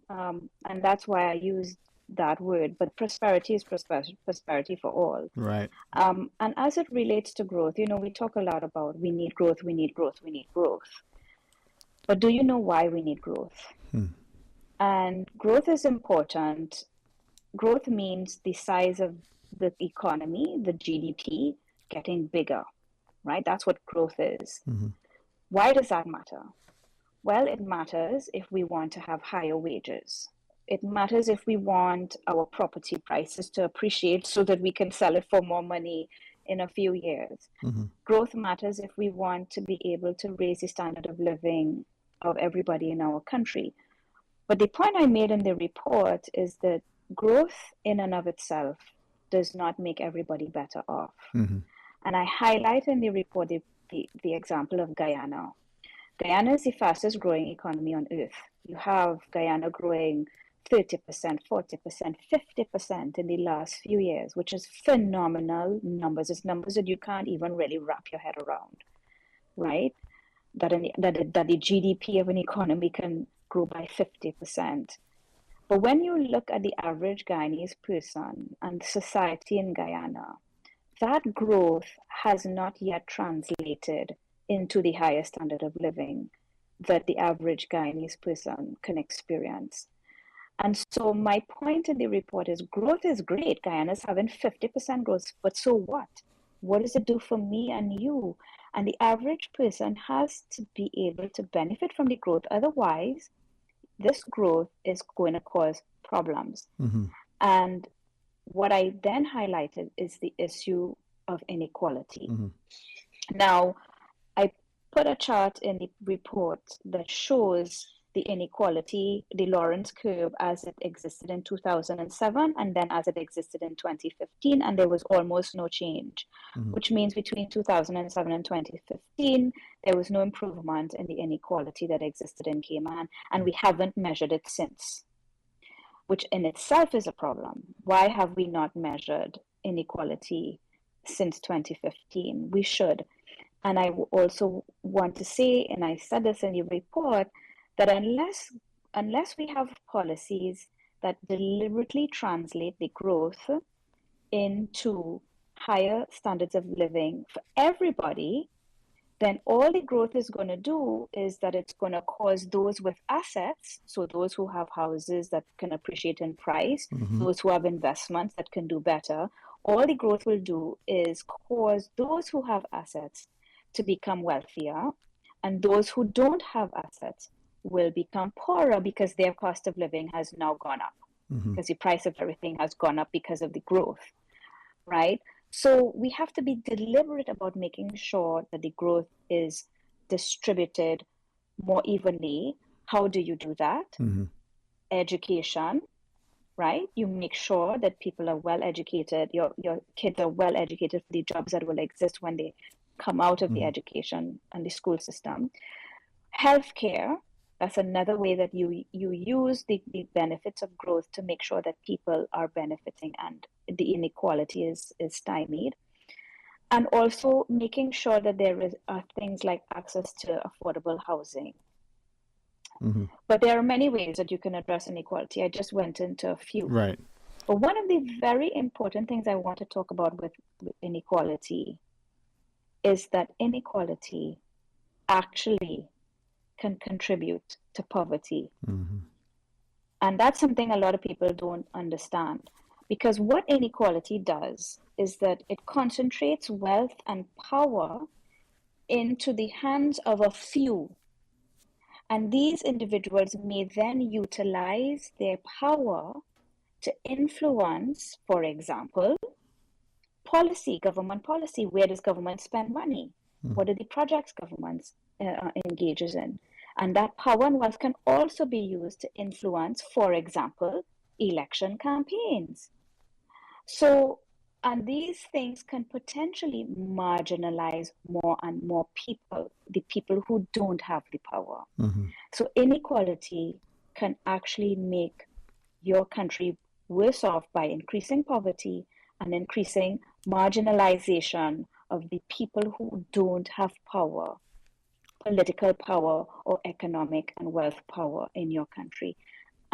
[SPEAKER 23] and that's why I use that word. But prosperity is prosperity for all.
[SPEAKER 6] Right.
[SPEAKER 23] And as it relates to growth, we talk a lot about we need growth, we need growth, we need growth. But do you know why we need growth? And growth is important. Growth means the size of the economy, the GDP, getting bigger, right? That's what growth is. Why does that matter? Well, it matters if we want to have higher wages. It matters if we want our property prices to appreciate so that we can sell it for more money in a few years. Growth matters if we want to be able to raise the standard of living of everybody in our country. But the point I made in the report is that growth in and of itself does not make everybody better off. And I highlight in the report the example of Guyana. Guyana is the fastest growing economy on earth. You have Guyana growing 30%, 40%, 50% in the last few years, which is phenomenal numbers. It's numbers that you can't even really wrap your head around, right? That the GDP of an economy can grow by 50%. But when you look at the average Guyanese person and society in Guyana, that growth has not yet translated into the higher standard of living that the average Guyanese person can experience. And so my point in the report is growth is great. Guyana's having 50% growth, but so what? What does it do for me and you? And the average person has to be able to benefit from the growth. Otherwise, this growth is going to cause problems. And what I then highlighted is the issue of inequality. Now, I put a chart in the report that shows the inequality, the Lorenz curve as it existed in 2007 and then as it existed in 2015, and there was almost no change, which means between 2007 and 2015, there was no improvement in the inequality that existed in Cayman, and we haven't measured it since, which in itself is a problem. Why have we not measured inequality since 2015? We should. And I also want to say, and I said this in the report, that unless we have policies that deliberately translate the growth into higher standards of living for everybody, then all the growth is going to do is that it's going to cause those with assets, so those who have houses that can appreciate in price, those who have investments that can do better, all the growth will do is cause those who have assets to become wealthier, and those who don't have assets will become poorer because their cost of living has now gone up, because the price of everything has gone up because of the growth, right? So we have to be deliberate about making sure that the growth is distributed more evenly. How do you do that? Education, right? You make sure that people are well educated, your kids are well educated for the jobs that will exist when they come out of the education and the school system. Healthcare, that's another way that you use the benefits of growth to make sure that people are benefiting and the inequality is stymied. And also making sure that are things like access to affordable housing. But there are many ways that you can address inequality. I just went into a few.
[SPEAKER 6] Right.
[SPEAKER 23] But one of the very important things I want to talk about with inequality is that inequality actually can contribute to poverty. And that's something a lot of people don't understand. Because what inequality does is that it concentrates wealth and power into the hands of a few. And these individuals may then utilize their power to influence, for example, government policy. Where does government spend money? What are the projects government engages in? And that power and wealth can also be used to influence, for example, election campaigns. So, and these things can potentially marginalize more and more people, the people who don't have the power. So inequality can actually make your country worse off by increasing poverty and increasing marginalization of the people who don't have power, political power or economic and wealth power in your country.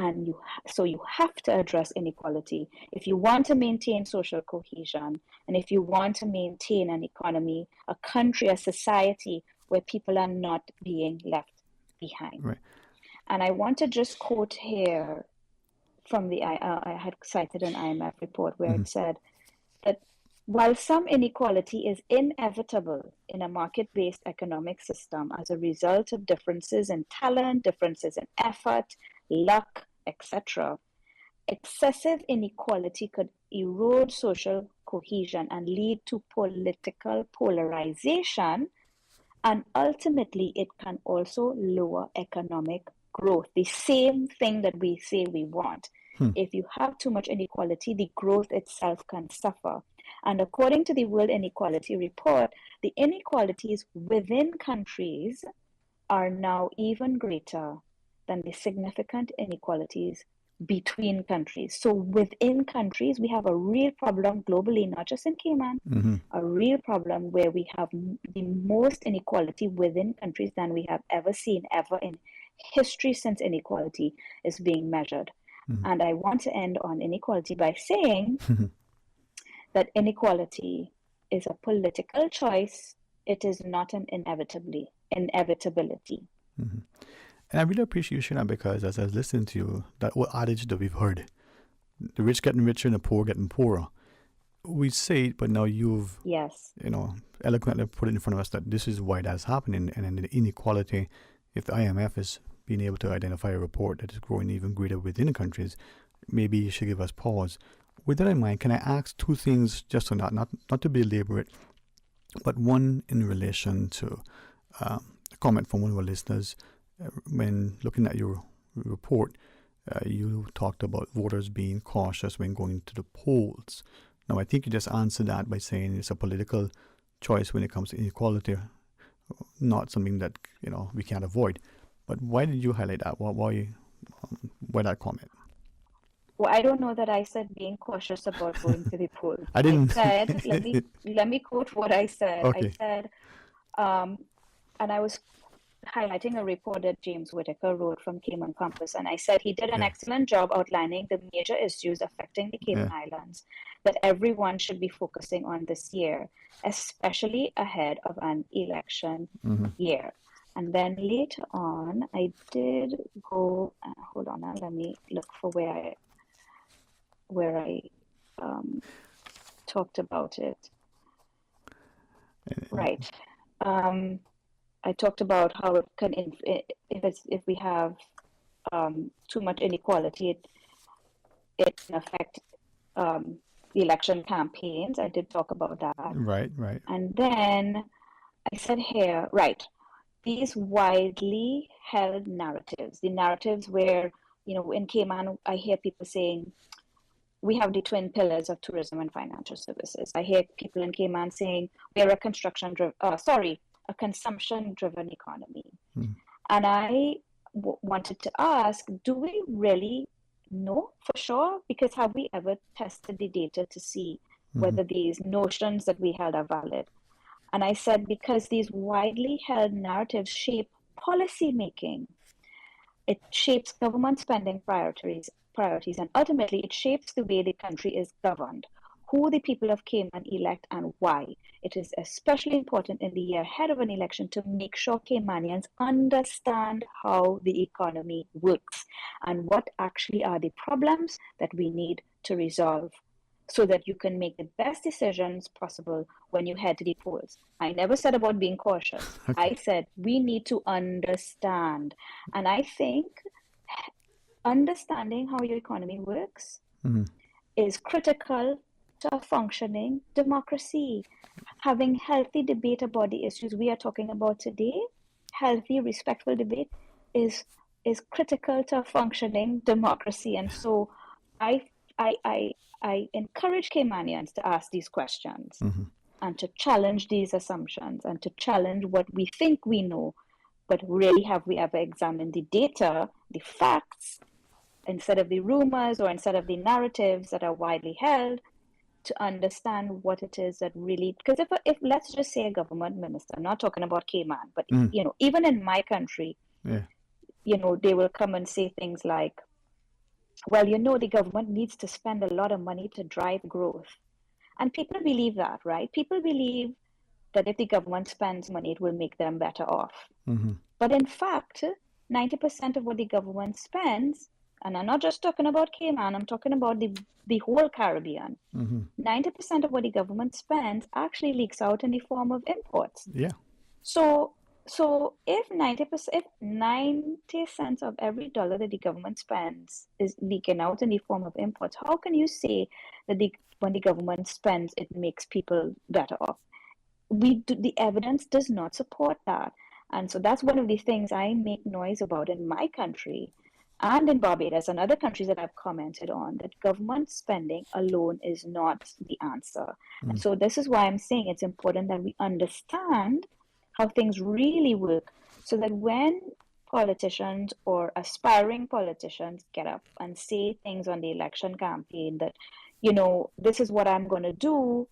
[SPEAKER 23] And so you have to address inequality if you want to maintain social cohesion, and if you want to maintain an economy, a country, a society where people are not being left behind.
[SPEAKER 6] Right.
[SPEAKER 23] And I want to just quote here from I had cited an IMF report where it said that while some inequality is inevitable in a market-based economic system as a result of differences in talent, differences in effort, luck, etc., excessive inequality could erode social cohesion and lead to political polarization, and ultimately it can also lower economic growth, the same thing that we say we want. If you have too much inequality, the growth itself can suffer. And according to the World Inequality Report, the inequalities within countries are now even greater than the significant inequalities between countries. So within countries, we have a real problem globally, not just in Cayman, a real problem where we have the most inequality within countries than we have ever seen, ever in history since inequality is being measured. And I want to end on inequality by saying that inequality is a political choice. It is not an inevitability.
[SPEAKER 6] And I really appreciate you sharing that, because as I was listening to you, that old adage that we've heard, the rich getting richer and the poor getting poorer. We say it, but now you've eloquently put it in front of us that this is why that's happening. And then the inequality, if the IMF is being able to identify a report that is growing even greater within the countries, maybe you should give us pause. With that in mind, can I ask two things just on that, not to belabor it, but one in relation to a comment from one of our listeners. When looking at your report, you talked about voters being cautious when going to the polls. Now, I think you just answered that by saying it's a political choice when it comes to inequality, not something that we can't avoid. But why did you highlight that? Why that comment?
[SPEAKER 23] Well, I don't know that I said being cautious about going to the polls.
[SPEAKER 6] I didn't.
[SPEAKER 23] I said, let me quote what I said.
[SPEAKER 6] Okay.
[SPEAKER 23] I said, and I was highlighting a report that James Whitaker wrote from Cayman Compass, and I said he did an excellent job outlining the major issues affecting the Cayman Islands that everyone should be focusing on this year, especially ahead of an election year. And then later on, I did go. Hold on, now let me look for where I talked about it. Right. I talked about how it can, if we have too much inequality, it can affect the election campaigns. I did talk about that.
[SPEAKER 6] Right.
[SPEAKER 23] And then I said here, right, these widely held narratives, the narratives where, in Cayman, I hear people saying, we have the twin pillars of tourism and financial services. I hear people in Cayman saying we are a consumption-driven economy. And I wanted to ask, do we really know for sure? Because have we ever tested the data to see whether these notions that we held are valid? And I said, because these widely held narratives shape policy making. It shapes government spending priorities, and ultimately it shapes the way the country is governed, who the people of Cayman elect and why. It is especially important in the year ahead of an election to make sure Caymanians understand how the economy works and what actually are the problems that we need to resolve, so that you can make the best decisions possible when you head to the polls. I never said about being cautious. I said we need to understand. And I think understanding how your economy works is critical to a functioning democracy. Having healthy debate about the issues we are talking about today, healthy, respectful debate, is critical to a functioning democracy. And so I encourage Caymanians to ask these questions and to challenge these assumptions and to challenge what we think we know, but really have we ever examined the data, the facts, instead of the rumors or instead of the narratives that are widely held, to understand what it is that really, because if let's just say a government minister, I'm not talking about Cayman, but even in my country, they will come and say things like, well, the government needs to spend a lot of money to drive growth. And people believe that, right? People believe that if the government spends money, it will make them better off. But in fact, 90% of what the government spends, and I'm not just talking about Cayman, I'm talking about the whole Caribbean, 90% of what the government spends actually leaks out in the form of imports.
[SPEAKER 6] Yeah.
[SPEAKER 23] So if 90 cents of every dollar that the government spends is leaking out in the form of imports, how can you say that when the government spends, it makes people better off? The evidence does not support that. And so that's one of the things I make noise about in my country and in Barbados and other countries that I've commented on, that government spending alone is not the answer. And so this is why I'm saying it's important that we understand how things really work, so that when politicians or aspiring politicians get up and say things on the election campaign that, this is what I'm going to do,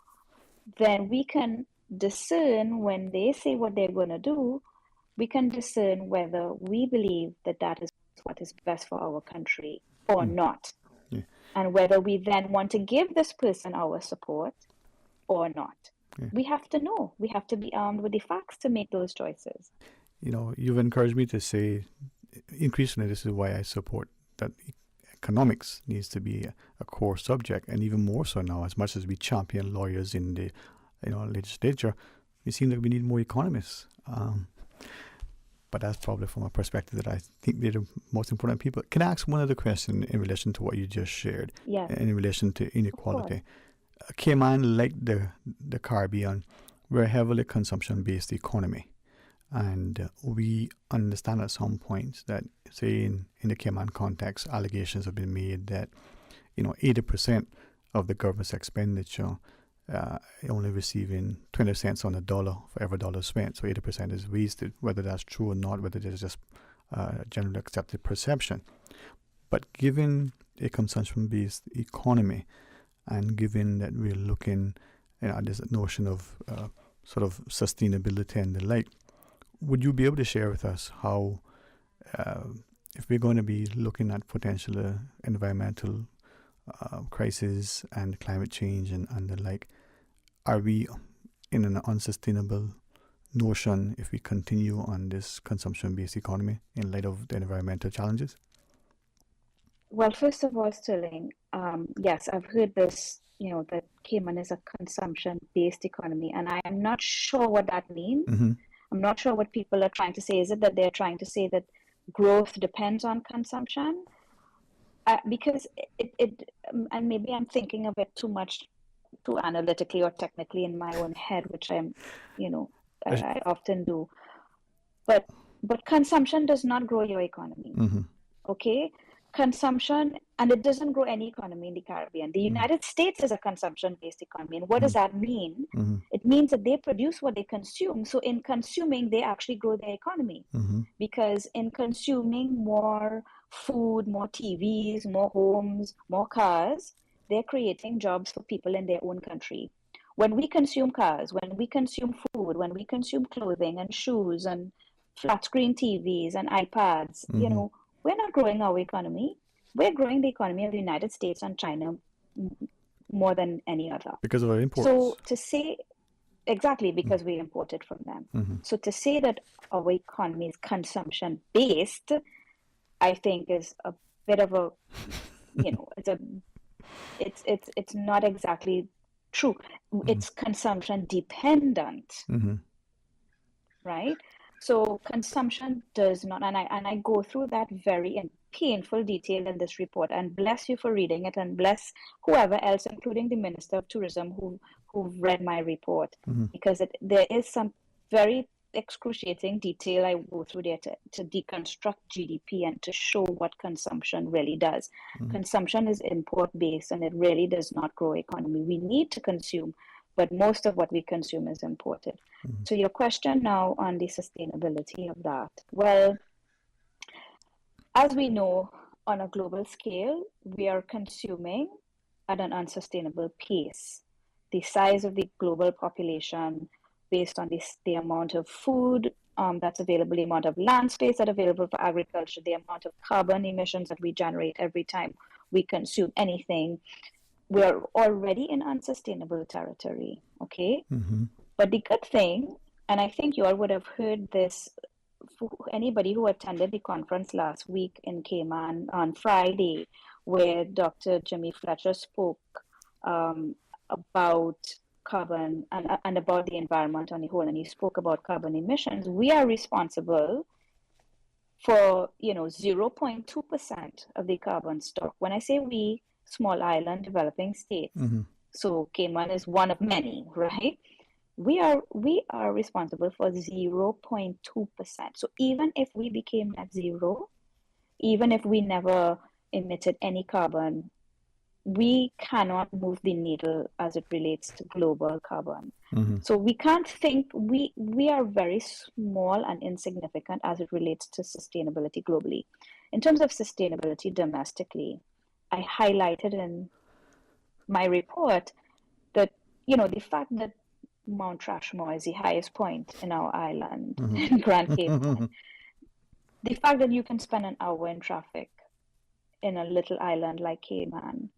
[SPEAKER 23] then we can discern when they say what they're going to do, we can discern whether we believe that that is what is best for our country or not.
[SPEAKER 6] Yeah.
[SPEAKER 23] And whether we then want to give this person our support or not.
[SPEAKER 6] Yeah.
[SPEAKER 23] We have to know. We have to be armed with the facts to make those choices.
[SPEAKER 6] You've encouraged me to say, increasingly, this is why I support that economics needs to be a core subject, and even more so now, as much as we champion lawyers in the legislature, it seems like we need more economists. But that's probably from a perspective that I think they're the most important people. Can I ask one other question in relation to what you just shared?
[SPEAKER 23] Yeah.
[SPEAKER 6] In relation to inequality. Cayman, like the Caribbean, we're a heavily consumption-based economy. And we understand at some point that, say, in the Cayman context, allegations have been made that, 80% of the government's expenditure only receiving 20 cents on a dollar for every dollar spent. So 80% is wasted, whether that's true or not, whether there's just generally accepted perception. But given a consumption-based economy, and given that we're looking at this notion of sort of sustainability and the like, would you be able to share with us how, if we're going to be looking at potential environmental crisis and climate change and the like, are we in an unsustainable notion if we continue on this consumption-based economy in light of the environmental challenges?
[SPEAKER 23] Well, first of all, Sterling, yes, I've heard this, that Cayman is a consumption-based economy, and I am not sure what that means. I'm not sure what people are trying to say. Is it that they're trying to say that growth depends on consumption? Because and maybe I'm thinking of it too analytically or technically in my own head, which I often do. But consumption does not grow your economy. Okay? consumption, and it doesn't grow any economy in the Caribbean. The United States is a consumption-based economy. And what does that mean? It means that they produce what they consume. So in consuming, they actually grow their economy. Because in consuming more food, more TVs, more homes, more cars, they're creating jobs for people in their own country. When we consume cars, when we consume food, when we consume clothing and shoes and flat screen TVs and iPads, you know, we're not growing our economy. We're growing the economy of the United States and China more than any other.
[SPEAKER 6] Because of our imports.
[SPEAKER 23] So to say, exactly, because we imported from them. So to say that our economy is consumption based, I think is a bit of a, you know, it's not exactly true. It's consumption dependent, right? So consumption does not, and I go through that very in painful detail in this report, and bless you for reading it, and bless whoever else, including the Minister of Tourism, who've read my report, because there is some very excruciating detail I go through there to deconstruct GDP and to show what consumption really does. Consumption is import based, and it really does not grow economy. We need to consume, but most of what we consume is imported. So your question now on the sustainability of that. Well, as we know, on a global scale, we are consuming at an unsustainable pace. The size of the global population, based on the amount of food that's available, the amount of land space that's available for agriculture, the amount of carbon emissions that we generate every time we consume anything, we're already in unsustainable territory, okay? But the good thing, and I think you all would have heard this, for anybody who attended the conference last week in Cayman on Friday, where Dr. Jimmy Fletcher spoke about carbon and about the environment on the whole, and he spoke about carbon emissions. We are responsible for, you know, 0.2% of the carbon stock. When I say we, small island developing states, so Cayman is one of many, right? We are responsible for 0.2%. So even if we became net zero, even if we never emitted any carbon, we cannot move the needle as it relates to global carbon. So we can't think, we are very small and insignificant as it relates to sustainability globally. In terms of sustainability domestically, I highlighted in my report that, you know, the fact that Mount Rushmore is the highest point in our island, in Grand Cayman, the fact that you can spend an hour in traffic in a little island like Cayman,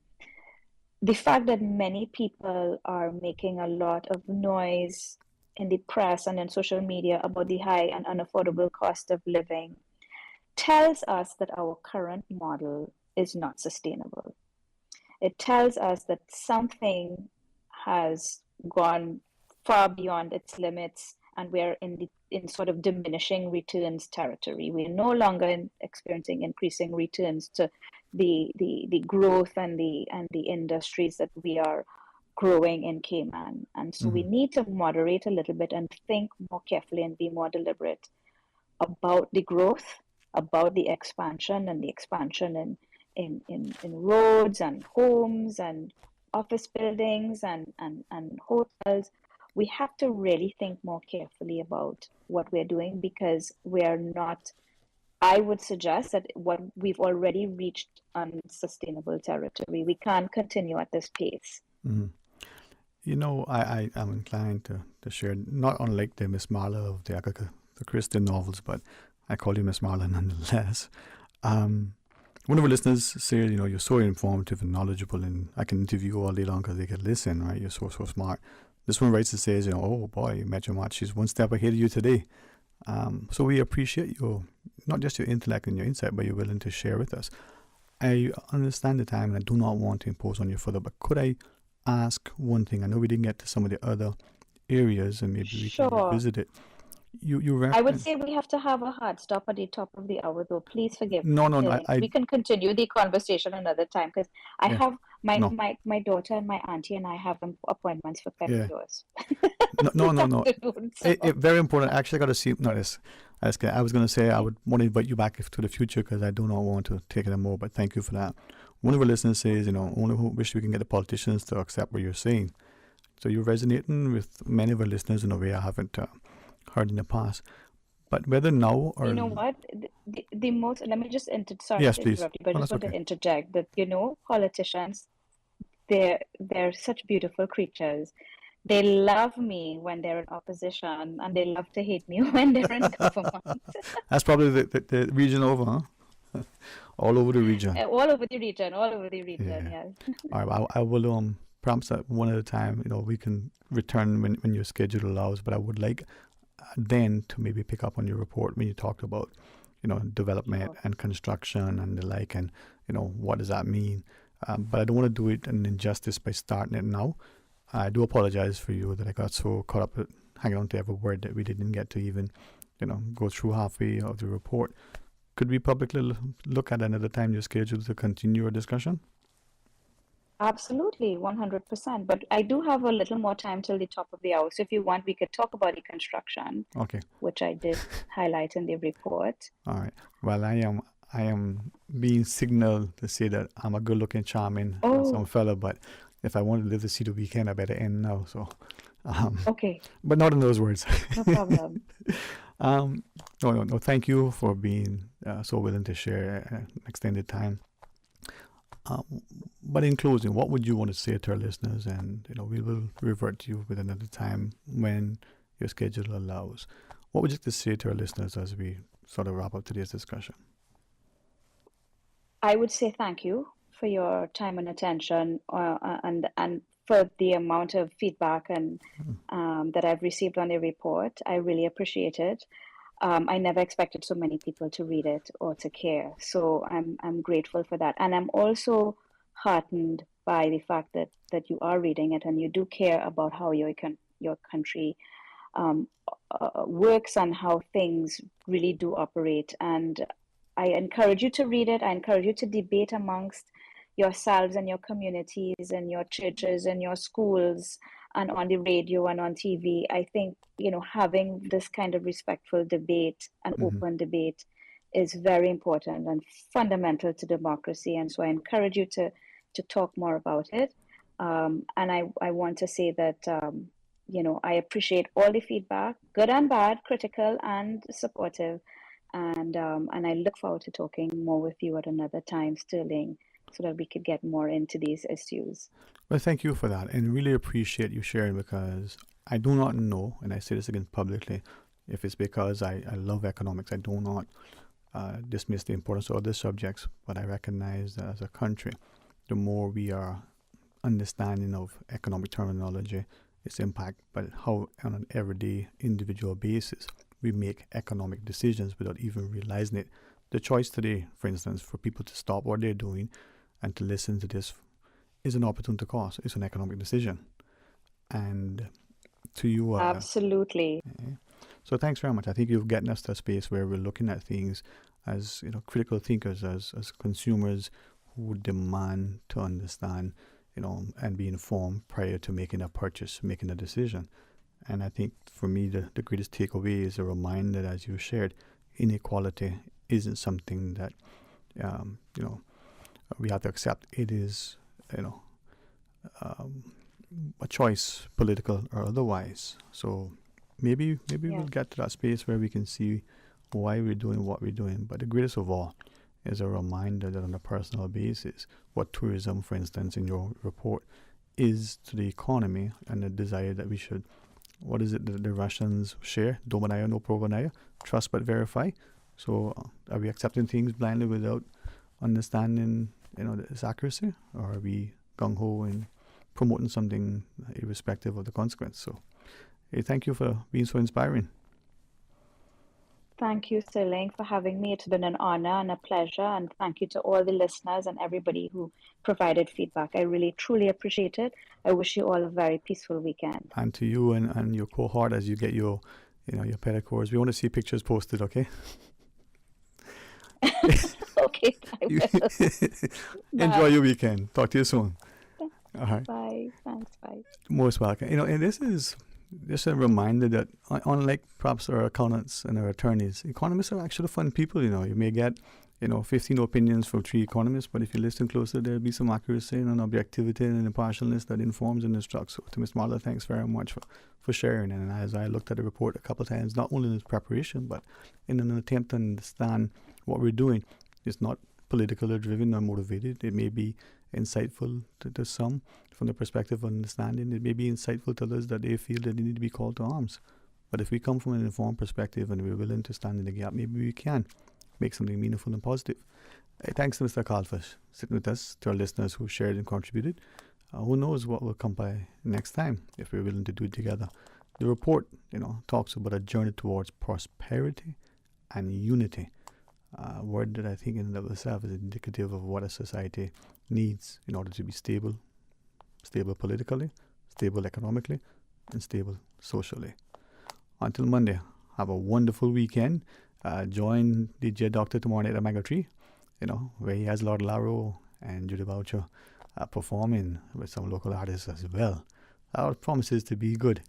[SPEAKER 23] the fact that many people are making a lot of noise in the press and in social media about the high and unaffordable cost of living tells us that our current model is not sustainable. It tells us that something has gone far beyond its limits, and we're in sort of diminishing returns territory. We're no longer experiencing increasing returns to the growth and the industries that we are growing in Cayman. And so we need to moderate a little bit and think more carefully and be more deliberate about the growth, about the expansion, and the expansion in roads and homes and office buildings and hotels. We have to really think more carefully about what we're doing, because we're not, I would suggest that what we've already reached unsustainable territory. We can't continue at this pace.
[SPEAKER 6] You know, I am inclined to share, not unlike the Miss Marla of the Agatha Christie novels, but I call you Miss Marla nonetheless. One of our listeners said, you know, you're so informative and knowledgeable, and I can interview you all day long because they can listen, right? You're so smart. This one writes and says, you know, oh boy, you met your match. She's one step ahead of you today. So we appreciate your, not just your intellect and your insight, but you're willing to share with us. I understand the time, and I do not want to impose on you further, but could I ask one thing? I know we didn't get to some of the other areas, and maybe we can revisit it.
[SPEAKER 23] I would say we have to have a hard stop at the top of the hour, though. Please forgive me.
[SPEAKER 6] No,
[SPEAKER 23] we can continue the conversation another time, because I have my daughter and my auntie and I have appointments for pedicures.
[SPEAKER 6] No. Very important. Actually, I got to see. No, this. I was going to say I would want to invite you back to the future because I do not want to take it more, but thank you for that. One of our listeners says, only wish we can get the politicians to accept what you're saying. So you're resonating with many of our listeners in a way I haven't heard in the past. But whether now or...
[SPEAKER 23] You know what? The most... Let me just sorry
[SPEAKER 6] yes,
[SPEAKER 23] to
[SPEAKER 6] please.
[SPEAKER 23] interrupt you, but I just want
[SPEAKER 6] okay.
[SPEAKER 23] to interject that, politicians, they're such beautiful creatures. They love me when they're in opposition, and they love to hate me when they're in government.
[SPEAKER 6] That's probably the region over, huh? All over the region.
[SPEAKER 23] All over the region, yes.
[SPEAKER 6] All right, I will, perhaps at one at a time, we can return when your schedule allows, but I would like then to maybe pick up on your report when you talked about, development and construction and the like, and, what does that mean? But I don't want to do it an injustice by starting it now. I do apologize for you that I got so caught up with hanging on to every word that we didn't get to even, go through halfway of the report. Could we publicly look at another time your schedule to continue our discussion?
[SPEAKER 23] Absolutely, 100%. But I do have a little more time till the top of the hour. So if you want, we could talk about the construction,
[SPEAKER 6] okay,
[SPEAKER 23] which I did highlight in the report.
[SPEAKER 6] All right. Well, I am being signaled to say that I'm a good-looking, charming some fella, but if I want to live to see the weekend, I better end now. So,
[SPEAKER 23] okay.
[SPEAKER 6] But not in those words.
[SPEAKER 23] No problem.
[SPEAKER 6] No. Thank you for being so willing to share extended time. But in closing, what would you want to say to our listeners? And we will revert to you with another time when your schedule allows. What would you like to say to our listeners as we sort of wrap up today's discussion?
[SPEAKER 23] I would say thank you for your time and attention, and for the amount of feedback and that I've received on the report. I really appreciate it. I never expected so many people to read it or to care. So I'm grateful for that. And I'm also heartened by the fact that you are reading it and you do care about how your country works and how things really do operate. And I encourage you to read it. I encourage you to debate amongst yourselves and your communities and your churches and your schools and on the radio and on TV. I think, having this kind of respectful debate and open debate is very important and fundamental to democracy. And so I encourage you to talk more about it. And I want to say that, I appreciate all the feedback, good and bad, critical and supportive. And I look forward to talking more with you at another time, Sterling, so that we could get more into these issues.
[SPEAKER 6] Well, thank you for that, and really appreciate you sharing, because I do not know, and I say this again publicly, if it's because I love economics. I do not dismiss the importance of other subjects, but I recognize that as a country, the more we are understanding of economic terminology, its impact, but how on an everyday individual basis we make economic decisions without even realizing it. The choice today, for instance, for people to stop what they're doing and to listen to this is an opportunity cost. It's an economic decision. And to you...
[SPEAKER 23] Absolutely.
[SPEAKER 6] So thanks very much. I think you've gotten us to a space where we're looking at things as critical thinkers, as consumers who demand to understand, and be informed prior to making a purchase, making a decision. And I think for me, the greatest takeaway is a reminder that, as you shared, inequality isn't something that, we have to accept. It is, a choice, political or otherwise. So maybe we'll get to that space where we can see why we're doing what we're doing. But the greatest of all is a reminder that on a personal basis, what tourism, for instance, in your report, is to the economy, and the desire that we should, what is it that the Russians share? Dominaya no provenaya, trust but verify. So are we accepting things blindly without understanding, its accuracy? Or are we gung-ho in promoting something irrespective of the consequence? So hey, thank you for being so inspiring.
[SPEAKER 23] Thank you, Sterling, for having me. It's been an honor and a pleasure. And thank you to all the listeners and everybody who provided feedback. I really, truly appreciate it. I wish you all a very peaceful weekend.
[SPEAKER 6] And to you and your cohort as you get your pedicures. We want to see pictures posted, okay?
[SPEAKER 23] Okay, I will.
[SPEAKER 6] Enjoy your weekend. Talk to you soon.
[SPEAKER 23] All right. Bye. Thanks. Bye.
[SPEAKER 6] Most welcome. And this is just a reminder that unlike perhaps our accountants and our attorneys, economists are actually fun people. You may get 15 opinions from 3 economists, but if you listen closer, there'll be some accuracy and objectivity and impartialness that informs and instructs. So to Ms. Marla, thanks very much for sharing. And as I looked at the report a couple of times, not only in its preparation, but in an attempt to understand what we're doing, it's not politically driven or motivated. It may be insightful to some from the perspective of understanding. It may be insightful to others that they feel that they need to be called to arms. But if we come from an informed perspective and we're willing to stand in the gap, maybe we can make something meaningful and positive. Thanks to Mr. Carl for sitting with us, to our listeners who shared and contributed. Who knows what will come by next time if we're willing to do it together. The report, talks about a journey towards prosperity and unity. A word that I think in and of itself is indicative of what a society needs in order to be stable politically, stable economically, and stable socially. Until Monday, have a wonderful weekend. Join DJ Doctor tomorrow night at Mango Tree, where he has Lord Laro and Judy Boucher performing with some local artists as well. Our promises to be good.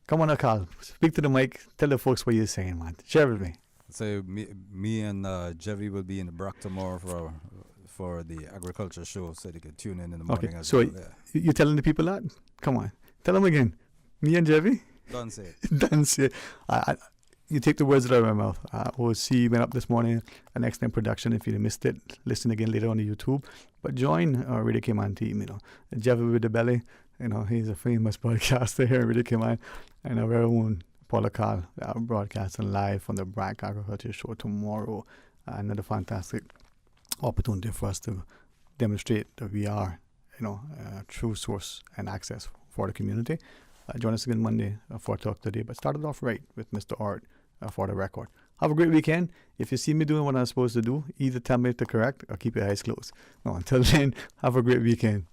[SPEAKER 6] Come on, Carl. Speak to the mic. Tell the folks what you're saying, man. Share with me.
[SPEAKER 18] So me and Jevi will be in the Brock tomorrow for the agriculture show, so they can tune in the morning.
[SPEAKER 6] Okay,
[SPEAKER 18] as
[SPEAKER 6] so
[SPEAKER 18] well.
[SPEAKER 6] you're telling the people that? Come on. Tell them again. Me and Jevi?
[SPEAKER 18] Don't say it.
[SPEAKER 6] Don't say it. You take the words out of my mouth. OC went up this morning, an excellent production. If you missed it, listen again later on the YouTube. But join our Radio K-Man team, Jevi with the belly, he's a famous broadcaster here at Radio K-Man. And our very own Paula Carl, broadcasting live from the Bragg Agriculture Show tomorrow. Another fantastic opportunity for us to demonstrate that we are, a true source and access for the community. Join us again Monday for Talk Today, but started off right with Mr. Art for the record. Have a great weekend. If you see me doing what I'm supposed to do, either tell me to correct or keep your eyes closed. No, until then, have a great weekend.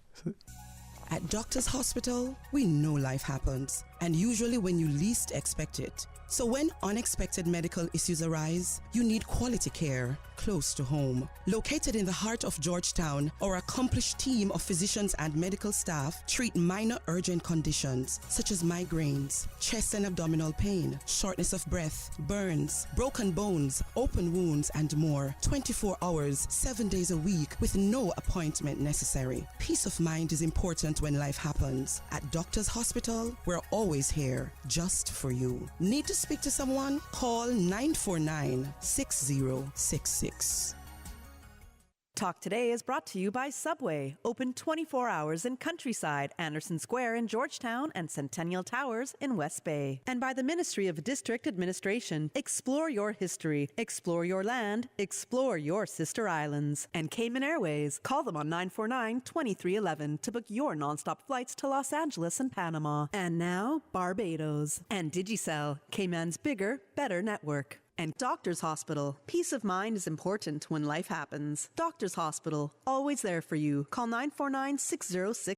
[SPEAKER 13] At Doctors Hospital, we know life happens, and usually when you least expect it. So when unexpected medical issues arise, you need quality care close to home. Located in the heart of Georgetown, our accomplished team of physicians and medical staff treat minor urgent conditions such as migraines, chest and abdominal pain, shortness of breath, burns, broken bones, open wounds, and more. 24 hours, 7 days a week with no appointment necessary. Peace of mind is important when life happens. At Doctors Hospital, we're always here just for you. Need to speak to someone? Call 949-6066.
[SPEAKER 11] Talk Today is brought to you by Subway, open 24 hours in Countryside, Anderson Square in Georgetown, and Centennial Towers in West Bay. And by the Ministry of District Administration, explore your history, explore your land, explore your sister islands. And Cayman Airways, call them on 949-2311 to book your nonstop flights to Los Angeles and Panama. And now, Barbados. And Digicel, Cayman's bigger, better network. And Doctors Hospital. Peace of mind is important when life happens. Doctors Hospital, always there for you. Call 949-606.